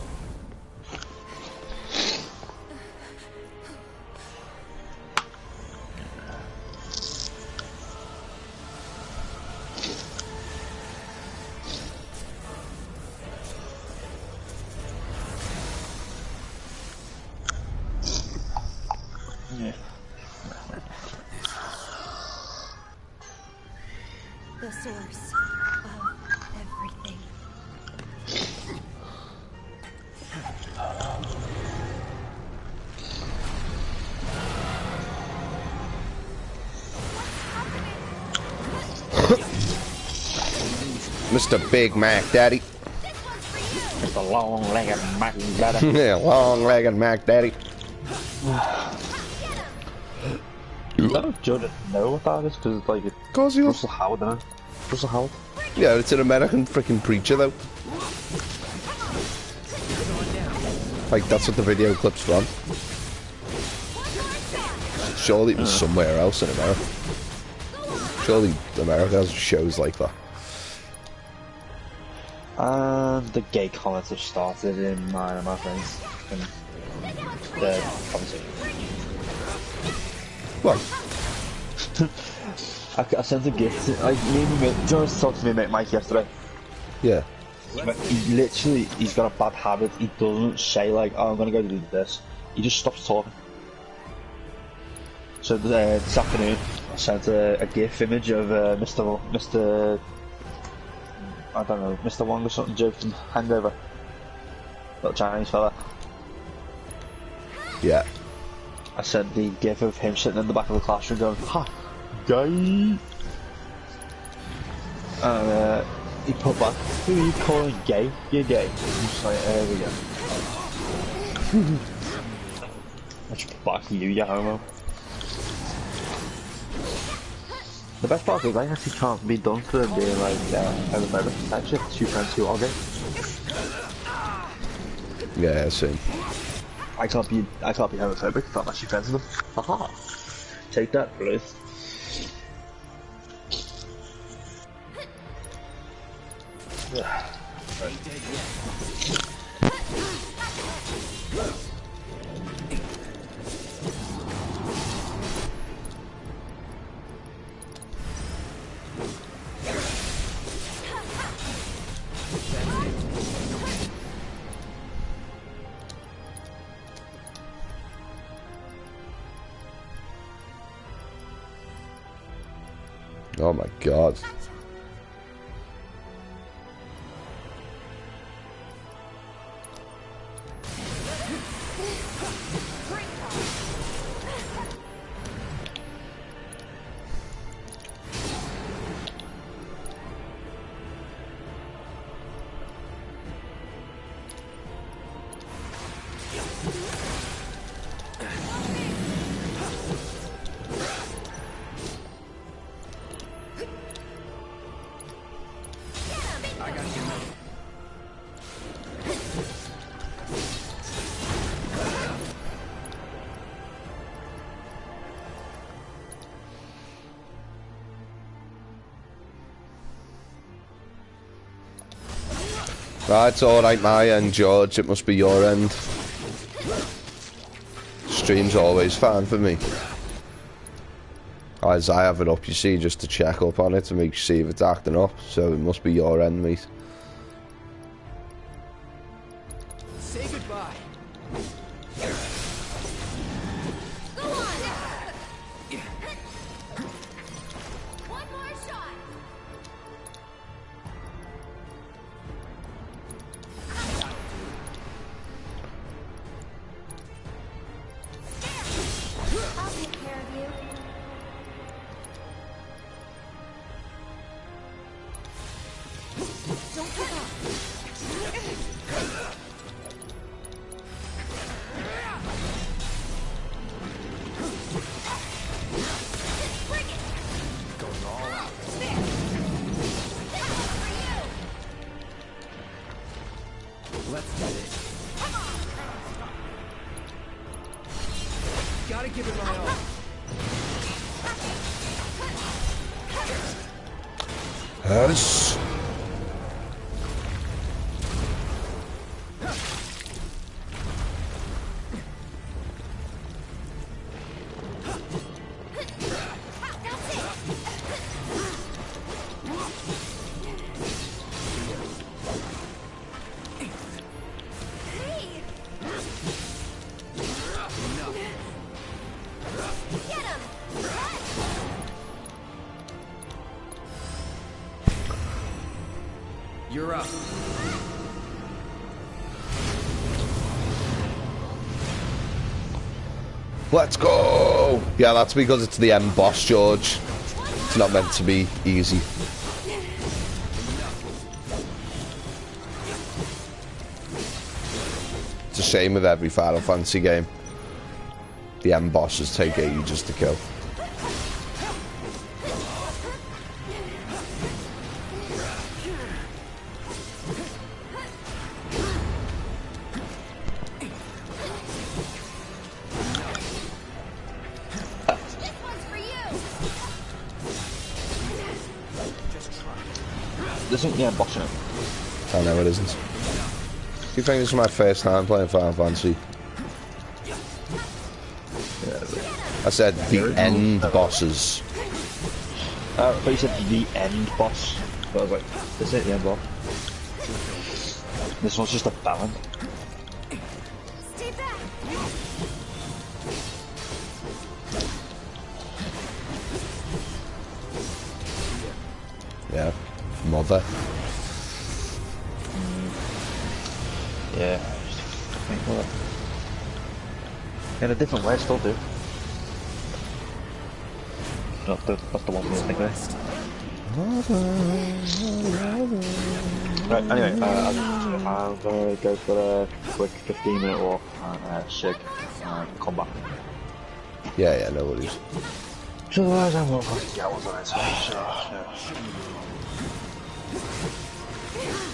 The source of everything. Mr. Big Mac Daddy. Mr. Long-legged Mac Daddy. Yeah, long-legged Mac Daddy. I don't Joe didn't know what that is, because it's like Russell Howard, isn't it? Russell Howard? Yeah, it's an American freaking preacher though. Like, that's what the video clip's from. Surely it was somewhere else in America. Surely America has shows like that. And the gay comments have started in mine and my friends. In the conversation. What? I sent a gift to, like, Jonas talked to me, Mike, yesterday. Yeah. He's got a bad habit. He doesn't say, like, oh, I'm gonna go do this. He just stops talking. So this afternoon, I sent a GIF image of Mr. I don't know, Mr. Wong or something, Joe from Hangover. Little Chinese fella. Yeah. I sent the GIF of him sitting in the back of the classroom going, ha, gay. And he put back, who are you calling gay? You're gay. I'm just like, there we go. I just put back you homo. The best part is I actually can't be done for being like homophobic. Actually, 2 friends who are gay. Yeah, same. I can't be homophobic if I'm actually friends with them. Haha. Take that, Ruth. Oh my god. Right, it's alright my end, George. It must be your end. Stream's always fine for me. As I have it up, you see, just to check up on it to make sure if it's acting up. So it must be your end, mate. Say goodbye. Go on. One more shot. I'll take care of you. Don't give up. Bring it. Going all out. There. This one's for you. Let's get it. Come on. Gotta give it my all. Yes. Hey. Get him. You're up. Let's go! Yeah, that's because it's the end boss, George. It's not meant to be easy. It's the same with every Final Fantasy game. The end bosses take ages to kill. This one's for you. This isn't the end boss, you know. I know it isn't. You think this is my first time playing Final Fantasy? I said the end bosses. But you said the end boss. But I was like, this ain't the end boss. This one's just a balance. Stay back. Yeah. Mother. Yeah. Just fucking well. In a different way, I still do. Not the one we think of. Right, anyway, I'm gonna go for a quick 15-minute walk and shake and come back. Yeah, no worries. So otherwise I won't fucking get what's on it. So,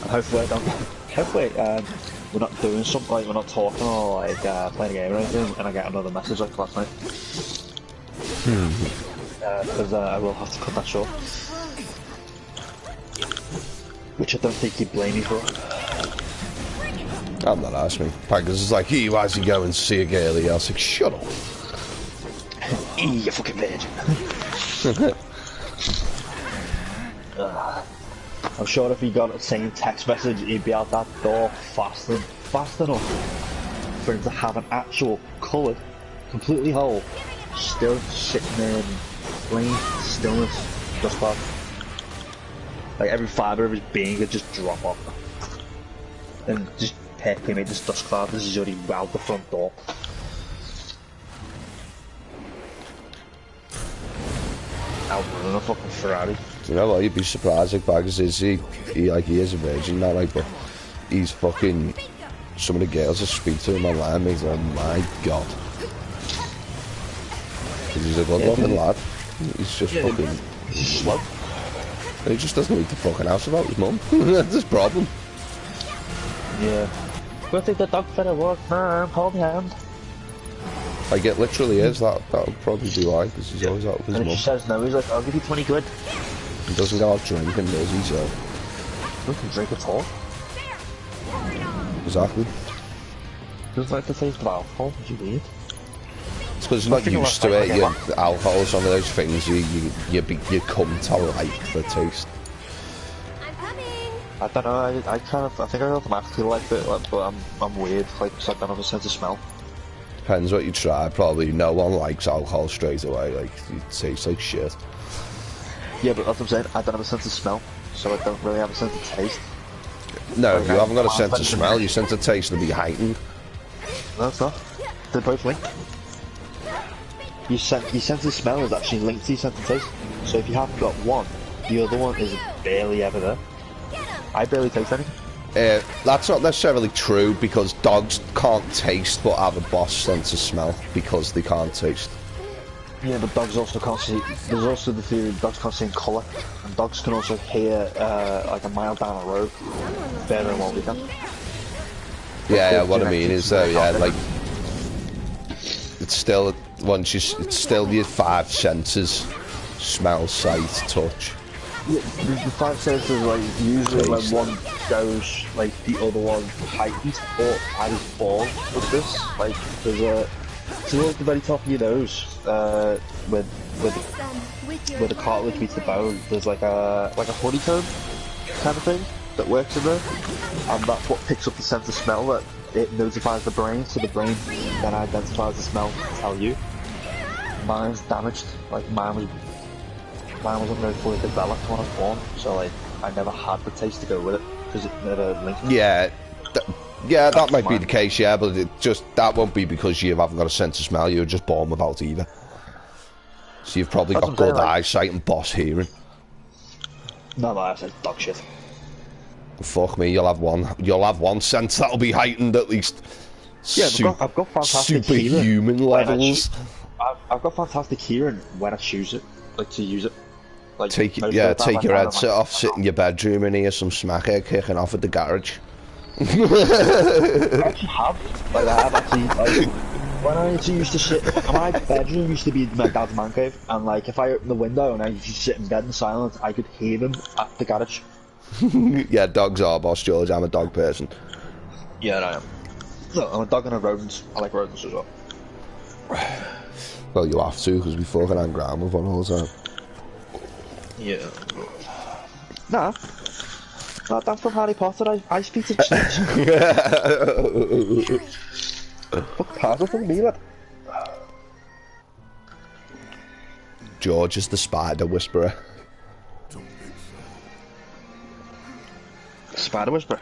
and hopefully I don't. Hopefully, we're not doing something, like we're not talking or like playing a game or anything, and I get another message like last night. Because I will have to cut that short. Which I don't think he'd blame me for. I'm not asking me. Packers is like, hey, why's he going to see a girlie? I was like, shut up. You fucking virgin. I'm sure if he got the same text message, he'd be out that door fast enough for him to have an actual coloured, completely whole, still sitting there in plain stillness, just like every fibre of his being could just drop off. And just perfectly made this dust cloud. This is already out the front door. Out running a fucking Ferrari. Do you know what? You'd be surprised, like, Baggers is he is a virgin now, like, but he's fucking. Some of the girls that speak to him online, mate, oh my god. He's a good looking lad. He's just fucking. He's slow. He just doesn't leave the fucking house without his mum. That's his problem. Yeah. Go take the dog for a walk, man. Hold your hand. Like, it literally is. That would probably be why, because he's always out with his And mum. if she says no, he's like, I'll give you 20 quid. He doesn't go out drinking, does he? So. He doesn't drink at all. Exactly. He doesn't like the taste of alcohol, which is weird. It's because you're not used to it. Alcohol's one of those things you come to like the taste. I don't know. I think I automatically like it, but I'm weird. Like, so I don't have a sense of smell. Depends what you try. Probably no one likes alcohol straight away. Like, it tastes like shit. Yeah, but that's what I'm saying. I don't have a sense of smell, so I don't really have a sense of taste. No, like, if you haven't got a sense of smell, your sense of taste will be heightened. No, it's not. They're both linked. Your sense of smell is actually linked to your sense of taste. So if you haven't got one, the other one is barely ever there. I barely taste anything. That's not necessarily true, because dogs can't taste but have a boss sense of smell because they can't taste. Yeah, but dogs also can't see. There's also the theory that dogs can't see in colour, and dogs can also hear like a mile down a road better than what we can. Yeah, what I mean is though, yeah, like it's still it's still your five senses: smell, sight, touch. Yeah, the five senses, like, usually when one goes, like, the other one heightens, or I was born with this. Like, there's towards the very top of your nose, where the cartilage meets the bone, there's like a honeycomb kind of thing that works in there, and that's what picks up the sense of smell that it notifies the brain, so the brain then identifies the smell to tell you. Mine's damaged, like mine wasn't very fully developed when I was born, so like I never had the taste to go with it because it never linked. Yeah, that might be the case. Yeah, but that won't be because you haven't got a sense of smell. You're just born without either. So you've probably got good eyesight and boss hearing. No, my eyesight's dog shit. Fuck me, you'll have one sense that'll be heightened at least. Yeah, I've got fantastic superhuman levels. I've got fantastic hearing when I choose it, like to use it. Like, take your headset off, sit in your bedroom and hear some smackhead kicking off at the garage. I actually have. Like, I have actually, like, when I used to sit, my bedroom used to be my dad's man cave, and like, if I opened the window and I used to sit in bed in silence, I could hear them at the garage. Yeah, dogs are boss, George. I'm a dog person. Yeah, I am. No, I'm a dog and a rodent. I like rodents as well. Well, you have to, because we fucking hang around with one all the time. Yeah. Nah. Not that from Harry Potter. I speak to snakes. Fuck Potter from me, lad. George is the spider whisperer. Spider whisperer?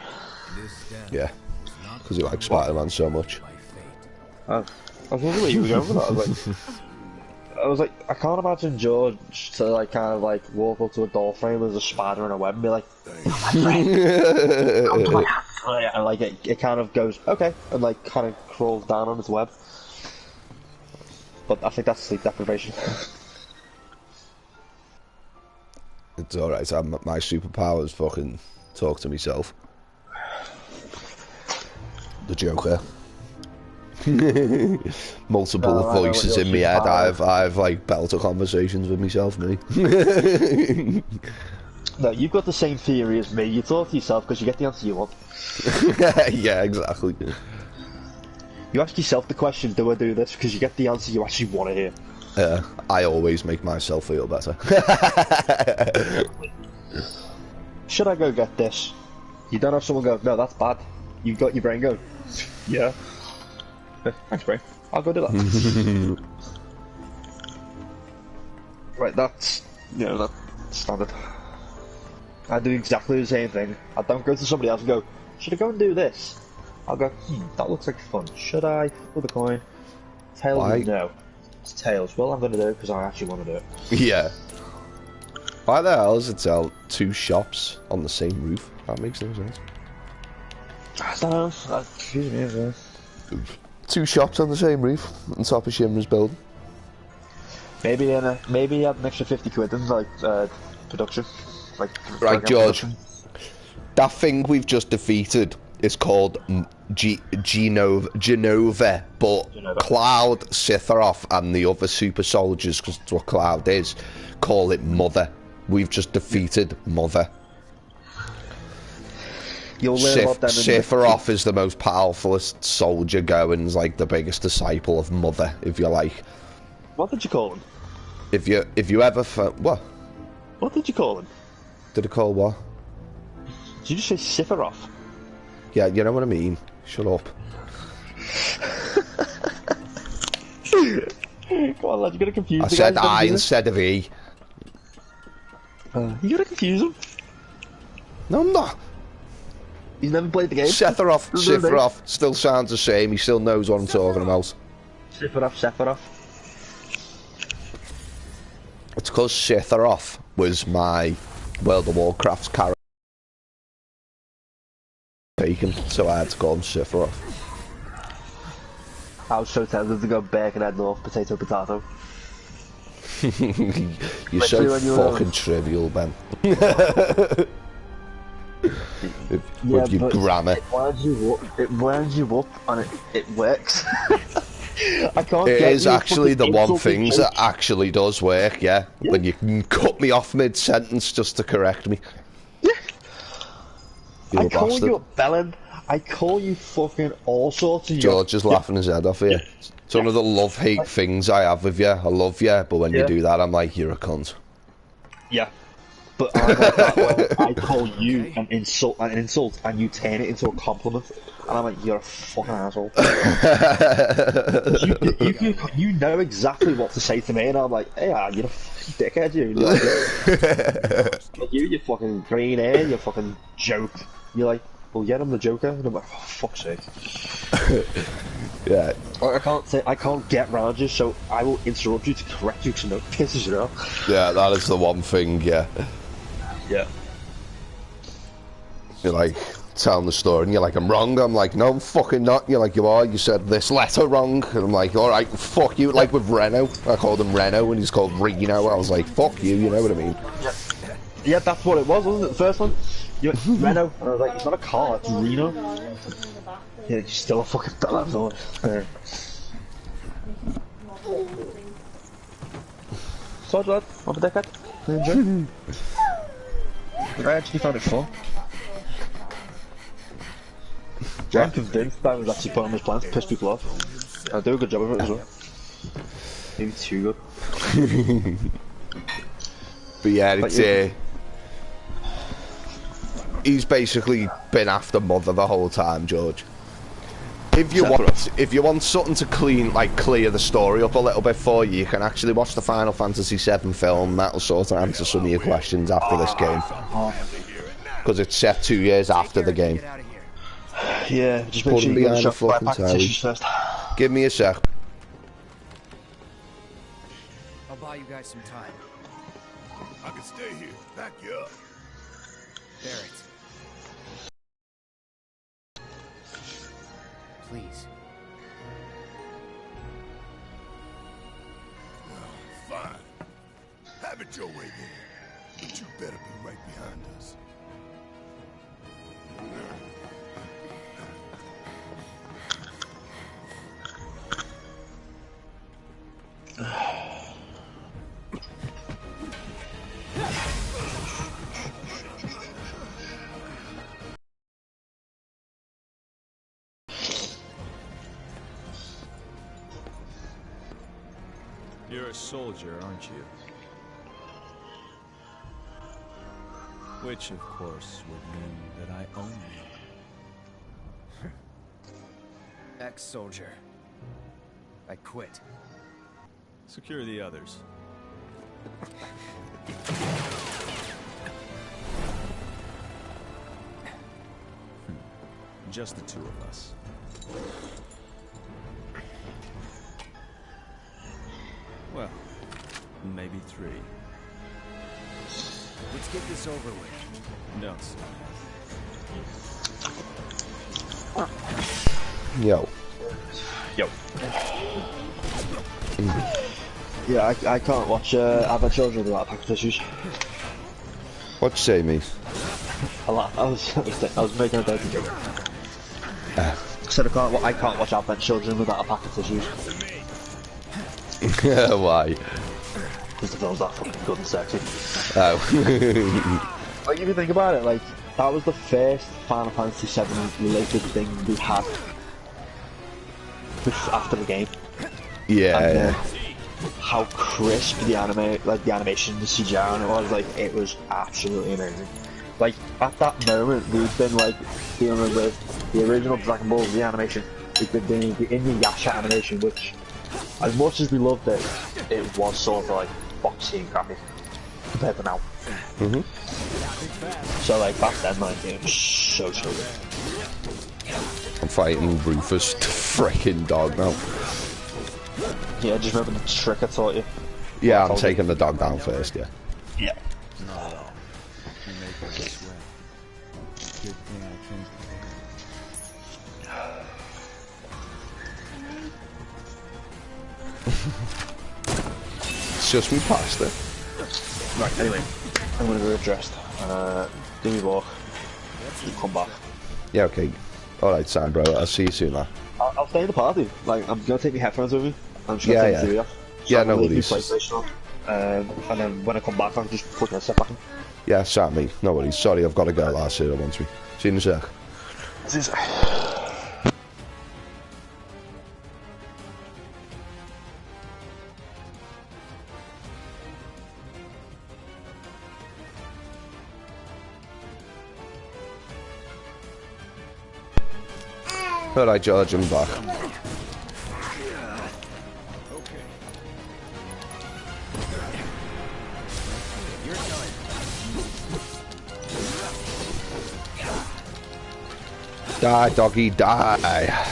Yeah. Because he likes Spider-Man so much. I was wondering where you were going with that. I was like, I can't imagine George to like kind of like walk up to a door frame with a spider in a web and be like, and like it kind of goes okay and like kind of crawls down on its web. But I think that's sleep deprivation. It's alright. My superpower is fucking talk to myself. The Joker. Multiple No, I know what voices you're in my head. saying. I've like belter conversations with myself, me. No, you've got the same theory as me. You talk to yourself because you get the answer you want. Yeah, exactly. You ask yourself the question, do I do this? Because you get the answer you actually want to hear. I always make myself feel better. Should I go get this? You don't have someone go, no, that's bad. You've got your brain going, yeah. Thanks, brain. I'll go do that. Right, that's, that's standard. I do exactly the same thing. I don't go to somebody else and go, should I go and do this? I'll go, that looks like fun. Should I? Flip a coin. Tails, Why? no. It's tails. Well, I'm going to do it because I actually want to do it. Yeah. Why the hell does it sell 2 shops on the same roof? That makes no sense. I don't know. Excuse me. Yeah. 2 shops on the same roof on top of Shimmer's building. Maybe he had an extra 50 quid in like production. Right, George. That thing we've just defeated is called Genova, but Cloud, Sitharoth, and the other super soldiers, because that's what Cloud is, call it Mother. We've just defeated Mother. You'll learn about them. Sitharoth is the most powerfulest soldier going, like the biggest disciple of Mother, if you like. What did you call him? If you ever what? What did you call him? Did it call what? Did you just say Sitharoth? Yeah, you know what I mean. Shut up. Come on, lad, you're gonna confuse I the said guy. I instead of E. You're gonna confuse him. No, I'm not. He's never played the game. Sitharoth still sounds the same. He still knows what I'm talking about. Sephiroth. It's because Sitharoth was my World of Warcraft's character taken, so I had to call him Sitharoth. I was so tempted to go back and head north, potato. You're so fucking trivial, Ben. With your grammar. It winds you up and it works. I can't It get is you actually the one fucking thing that actually does work, yeah. When you can cut me off mid-sentence just to correct me. Yeah. You're I a call bastard. you a bellend. I call you fucking all sorts of... George is laughing his head off here. It's one of the love-hate things I have with you. I love you, but when you do that, I'm like, you're a cunt. Yeah. But I'm like that when I call you an insult, and you turn it into a compliment, and I'm like, you're a fucking asshole. you know exactly what to say to me, and I'm like, hey, you're a fucking dickhead, you. You fucking green hair, you fucking joke. You're like, well, yeah, I'm the Joker, and I'm like, oh, fuck's sake. Yeah. I can't get round you, so I will interrupt you to correct you, because I know it pisses you off. Yeah, that is the one thing, yeah. Yeah. You're like, telling the story, and you're like, I'm wrong. I'm like, no, I'm fucking not. You're like, you are. You said this letter wrong. And I'm like, alright, fuck you. Like with Reno. I called him Reno, and he's called Reno. I was like, fuck you, you know what I mean? Yeah, that's what it was, wasn't it? The first one? You went, Reno. And I was like, it's not a car, it's Reno. Yeah, you're still a fucking bellend. So, lad, have a decade. Enjoy. I actually found it fun. I'm convinced that I was actually putting on this plan to piss people off. I do a good job of it as well. Maybe too good. But yeah, it's he's basically been after Mother the whole time, George. If you want something to clear the story up a little bit for you, you can actually watch the Final Fantasy VII film. That'll sort of answer some of your questions after this game, because it's set 2 years after the game. Yeah, just make sure you get a shot fucking first. Give me a sec. I'll buy you guys some time. I can stay here, back you up. Barrett. Please. Well, fine. Have it your way then. But you better be right behind us. You're a soldier, aren't you? Which, of course, would mean that I own you. Ex-soldier. I quit. Secure the others. Just the two of us. Well, maybe three. Let's get this over with. No, sir. Yo. Yo. Yeah, I can't watch Advent Children without a pack of tissues. What'd you say, mate? I was making a dirty joke. I said I can't watch Advent Children without a pack of tissues. Why? Because the film's that fucking good and sexy. Oh. Like, if you think about it, like, that was the first Final Fantasy VII related thing we had after the game. Yeah. And, how crisp the animation, the CGI on it was, like, it was absolutely amazing. Like, at that moment, we've been, like, dealing with the original Dragon Ball Z animation. We've been doing the Inuyasha animation, which, as much as we loved it, it was sort of, like, boxy and crappy compared to now. So, like, back then, like, it was so good. I'm fighting Rufus, the frickin' dog now. Yeah, just remember the trick I taught you. Yeah, I'm taking the dog down first, yeah. Yeah. Not at all. You make me sweat. Good thing I can't. It's just me pasta. Right, anyway, I'm gonna go get dressed. Do me walk. You come back. Yeah, okay. Alright, Sam, bro. I'll see you soon, man. I'll stay in the party. Like, I'm gonna take my headphones with me. I'm just gonna take the off. So Yeah, I'm no gonna leave worries. my PlayStation on. And then when I come back, I'll just put my set back in. Yeah, Sam, me. No worries. Sorry, I've got to go. Last year, wants me. See you in a sec. See you in a sec. Alright, George, I'm back. Die, doggy, die.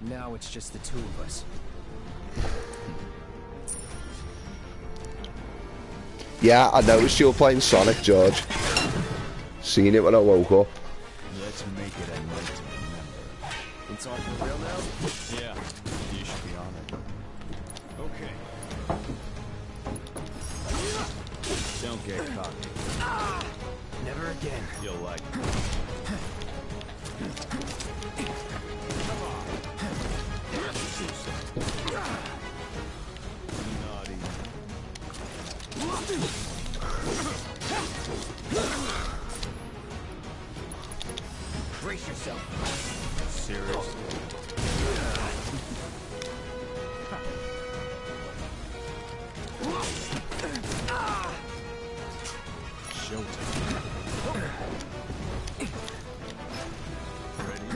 Now it's just the two of us. Yeah, I noticed you were playing Sonic, George. Seen it when I woke up. Let's make it a night to remember. It's all for real now? Yeah, you should be honored. Okay. Don't get cocky. Never again. You'll like it. Come on. Naughty. Brace yourself. Seriously. Showtime. Ready?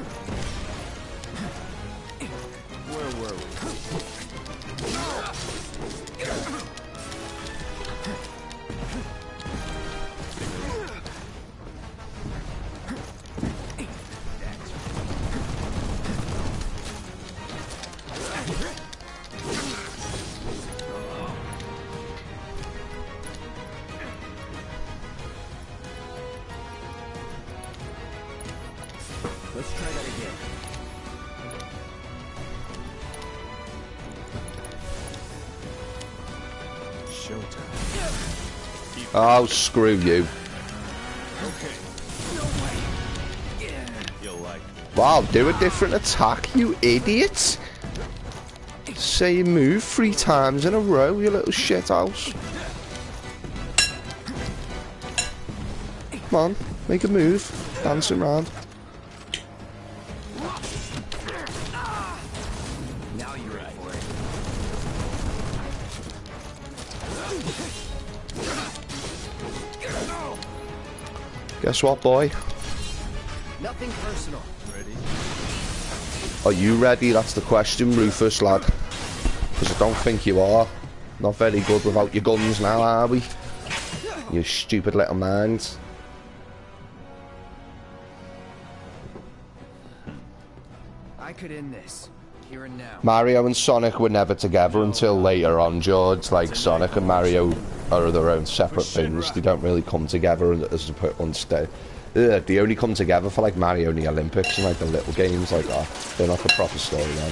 Where were we? Let's try that again. Showtime. Oh, screw you. Okay. You'll like it. Wow, do a different attack, you idiot. Say you move 3 times in a row, you little shithouse. Come on, make a move. Dancing around. Now you're right for it. Guess what, boy? Nothing personal. Ready? Are you ready? That's the question, Rufus, lad. Because I don't think you are. Not very good without your guns now, are we? You stupid little minds. I could end this here and now. Mario and Sonic were never together until later on, George. Like, Sonic and Mario are their own separate things. They don't really come together as a put on stage. They only come together for like Mario and the Olympics and like the little games like that. They're not the proper storyline.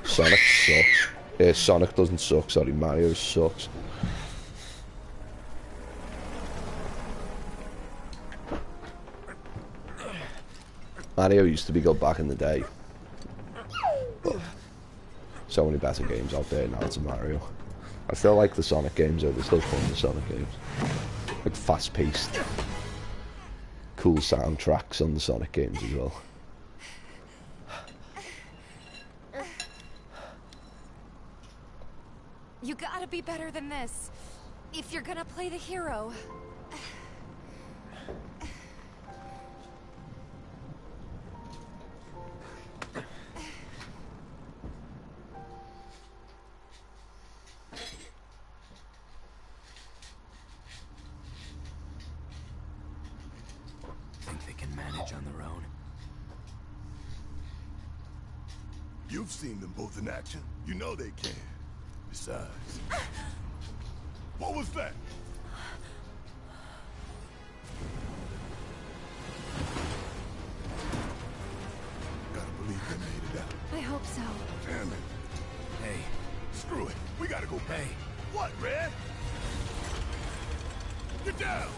Sonic sucks. Yeah, Sonic doesn't suck, sorry, Mario sucks. Mario used to be good back in the day. But so many better games out there now to Mario. I still like the Sonic games though, they're still fun, the Sonic games. Like fast paced. Cool soundtracks on the Sonic games as well. You gotta be better than this. If you're gonna play the hero. Think they can manage on their own? You've seen them both in action. You know they can. Besides... What was that? Gotta believe they made it out. I hope so. Damn it. Hey. Screw it. We gotta go back. Hey. What, Red? Get down!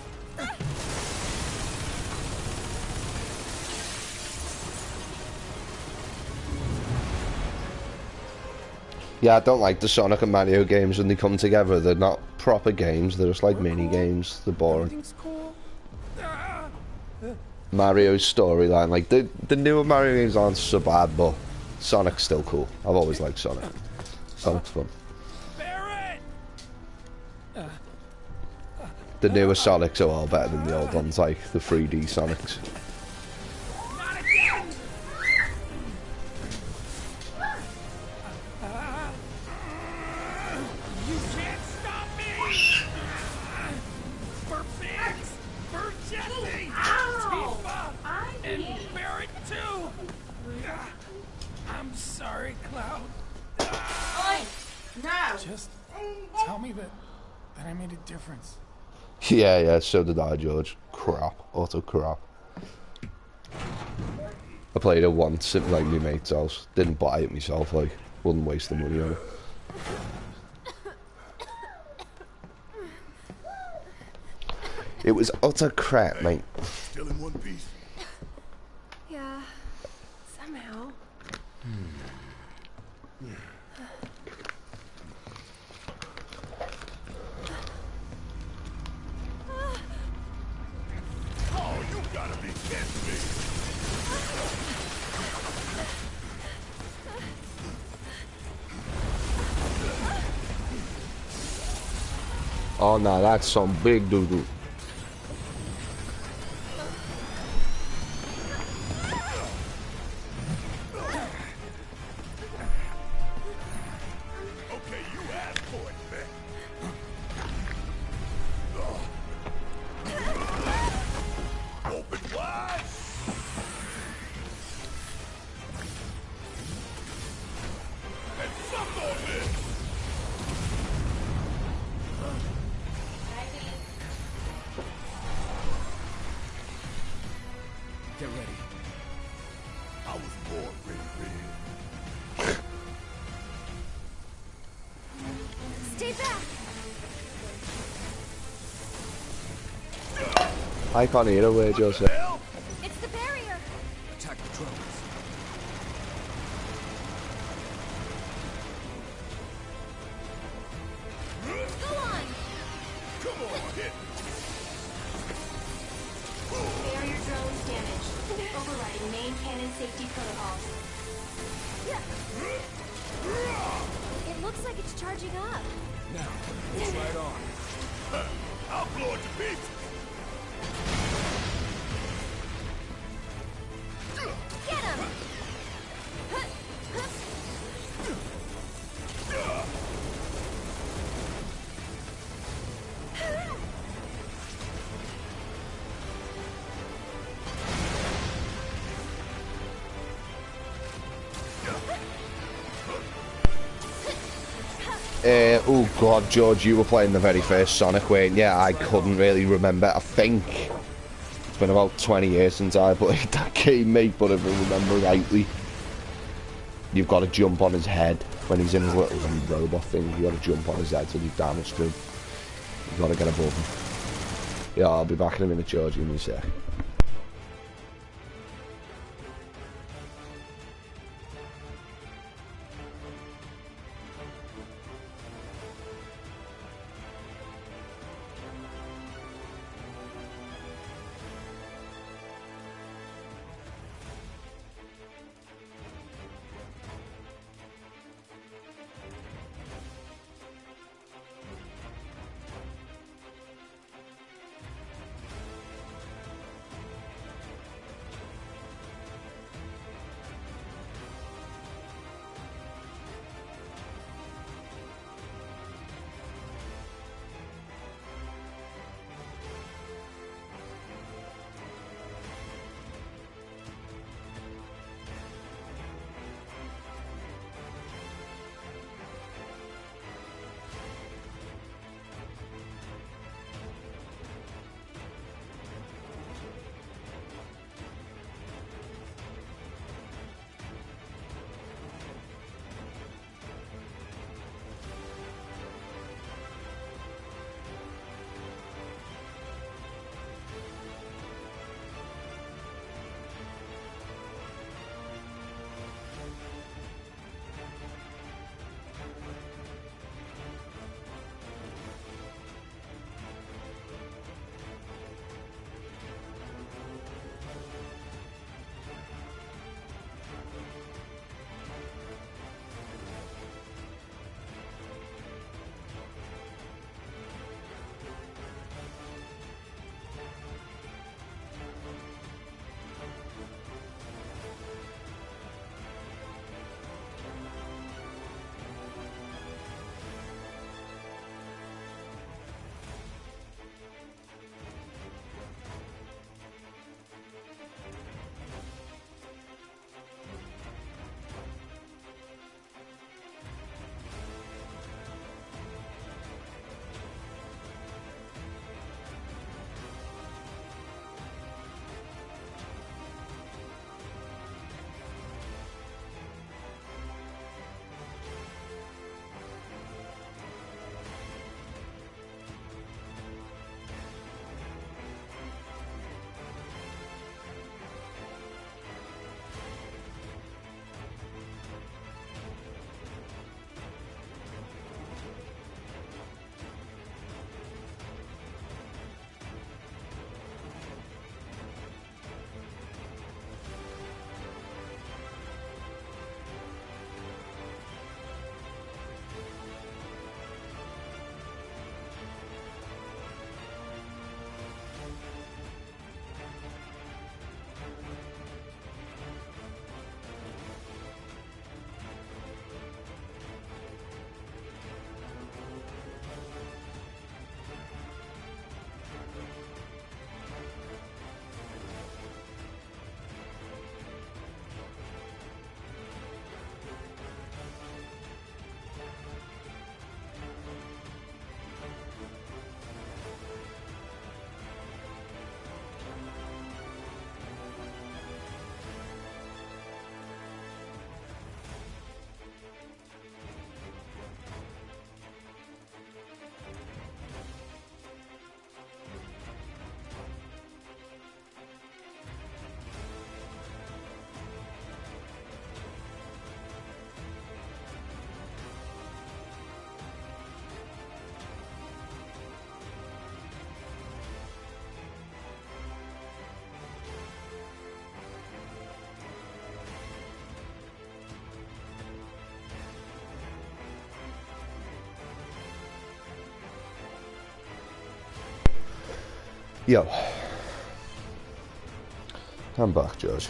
Yeah, I don't like the Sonic and Mario games when they come together. They're not proper games, they're just like mini games. They're boring. Cool. Mario's storyline, like the newer Mario games aren't so bad, but Sonic's still cool. I've always liked Sonic. Sonic's fun. The newer Sonics are all better than the old ones, like the 3D Sonics. You can't stop me! For Biggs! For Jesse! Tifa! And Barrett too! I'm sorry, Cloud. Oi! No! Just tell me that I made a difference. Yeah, so did I, George. Crap. Utter crap. I played it once at like my mate's house. Didn't buy it myself, like, wouldn't waste the money on it. It was utter crap, mate. Still in one piece. Yeah, somehow. Oh, you gotta be kidding me! Oh no, that's some big doo-doo. Okay, you asked for it, man. Open wide. And suck on this. Get ready. I was born ready, Red. Stay back! I can't hear a word you're saying. It's the barrier! Attack the drones. Go on! Come safety protocols. It looks like it's charging up. Now, it's right on. I'll blow it to pieces! Get him! Oh god, George, you were playing the very first Sonic, weren't you? I couldn't really remember. I think it's been about 20 years since I played that game, mate, but if I remember rightly, you've got to jump on his head when he's in his little robot thing. You've got to jump on his head till you've damaged him. You've got to get above him. Yeah, I'll be back in a minute, George, give me a sec. Yo. I'm back, George.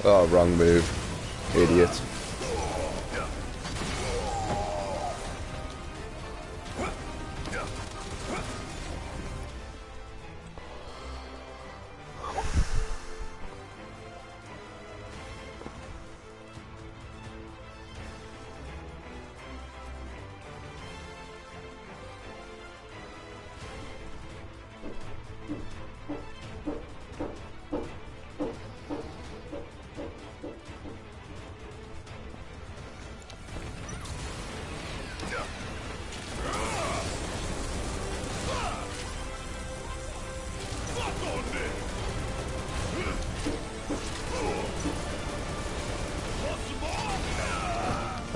Oh, wrong move. Idiot.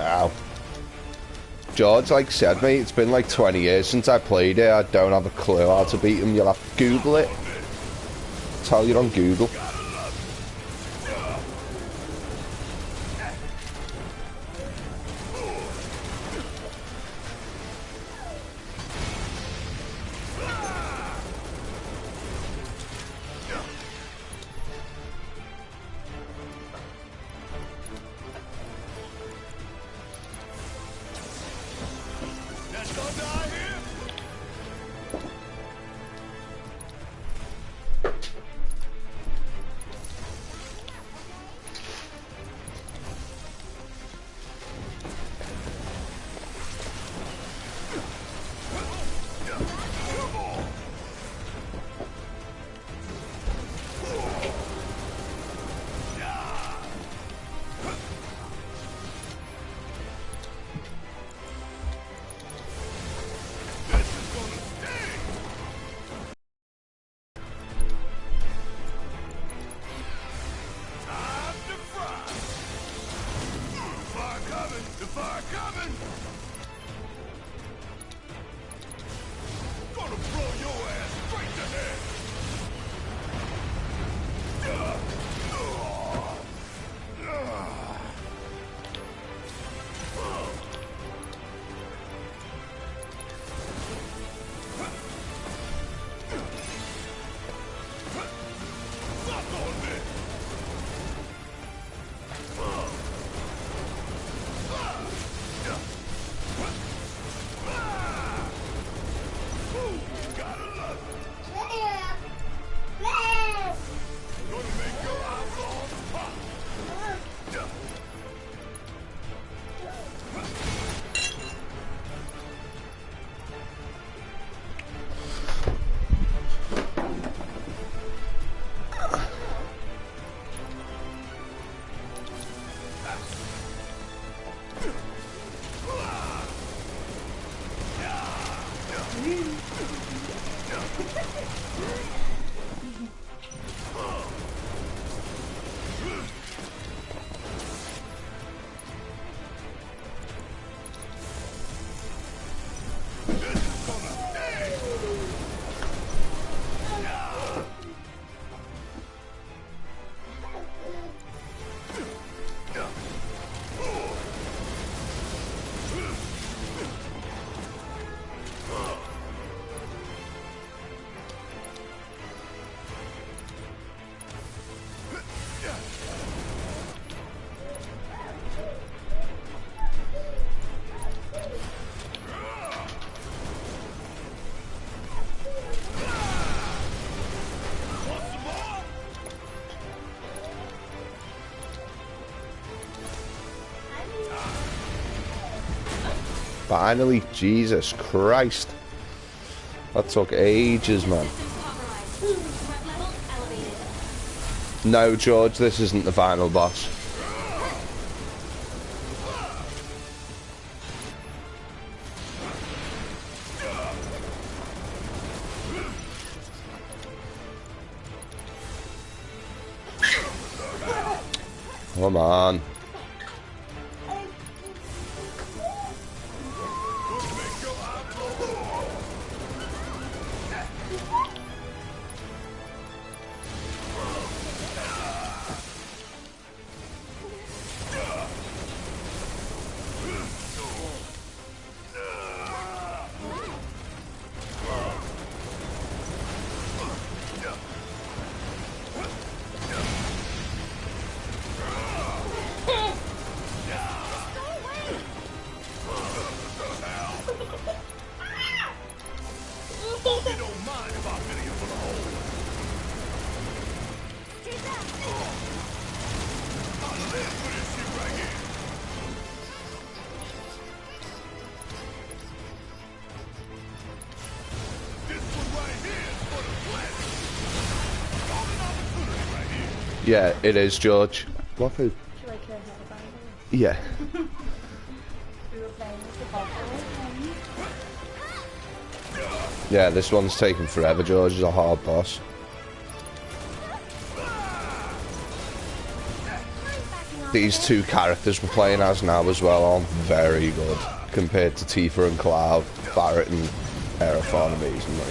Ow. George, like said, mate, it's been like 20 years since I played it. I don't have a clue how to beat him. You'll have to Google it. Tell you on Google. Finally, Jesus Christ. That took ages, man. No, George, this isn't the final boss. Come on. Yeah, it is, George. What food? Yeah. Yeah, this one's taking forever. George is a hard boss. These two characters we're playing as now as well are very good compared to Tifa and Cloud, Barrett and Aerofon amazingly.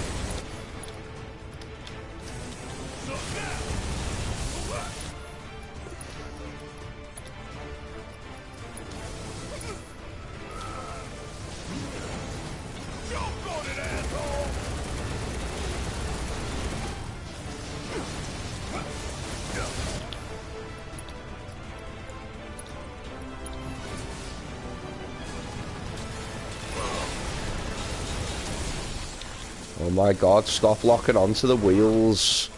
Oh my god, stop locking onto the wheels.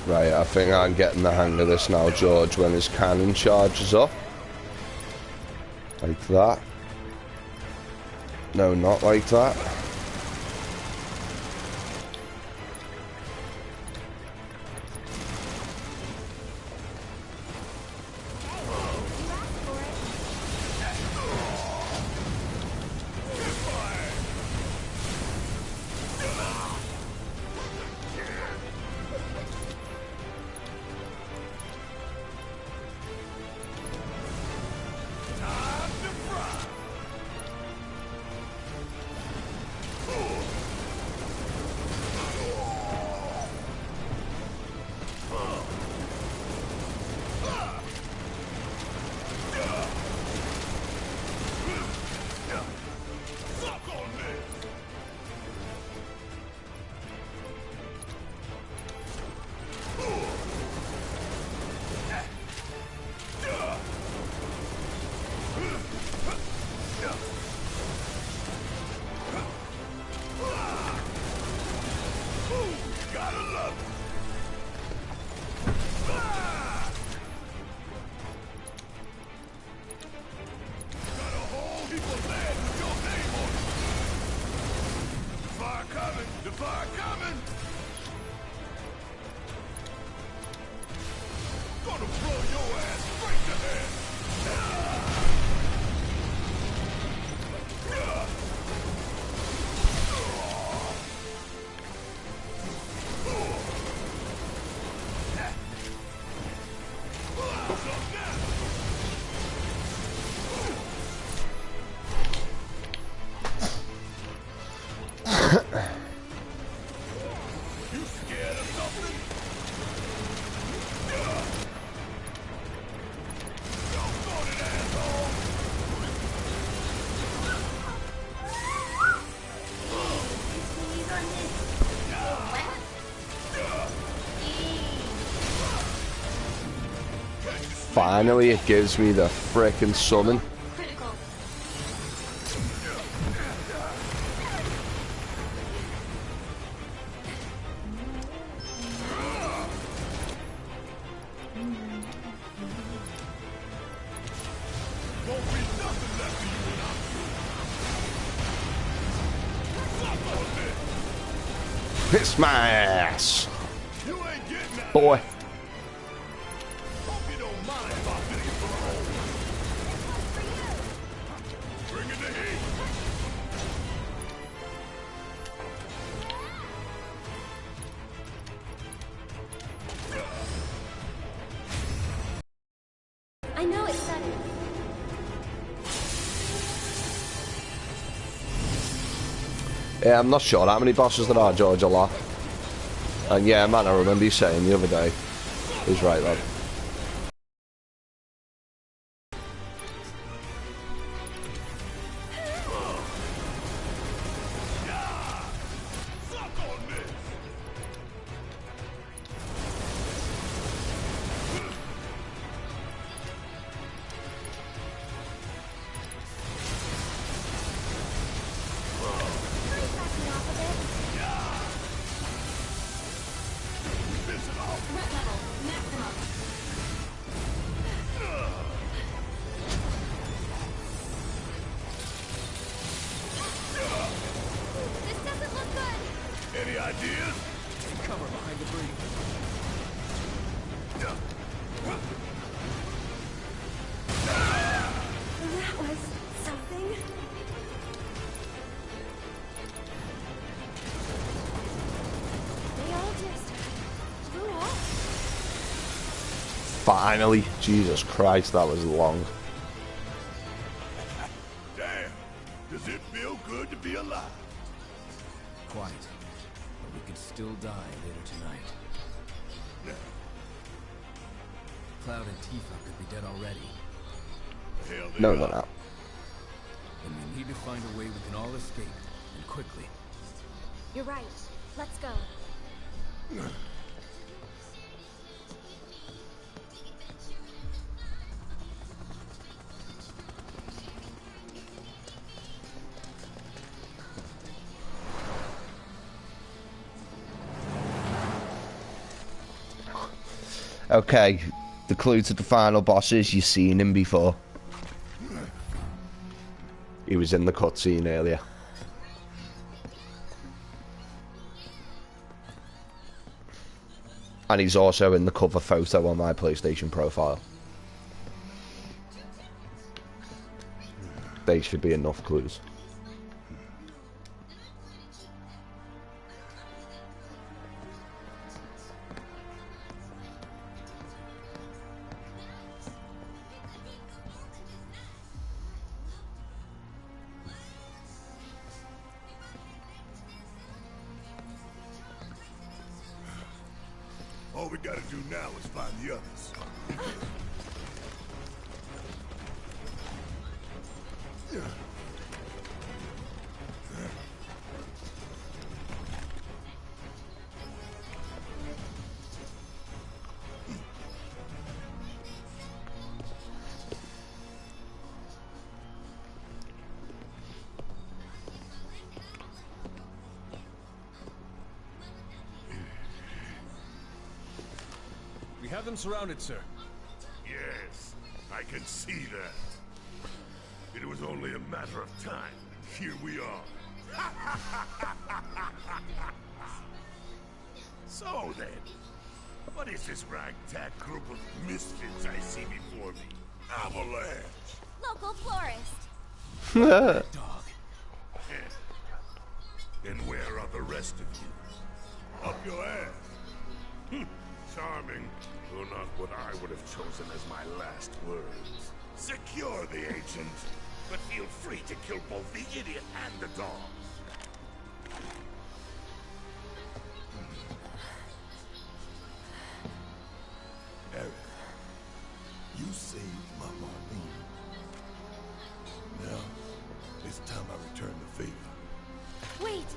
Right, I think I'm getting the hang of this now, George, when his cannon charges up. Like that. No, not like that. Finally, it gives me the frickin' summon. Critical. Kiss my ass, boy. I know it's sudden. Yeah, I'm not sure how many bosses there are, George, a lot. And yeah, man, I remember you saying the other day. He's right, lad. This doesn't look good. Any ideas? Take cover behind the breach. That was something. They all just blew off. Finally, Jesus Christ, that was long. Damn. Does it feel good to be alive? Quite. But we could still die later tonight. Yeah. Cloud and Tifa could be dead already. Hell, they No, are. they're not. And we need to find a way we can all escape, and quickly. You're right. Let's go. Okay, the clue to the final boss is you've seen him before. He was in the cutscene earlier. And he's also in the cover photo on my PlayStation profile. They should be enough clues. All we gotta do now is find the others. We have them surrounded, sir. Yes, I can see that. It was only a matter of time. Here we are. So then, what is this ragtag group of misfits I see before me? Avalanche! Local florist. Dog. And where are the rest of you? Up your ass. Charming, though not what I would have chosen as my last words. Secure the agent, but feel free to kill both the idiot and the dog. Eric, you saved my Marlene. Now, it's time I return the favor. Wait.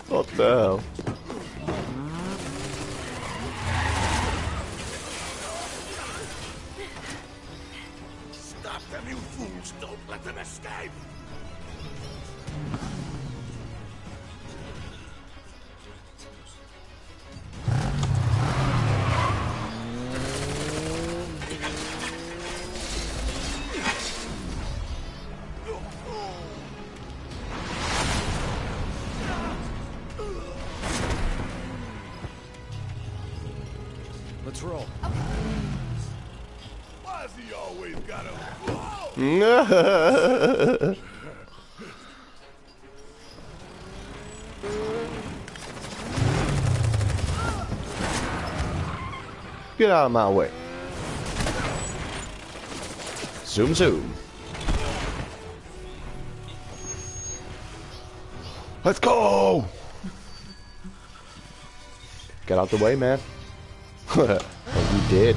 What the hell? Stop them, you fools! Don't let them escape! Let's roll. Why's he always gotta fall? Get out of my way. Zoom zoom. Let's go! Get out the way, man. Well, you did.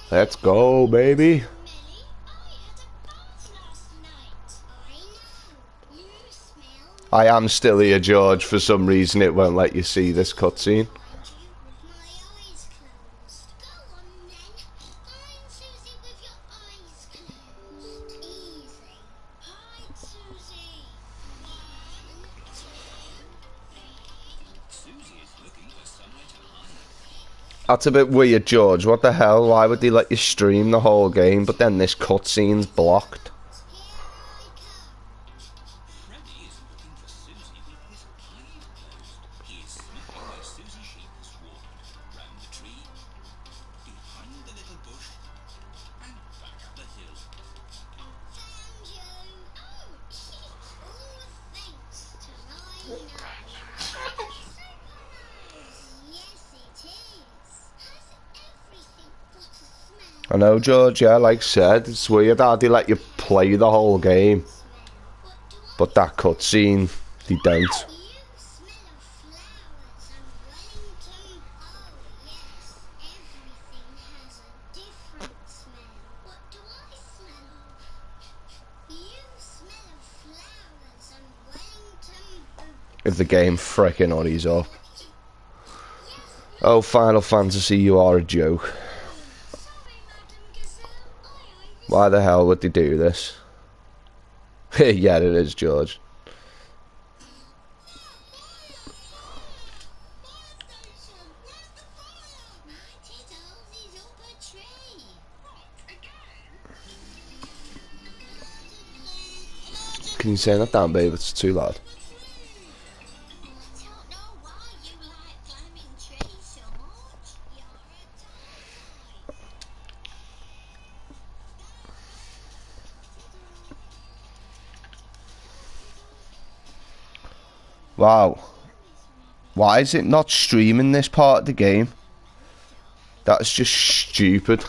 Let's go, baby. I am still here, George. For some reason, it won't let you see this cutscene. That's a bit weird, George. What the hell? Why would they let you stream the whole game, but then this cutscene's blocked? I know, George, yeah, like I said, it's weird how they let you play the whole game, but that cutscene, they don't. If the game frickin' hurries up. Oh, Final Fantasy, you are a joke. Why the hell would they do this? Yeah, it is, George. Can you turn that down, babe? It's too loud. Wow. Why is it not streaming this part of the game? That's just stupid.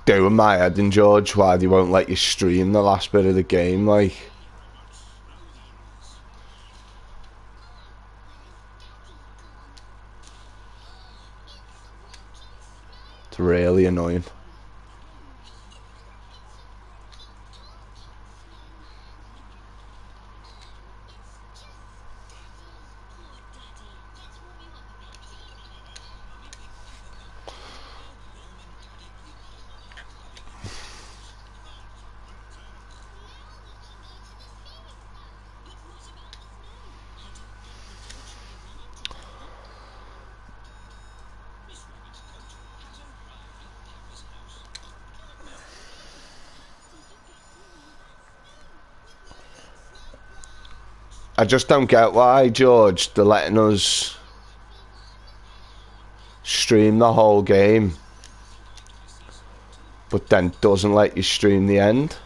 doing my head in, George, why they won't let you stream the last bit of the game, like. It's really annoying. I just don't get why, George, they're letting us stream the whole game, but then doesn't let you stream the end.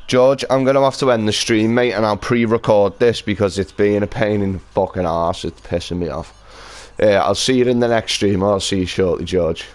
George, I'm going to have to end the stream, mate, and I'll pre-record this because it's being a pain in the fucking arse. It's pissing me off. I'll see you in the next stream, or I'll see you shortly, George.